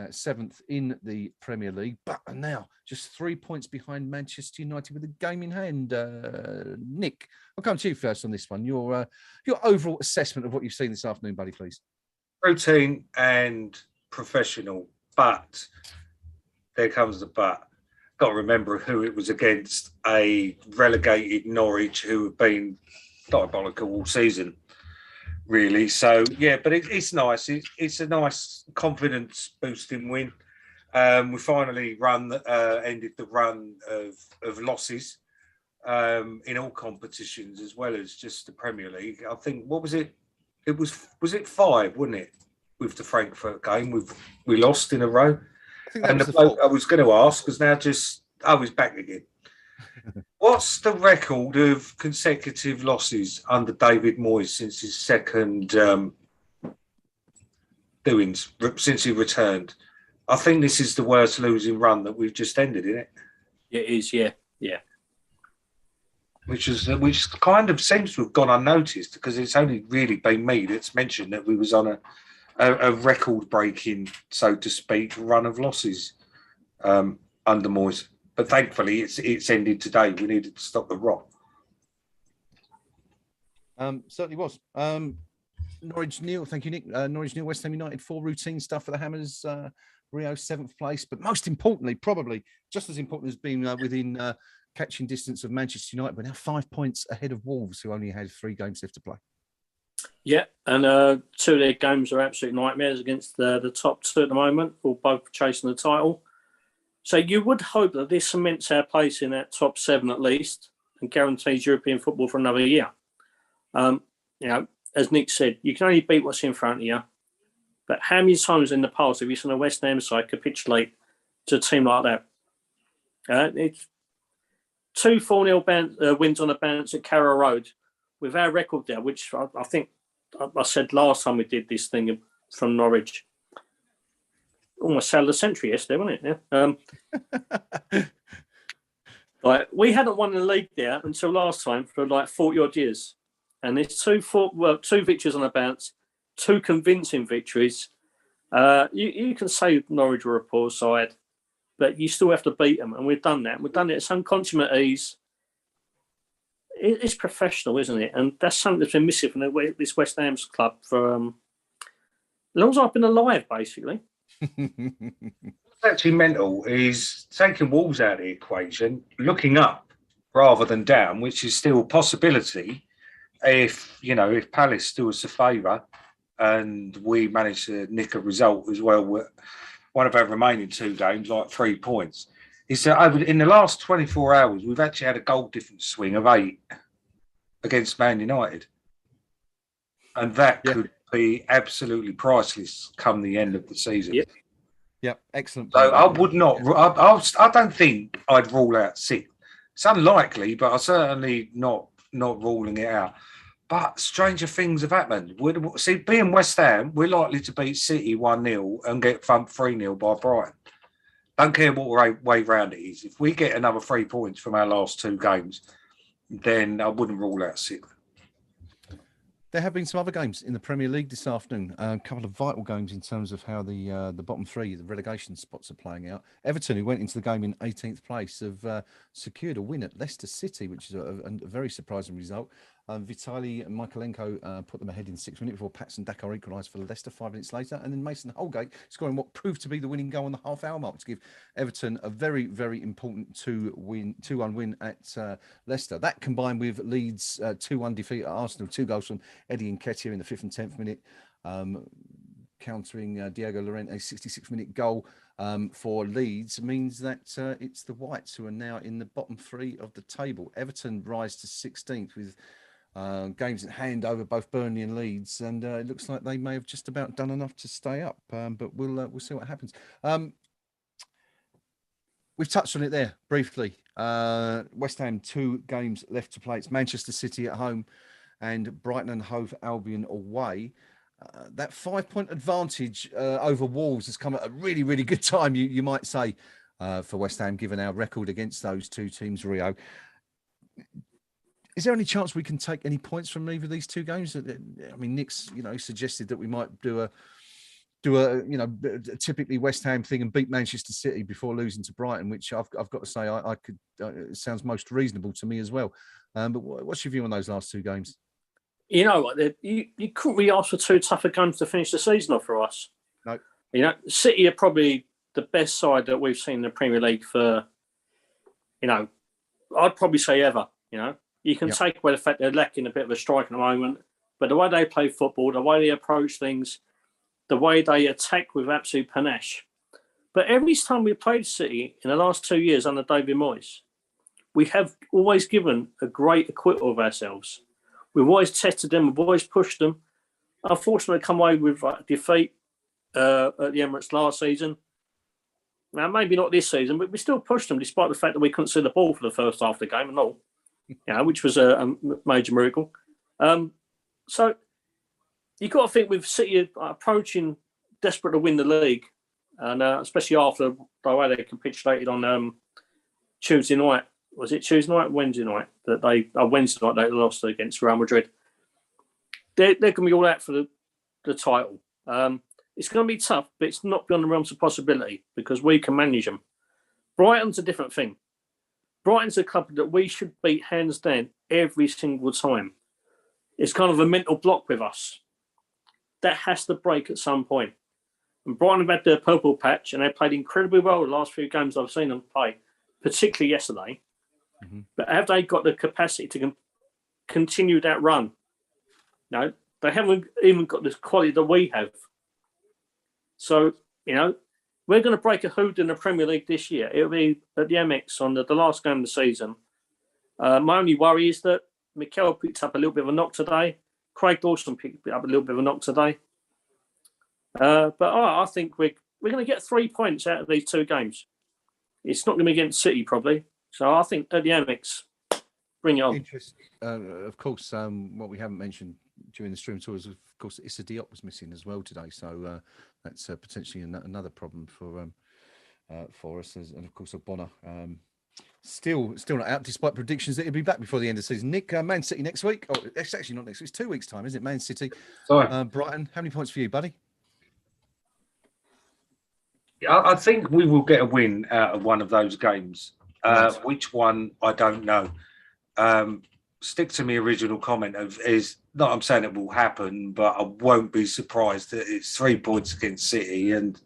seventh in the Premier League, but are now just 3 points behind Manchester United with a game in hand. Nick, I'll come to you first on this one. Your overall assessment of what you've seen this afternoon, buddy, please. Routine and professional, but there comes the but. Got to remember who it was against, a relegated Norwich who have been diabolical all season. Really, so yeah, but it's nice. It's a nice confidence-boosting win. We finally ended the run of losses in all competitions as well as just the Premier League. I think what was it? It was it 5, wasn't it? With the Frankfurt game, we lost in a row. I think that was the bloke I was going to ask because now he's back again. What's the record of consecutive losses under David Moyes since his second doings, since he returned? I think this is the worst losing run that we've just ended, isn't it? It is, yeah. Which kind of seems to have gone unnoticed because it's only really been me that's mentioned that we was on a record-breaking, so to speak, run of losses under Moyes. But thankfully, it's ended today. We needed to stop the rot. Certainly was. Norwich nil, thank you, Nick. Norwich nil, West Ham United 4, routine stuff for the Hammers. Rio 7th place, but most importantly, probably just as important as being within catching distance of Manchester United, we're now 5 points ahead of Wolves, who only had 3 games left to play. Yeah, and 2 of their games are absolute nightmares against the top 2 at the moment, all both chasing the title. So you would hope that this cements our place in that top 7 at least and guarantees European football for another year. As Nick said, you can only beat what's in front of you. But how many times in the past have you seen a West Ham side capitulate to a team like that? It's 2 4-0 wins on a bounce at Carrow Road with our record there, which I think I said last time we did this thing from Norwich. Almost sell the century yesterday, wasn't it? Yeah. We hadn't won the league there until last time for 40-odd years. And there's 2 victories on a bounce, 2 convincing victories. You can say Norwich were a poor side, but you still have to beat them. And we've done that. We've done it at some consummate ease. It's professional, isn't it? And that's something that's been missing from this West Ham's club for as long as I've been alive, basically. What's actually mental is taking Wolves out of the equation, looking up rather than down, which is still a possibility if Palace do us a favour and we manage to nick a result as well with one of our remaining 2 games, like 3 points. Is that in the last 24 hours, we've actually had a goal difference swing of 8 against Man United. And that could be absolutely priceless come the end of the season. Yep, excellent. So I would not. I don't think I'd rule out 6. It's unlikely, but I'm certainly not ruling it out. But stranger things have happened. See, being West Ham, we're likely to beat City 1-0 and get thumped 3-0 by Brighton. Don't care what way round it is. If we get another 3 points from our last 2 games, then I wouldn't rule out 6. There have been some other games in the Premier League this afternoon. A couple of vital games in terms of how the bottom 3, the relegation spots, are playing out. Everton, who went into the game in 18th place, have secured a win at Leicester City, which is a very surprising result. Vitaly Mykolenko put them ahead in 6 minutes before Patson Dakar equalised for Leicester 5 minutes later. And then Mason Holgate scoring what proved to be the winning goal on the half-hour mark to give Everton a very, very important 2-1 win at Leicester. That combined with Leeds' 2-1 defeat at Arsenal, 2 goals from Eddie Nketiah in the 5th and 10th minute, countering Diego Llorente's 66-minute goal for Leeds, means that it's the Whites who are now in the bottom 3 of the table. Everton rise to 16th with games at hand over both Burnley and Leeds, and it looks like they may have just about done enough to stay up. But we'll see what happens. We've touched on it there briefly. West Ham 2 games left to play. It's Manchester City at home and Brighton and Hove Albion away. That 5-point advantage over Wolves has come at a really, really good time, you might say, for West Ham, given our record against those two teams, Rio. Is there any chance we can take any points from either of these two games? I mean, Nick's, suggested that we might do a typically West Ham thing and beat Manchester City before losing to Brighton, which I've got to say I could it sounds most reasonable to me as well. But what's your view on those last two games? You know what? You couldn't really ask for two tougher games to finish the season off for us. No. City are probably the best side that we've seen in the Premier League for, I'd probably say ever. You can take away the fact they're lacking a bit of a strike at the moment, but the way they play football, the way they approach things, the way they attack with absolute panache. But every time we played City in the last 2 years under David Moyes, we have always given a great acquittal of ourselves. We've always tested them, we've always pushed them. Unfortunately, come away with a defeat at the Emirates last season. Now, maybe not this season, but we still pushed them despite the fact that we couldn't see the ball for the first half of the game and all, which was a major miracle. So you've got to think with City approaching desperate to win the league, and especially after the way they capitulated on Tuesday night. Was it Tuesday night, Wednesday night? Wednesday night they lost against Real Madrid. They're going to be all out for the title. It's going to be tough, but it's not beyond the realms of possibility because we can manage them. Brighton's a different thing. Brighton's a club that we should beat hands down every single time. It's kind of a mental block with us. That has to break at some point. And Brighton have had their purple patch and they played incredibly well the last few games I've seen them play, particularly yesterday. Mm-hmm. But have they got the capacity to continue that run? No, they haven't even got the quality that we have. So, we're going to break a hood in the Premier League this year. It'll be at the MX on the last game of the season. My only worry is that Mikel picked up a little bit of a knock today. Craig Dawson picked up a little bit of a knock today. But I think we're going to get 3 points out of these two games. It's not going to be against City, probably. So I think at the Amex, bring it on. Interesting. Of course, what we haven't mentioned during the stream tour is, of course, Issa Diop was missing as well today. So that's potentially another problem for us. And of course, Bonner still not out, despite predictions that he'll be back before the end of the season. Nick, Man City next week. Oh, it's actually not next week. It's 2 weeks' time, isn't it? Man City. Sorry. Brighton. How many points for you, buddy? I think we will get a win out of one of those games. Which one, I don't know. Stick to my original comment is not I'm saying it will happen, but I won't be surprised that it's 3 points against City. And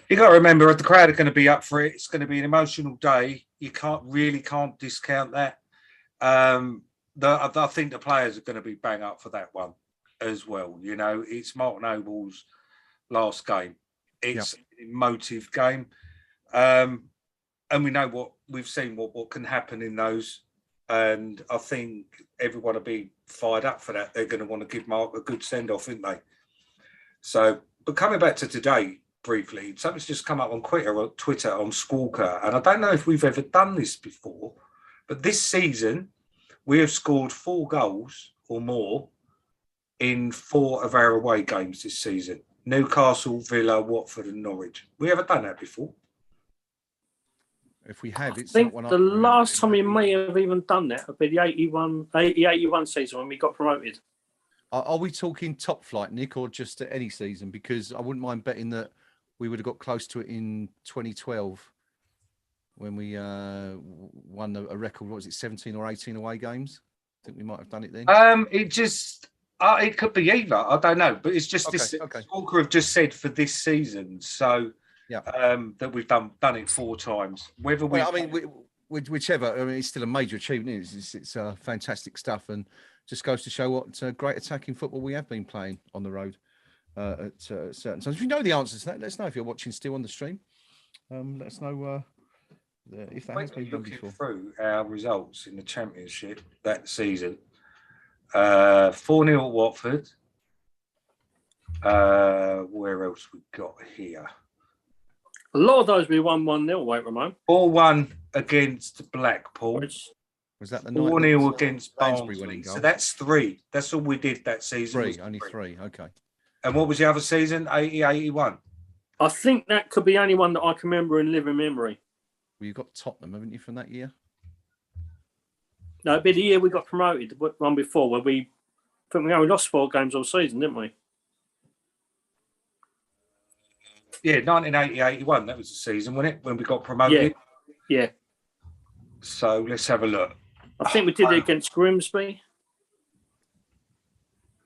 you got to remember, the crowd are going to be up for it. It's going to be an emotional day. You can't discount that. I think the players are going to be bang up for that one as well. It's Mark Noble's last game. It's an emotive game. And we know we've seen what can happen in those. And I think everyone will be fired up for that. They're going to want to give Mark a good send-off, aren't they? So, but coming back to today briefly, something's just come up on Twitter on Squawker. And I don't know if we've ever done this before, but this season we have scored 4 goals or more in 4 of our away games this season. Newcastle, Villa, Watford and Norwich. We ever done that before? If we have, it's I think not one the last time we may have even done that would be the 81 season when we got promoted. Are we talking top flight, Nick, or just at any season? Because I wouldn't mind betting that we would have got close to it in 2012 when we won a record. What was it, 17 or 18 away games? I think we might have done it then. It could be either. I don't know, but it's just this. Walker have just said for this season, so that we've done it 4 times. Whether whichever. I mean, it's still a major achievement. It's fantastic stuff, and just goes to show what great attacking football we have been playing on the road at certain times. If you know the answers to that, let us know. If you're watching still on the stream, let us know if that has been done before. Through our results in the Championship that season. 4-0 at Watford. Where else we got here? A lot of those we won 1-0, wait, Ramon. 4-1 against Blackpool. Was that the 4-0 against Barnsley winning Barnsley? goal? So that's 3. That's all we did that season. Only 3. Okay. And what was the other season? 80, 81. I think that could be the only one that I can remember in living memory. Well, you've got Tottenham, haven't you, from that year? No, it'd be the year we got promoted, the one before, where we only lost 4 games all season, didn't we? Yeah, 1980, 81. That was the season, wasn't it? When we got promoted. Yeah. So let's have a look. I think we did it against Grimsby.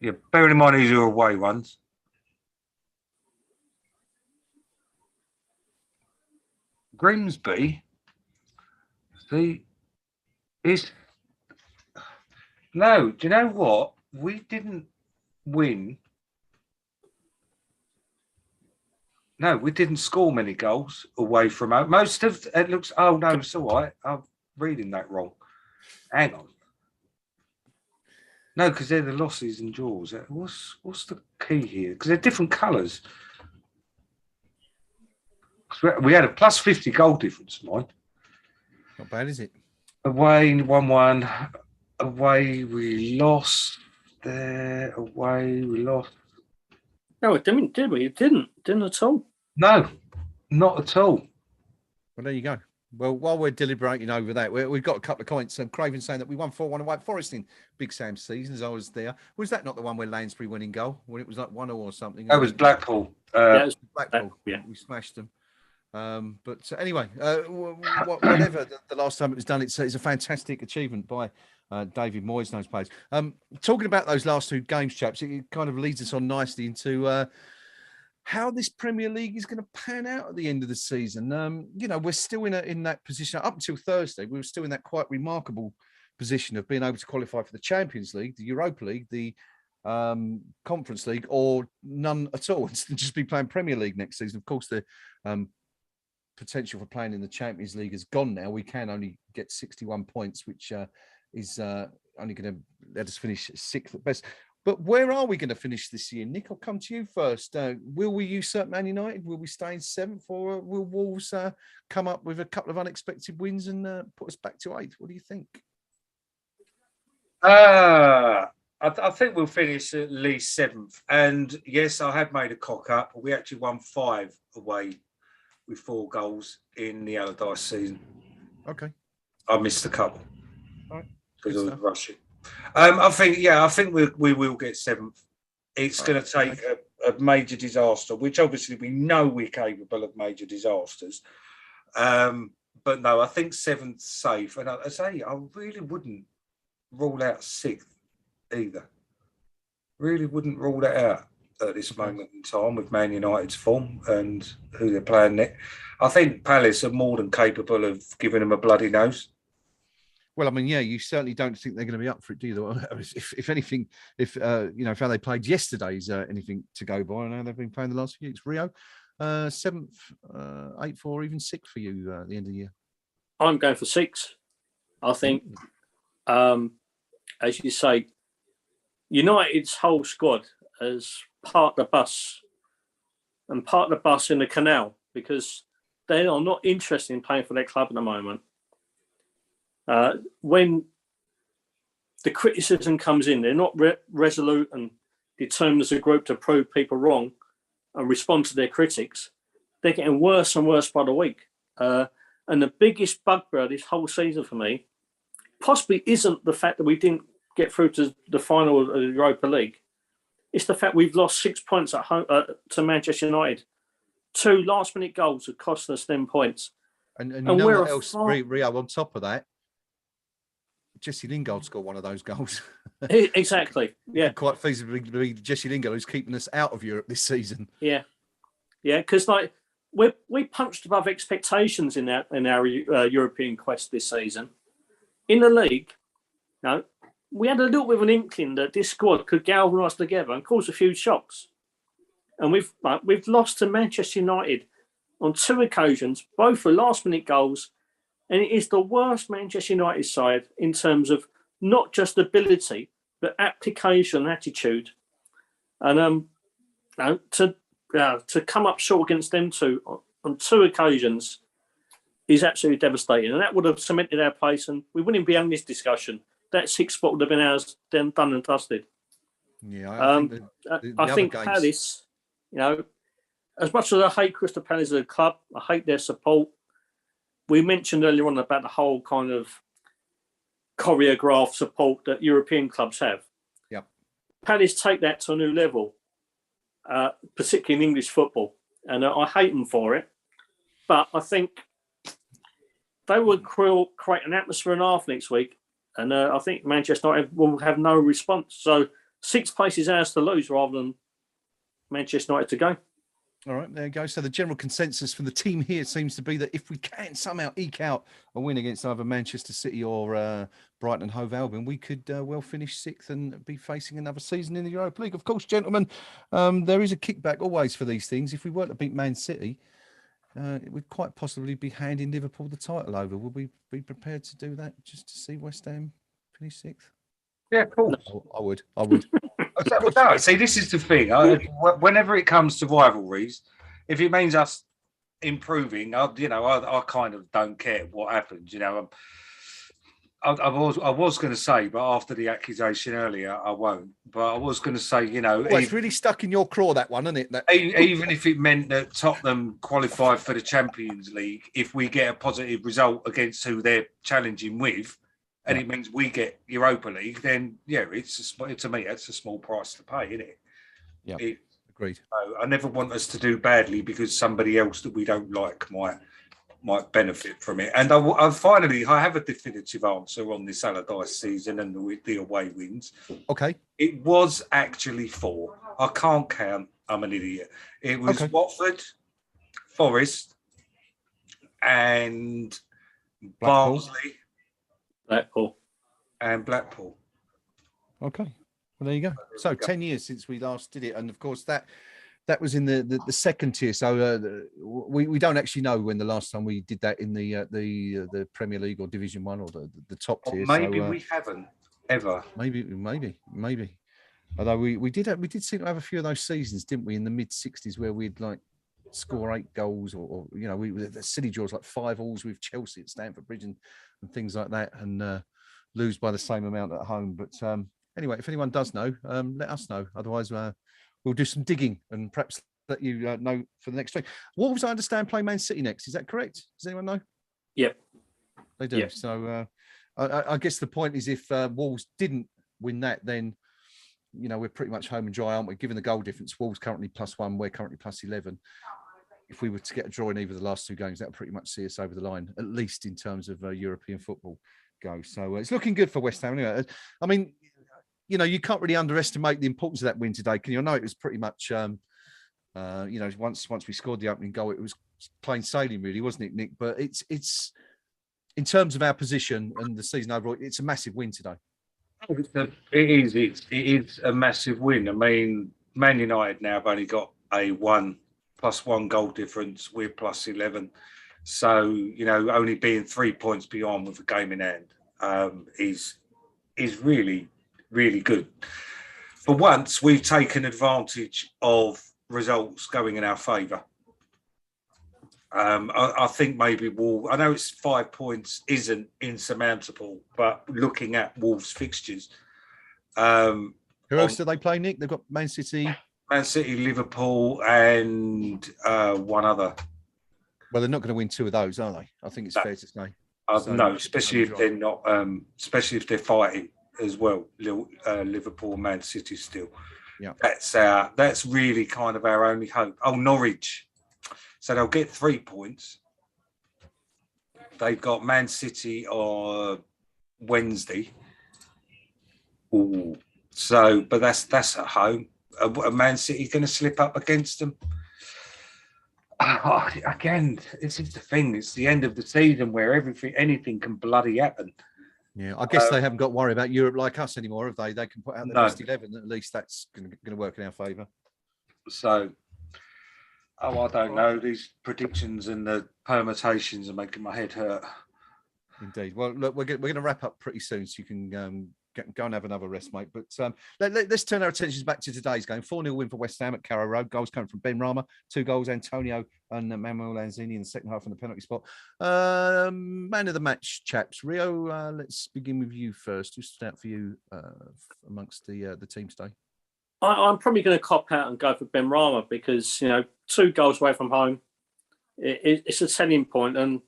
Yeah, bearing in mind these are away ones. Grimsby. See, is no. Do you know what? We didn't win. No, we didn't score many goals away from home. Most of it looks. Oh no, it's all right. I'm reading that wrong. Hang on. No, because they're the losses and draws. What's the key here? Because they're different colours. We had a plus 50 goal difference, mind. Not bad, is it? Away 1-1. Away we lost. There. Away we lost. No, it didn't, did we? It didn't at all. No, not at all. Well, there you go. Well, while we're deliberating over that, we've got a couple of comments. Craven saying that we won 4-1 away at Forest in Big Sam's season, as I was there. Was that not the one where Lansbury winning goal? When it was like 1-0 or something? That was Blackpool. Yeah, it was Blackpool. Yeah. We smashed them. But anyway, whatever the last time it was done, it's a fantastic achievement by David Moyes and those players. Talking about those last 2 games, chaps, it kind of leads us on nicely into how this Premier League is going to pan out at the end of the season. We're still in that position up until Thursday. We were still in that quite remarkable position of being able to qualify for the Champions League, the Europa League, the Conference League, or none at all, and just be playing Premier League next season. Of course, the potential for playing in the Champions League is gone now. We can only get 61 points, which is only going to let us finish 6th at best. But where are we going to finish this year? Nick, I'll come to you first. Will we usurp Man United? Will we stay in 7th, or will Wolves come up with a couple of unexpected wins and put us back to 8th? What do you think? I think we'll finish at least 7th. And yes, I have made a cock up. We actually won 5 away with 4 goals in the Allardyce season. Okay. I missed a couple. All right. Because I was rushing. I think we will get 7th. It's going to take a major disaster, which obviously we know we're capable of major disasters. But no, I think 7th's safe. And I say, I really wouldn't rule out 6th either. Really wouldn't rule that out at this moment in time with Man United's form and who they're playing next. I think Palace are more than capable of giving them a bloody nose. Well, I mean, yeah, you certainly don't think they're going to be up for it, do you? If anything, if how they played yesterday is anything to go by, I know they've been playing the last few weeks. Rio, 7th, 8th, or even 6th for you at the end of the year. I'm going for 6. I think, as you say, United's whole squad has parked the bus in the canal because they are not interested in playing for their club at the moment. When the criticism comes in, they're not resolute and determined as a group to prove people wrong and respond to their critics. They're getting worse and worse by the week. And the biggest bugbear this whole season for me possibly isn't the fact that we didn't get through to the final of the Europa League. It's the fact we've lost 6 points at home to Manchester United. 2 last-minute goals have cost us them points. And you know what else, Rio, on top of that? Jesse Lingard scored one of those goals. Exactly, yeah. Quite feasibly be Jesse Lingard who's keeping us out of Europe this season. Yeah, because like we punched above expectations in our European quest this season. In the league, we had a little bit of an inkling that this squad could galvanise together and cause a few shocks. And we've lost to Manchester United on 2 occasions, both for last-minute goals. And it is the worst Manchester United side in terms of not just ability, but application, attitude, and to come up short against them two on 2 occasions is absolutely devastating, and that would have cemented our place, and we wouldn't be having this discussion. That 6th spot would have been ours, then done and dusted. Yeah, I think Palace, as much as I hate Crystal Palace as a club, I hate their support. We mentioned earlier on about the whole kind of choreographed support that European clubs have. Yep. Palace take that to a new level, particularly in English football, and I hate them for it. But I think they will create an atmosphere and a half next week, and I think Manchester United will have no response. So 6th place is ours to lose rather than Manchester United to go. All right, there you go. So the general consensus from the team here seems to be that if we can somehow eke out a win against either Manchester City or Brighton and Hove Albion, we could well finish 6th and be facing another season in the Europa League. Of course, gentlemen, there is a kickback always for these things. If we were to beat Man City, it would quite possibly be handing Liverpool the title over. Would we be prepared to do that just to see West Ham finish 6th? Yeah, cool. I would. No, see, this is the thing. Whenever it comes to rivalries, if it means us improving, I kind of don't care what happens. I was going to say, but after the accusation earlier, I won't. But I was going to say, it's really stuck in your craw, that one, isn't it? Even if it meant that Tottenham qualified for the Champions League, if we get a positive result against who they're challenging with, and it means we get Europa League, then to me that's a small price to pay, isn't it? Yeah, agreed. I never want us to do badly because somebody else that we don't like might benefit from it. And I finally have a definitive answer on this Allardyce season and the away wins. Okay, it was actually 4. I can't count. I'm an idiot. It was Watford, Forest, and Barnsley. Blackpool. Okay. Well, there you go. So 10 years since we last did it. And of course, that was in the second tier. So we don't actually know when the last time we did that in the Premier League or Division 1 or the top tier. Maybe we haven't ever. Maybe. Although we did seem to have a few of those seasons, didn't we, in the mid-60s where we'd like score 8 goals or the silly draws like 5-5 with Chelsea at Stamford Bridge and things like that, and lose by the same amount at home. But anyway, if anyone does know, let us know. Otherwise, we'll do some digging and perhaps let you know for the next week. Wolves, I understand, play Man City next. Is that correct? Does anyone know? Yep. They do. Yep. So I guess the point is if Wolves didn't win that, then, we're pretty much home and dry, aren't we? Given the goal difference, Wolves currently +1, we're currently +11. If we were to get a draw in either of the last 2 games, that would pretty much see us over the line, at least in terms of European football goes. So it's looking good for West Ham. Anyway, I mean, you can't really underestimate the importance of that win today, can you? I know it was pretty much, once we scored the opening goal, it was plain sailing, really, wasn't it, Nick? But it's in terms of our position and the season overall, it's a massive win today. It is a massive win. I mean, Man United now have only got a +1 goal difference. We're +11. So, only being 3 points beyond with a game in hand is really, really good. For once, we've taken advantage of results going in our favour. I think maybe I know it's 5 points isn't insurmountable, but looking at Wolves' fixtures. Who else do they play, Nick? They've got Man City, Liverpool, and one other. Well, they're not going to win 2 of those, are they? I think it's fair to say. No, especially if they're not. Especially if they're fighting as well. Liverpool, Man City still. Yeah, that's really kind of our only hope. Oh, Norwich. So they'll get 3 points. They've got Man City on Wednesday. Ooh. So, but that's at home. Are Man City going to slip up against them? Again, this is the thing. It's the end of the season where anything can bloody happen. Yeah, I guess they haven't got to worry about Europe like us anymore, have they? They can put out the best 11. At least that's going to work in our favour. So, I don't know. These predictions and the permutations are making my head hurt. Indeed. Well, look, we're going to wrap up pretty soon, so you can go and have another rest, mate. But let's turn our attentions back to today's game. 4-0 win for West Ham at Carrow Road. Goals coming from Ben Rama, 2 goals, Antonio and Manuel Lanzini in the second half from the penalty spot. Man of the match, chaps. Rio, let's begin with you first. Who stood out for you amongst the team today? I'm probably going to cop out and go for Ben Rama because, 2 goals away from home, it's a selling point. And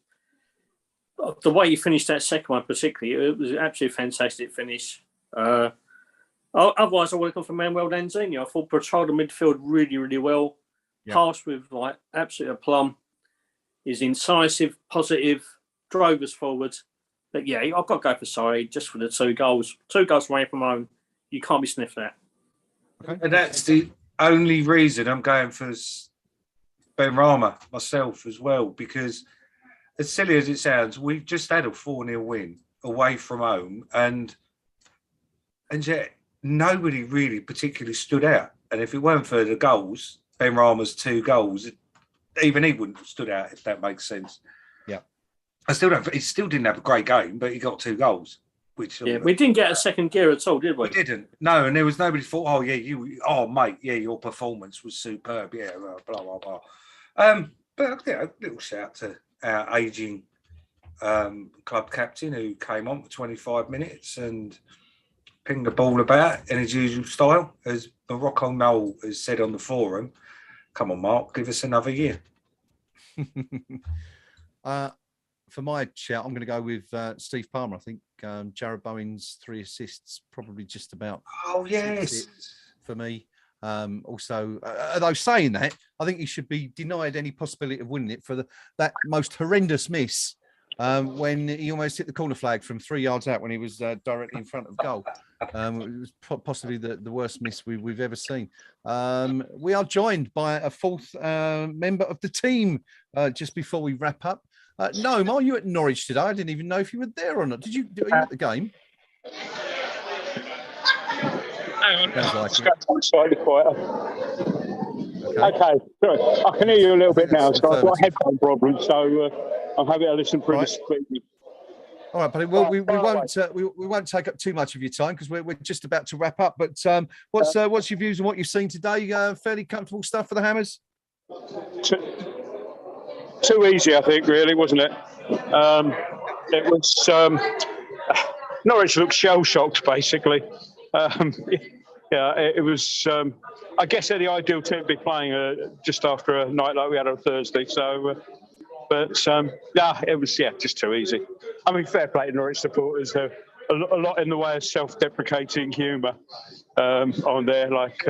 the way you finished that second one particularly, it was an absolutely fantastic finish. Otherwise, I would have gone for Manuel Lanzini. I thought patrolled the midfield really, really well. Yeah. Passed with absolute aplomb. Is incisive, positive, drove us forward. But yeah, I've got to go for Saeed just for the 2 goals. 2 goals away from home. You can't be sniffed at. Okay. And that's the only reason I'm going for Ben Rama myself as well, because as silly as it sounds, we've just had a 4-0 win away from home, and yet nobody really particularly stood out. And if it weren't for the goals, Ben Rama's 2 goals, even he wouldn't have stood out, if that makes sense. Yeah. He still didn't have a great game, but he got 2 goals. Which we didn't get a second gear at all, did we? We didn't. No, and there was nobody thought, oh yeah, mate, yeah, your performance was superb, yeah, blah blah blah. But a little shout to our ageing club captain who came on for 25 minutes and pinged the ball about in his usual style, as Morocco Noel has said on the forum. Come on, Mark, give us another year. For my shout, I'm going to go with Steve Palmer. I think Jared Bowen's 3 assists probably just about. Oh yes, for me. Also, although saying that, I think he should be denied any possibility of winning it for that most horrendous miss when he almost hit the corner flag from 3 yards out when he was directly in front of goal. It was possibly the worst miss we've ever seen. We are joined by a 4th member of the team just before we wrap up. Noam, are you at Norwich today? I didn't even know if you were there or not. Are you at the game? Hang on, just go slightly quieter. Okay, sorry. I can hear you a little bit now. So I've got a headphone problem, so I'm happy to listen through the speaking. All right, buddy. Well, we won't take up too much of your time because we're just about to wrap up. But what's your views on what you've seen today? Fairly comfortable stuff for the Hammers? Too easy, I think, really, wasn't it? It was Norwich looked shell-shocked, basically. It was. I guess they're the ideal team to be playing just after a night like we had on Thursday. So, it was just too easy. I mean, fair play to Norwich supporters. A lot in the way of self-deprecating humour on there, like.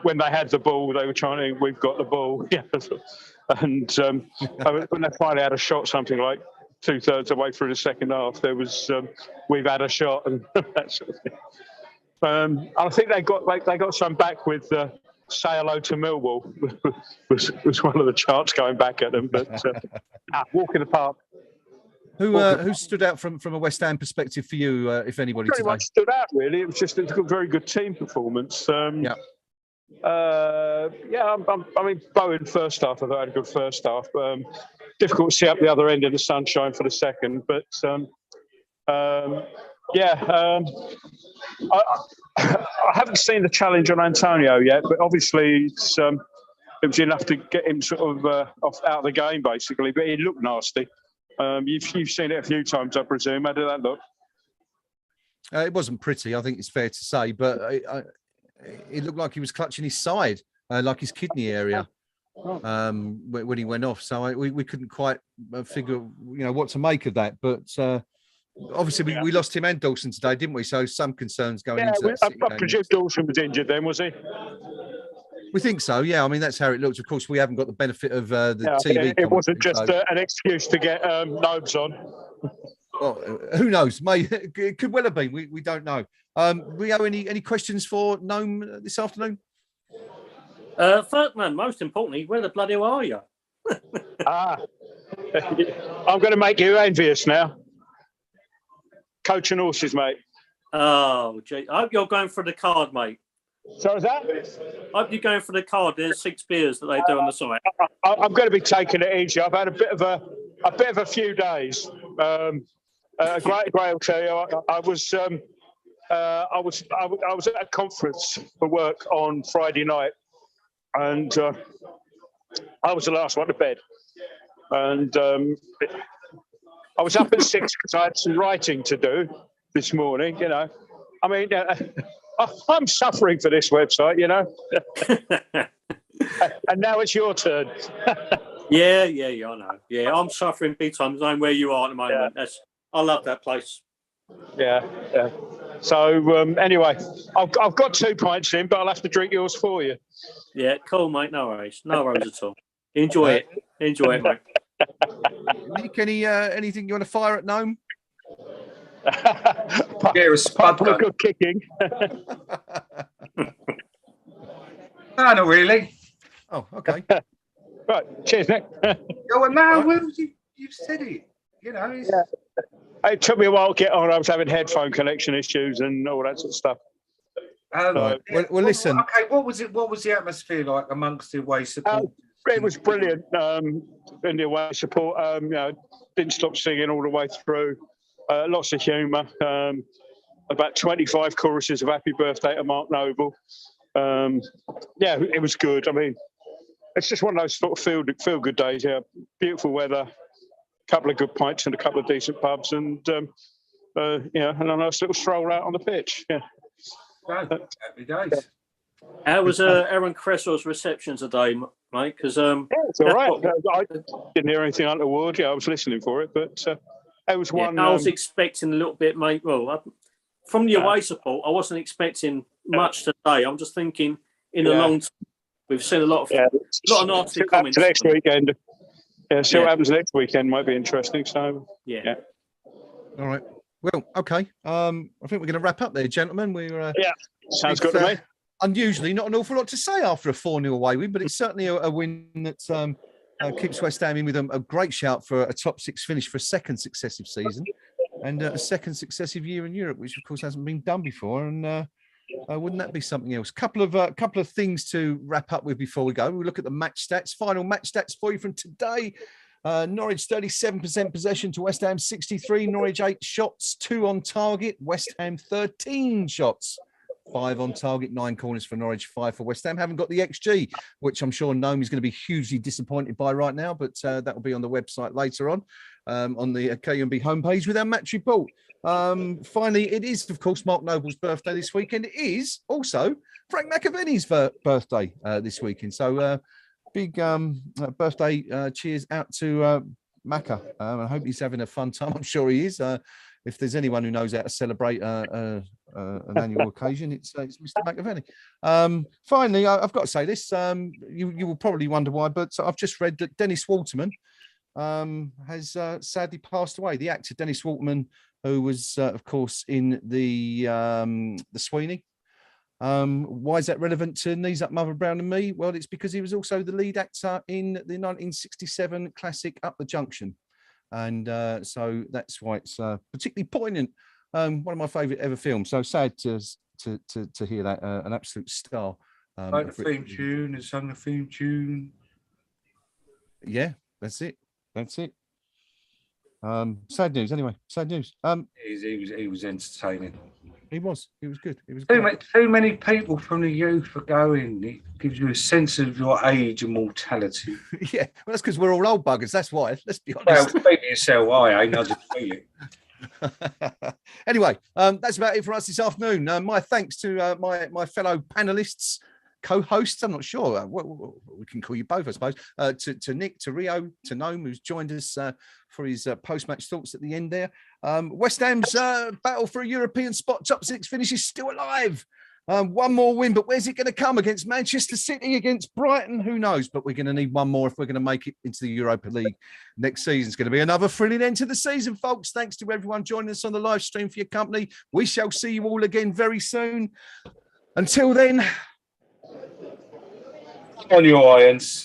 When they had the ball, they were trying to, we've got the ball. And when they finally had a shot, something like 2/3 away through the second half, there was, we've had a shot and that sort of thing. I think they got some back with say hello to Millwall was one of the charts going back at them. But walk in the park. Who stood out from a West Ham perspective for you, if anybody? Pretty much stood out, really. It was just a very good team performance. I mean, Bowen first half, I thought had a good first half. Difficult to see up the other end of the sunshine for the second, but I haven't seen the challenge on Antonio yet, but obviously it was enough to get him sort of out of the game, basically. But he looked nasty. You've seen it a few times, I presume. How did that look? It wasn't pretty, I think it's fair to say, but it looked like he was clutching his side, like his kidney area, when he went off. So we couldn't quite figure, what to make of that. But obviously we lost him and Dawson today, didn't we? So some concerns going into that. I presume Dawson was injured then, was he? We think so, yeah. I mean, that's how it looks. Of course, we haven't got the benefit of the TV. It wasn't just an excuse to get Nobes on. Well, who knows? It could well have been. We don't know. Rio, any questions for Noam this afternoon? First, man, most importantly, where the bloody hell are you? I'm going to make you envious now. Coaching horses, mate. Oh, gee. I hope you're going for the card, mate. So is that? I hope you're going for the card. There's 6 beers that they do on the side. I'm going to be taking it easy. I've had a bit of a few days. Great, I'll tell you. I was at a conference for work on Friday night, and I was the last one to bed. And I was up at 6 because I had some writing to do this morning. You know, I mean, I'm suffering for this website. You know, and now it's your turn. Yeah, I know. Yeah, I'm suffering big time. Knowing where you are at the moment. Yeah. I love that place. Yeah. So anyway, I've got 2 pints in, but I'll have to drink yours for you. Yeah, cool, mate. No worries at all. Enjoy it, mate. Nick, anything you want to fire at Gnome? Apart from a good kicking. No, not really. Oh, okay. Right. Cheers, Nick. Oh, no, well, you've said it. You know. Yeah. It took me a while to get on. I was having headphone connection issues and all that sort of stuff. Right. Well, listen. Okay, what was it? What was the atmosphere like amongst the away support? It was brilliant. In the away support, you know, didn't stop singing all the way through. Lots of humour. About 25 choruses of "Happy Birthday" to Mark Noble. Yeah, it was good. I mean, it's just one of those sort of feel good days. Yeah, beautiful weather, a couple of good pints and a couple of decent pubs, and and a nice little stroll out on the pitch. Yeah. Happy days. How was Aaron Creswell's reception today, mate? Because it's all right. I didn't hear anything untoward. Yeah, I was listening for it, but it was one. I was expecting a little bit, mate. Well, from the away support, I wasn't expecting much today. I'm just thinking in the long term, we've seen a lot of nasty comments. Next weekend. Yeah, see what happens next weekend might be interesting. So yeah. All right. Well, okay. I think we're going to wrap up there, gentlemen. We're sounds good to me. Unusually, not an awful lot to say after a 4-0 away win, but it's certainly a win that keeps West Ham in with a great shout for a top 6 finish for a second successive season and a second successive year in Europe, which of course hasn't been done before. And wouldn't that be something else? Couple of things to wrap up with before we go. We'll look at the match stats. Final match stats for you from today. Norwich 37% possession to West Ham 63. Norwich 8 shots, 2 on target. West Ham 13 shots, 5 on target, 9 corners for Norwich, 5 for West Ham. Haven't got the XG, which I'm sure Noam is going to be hugely disappointed by right now, but that will be on the website later on the KUMB homepage with our match report. Finally, it is, of course, Mark Noble's birthday this weekend. It is also Frank McAvenny's birthday this weekend. So big birthday cheers out to Macca. I hope he's having a fun time. I'm sure he is. If there's anyone who knows how to celebrate an annual occasion, it's Mr. McAvenny. Finally, I've got to say this. You will probably wonder why, but I've just read that Dennis Waterman has sadly passed away. The actor Dennis Waterman, who was, of course, in the Sweeney. Why is that relevant to Knees Up, Mother Brown and Me? Well, it's because he was also the lead actor in the 1967 classic Up the Junction. And so that's why it's particularly poignant. One of my favourite ever films. So sad to hear that. An absolute star. Like the theme tune, and sung the theme tune. Yeah, that's it. Sad news, anyway. Sad news. He was entertaining. He was good. Too many people from the youth are going. It gives you a sense of your age and mortality. Yeah, well, that's because we're all old buggers. That's why. Let's be honest. Well, speak for yourself. I ain't. I just feel it. Anyway, that's about it for us this afternoon. My thanks to my fellow panelists, co-hosts. I'm not sure. We can call you both, I suppose. To Nick, to Rio, to Noam, who's joined us for his post-match thoughts at the end there. West Ham's battle for a European spot, top 6 finish is still alive. One more win, but where's it going to come? Against Manchester City, against Brighton? Who knows? But we're going to need one more if we're going to make it into the Europa League next season. It's going to be another thrilling end to the season, folks. Thanks to everyone joining us on the live stream for your company. We shall see you all again very soon. Until then, on your irons.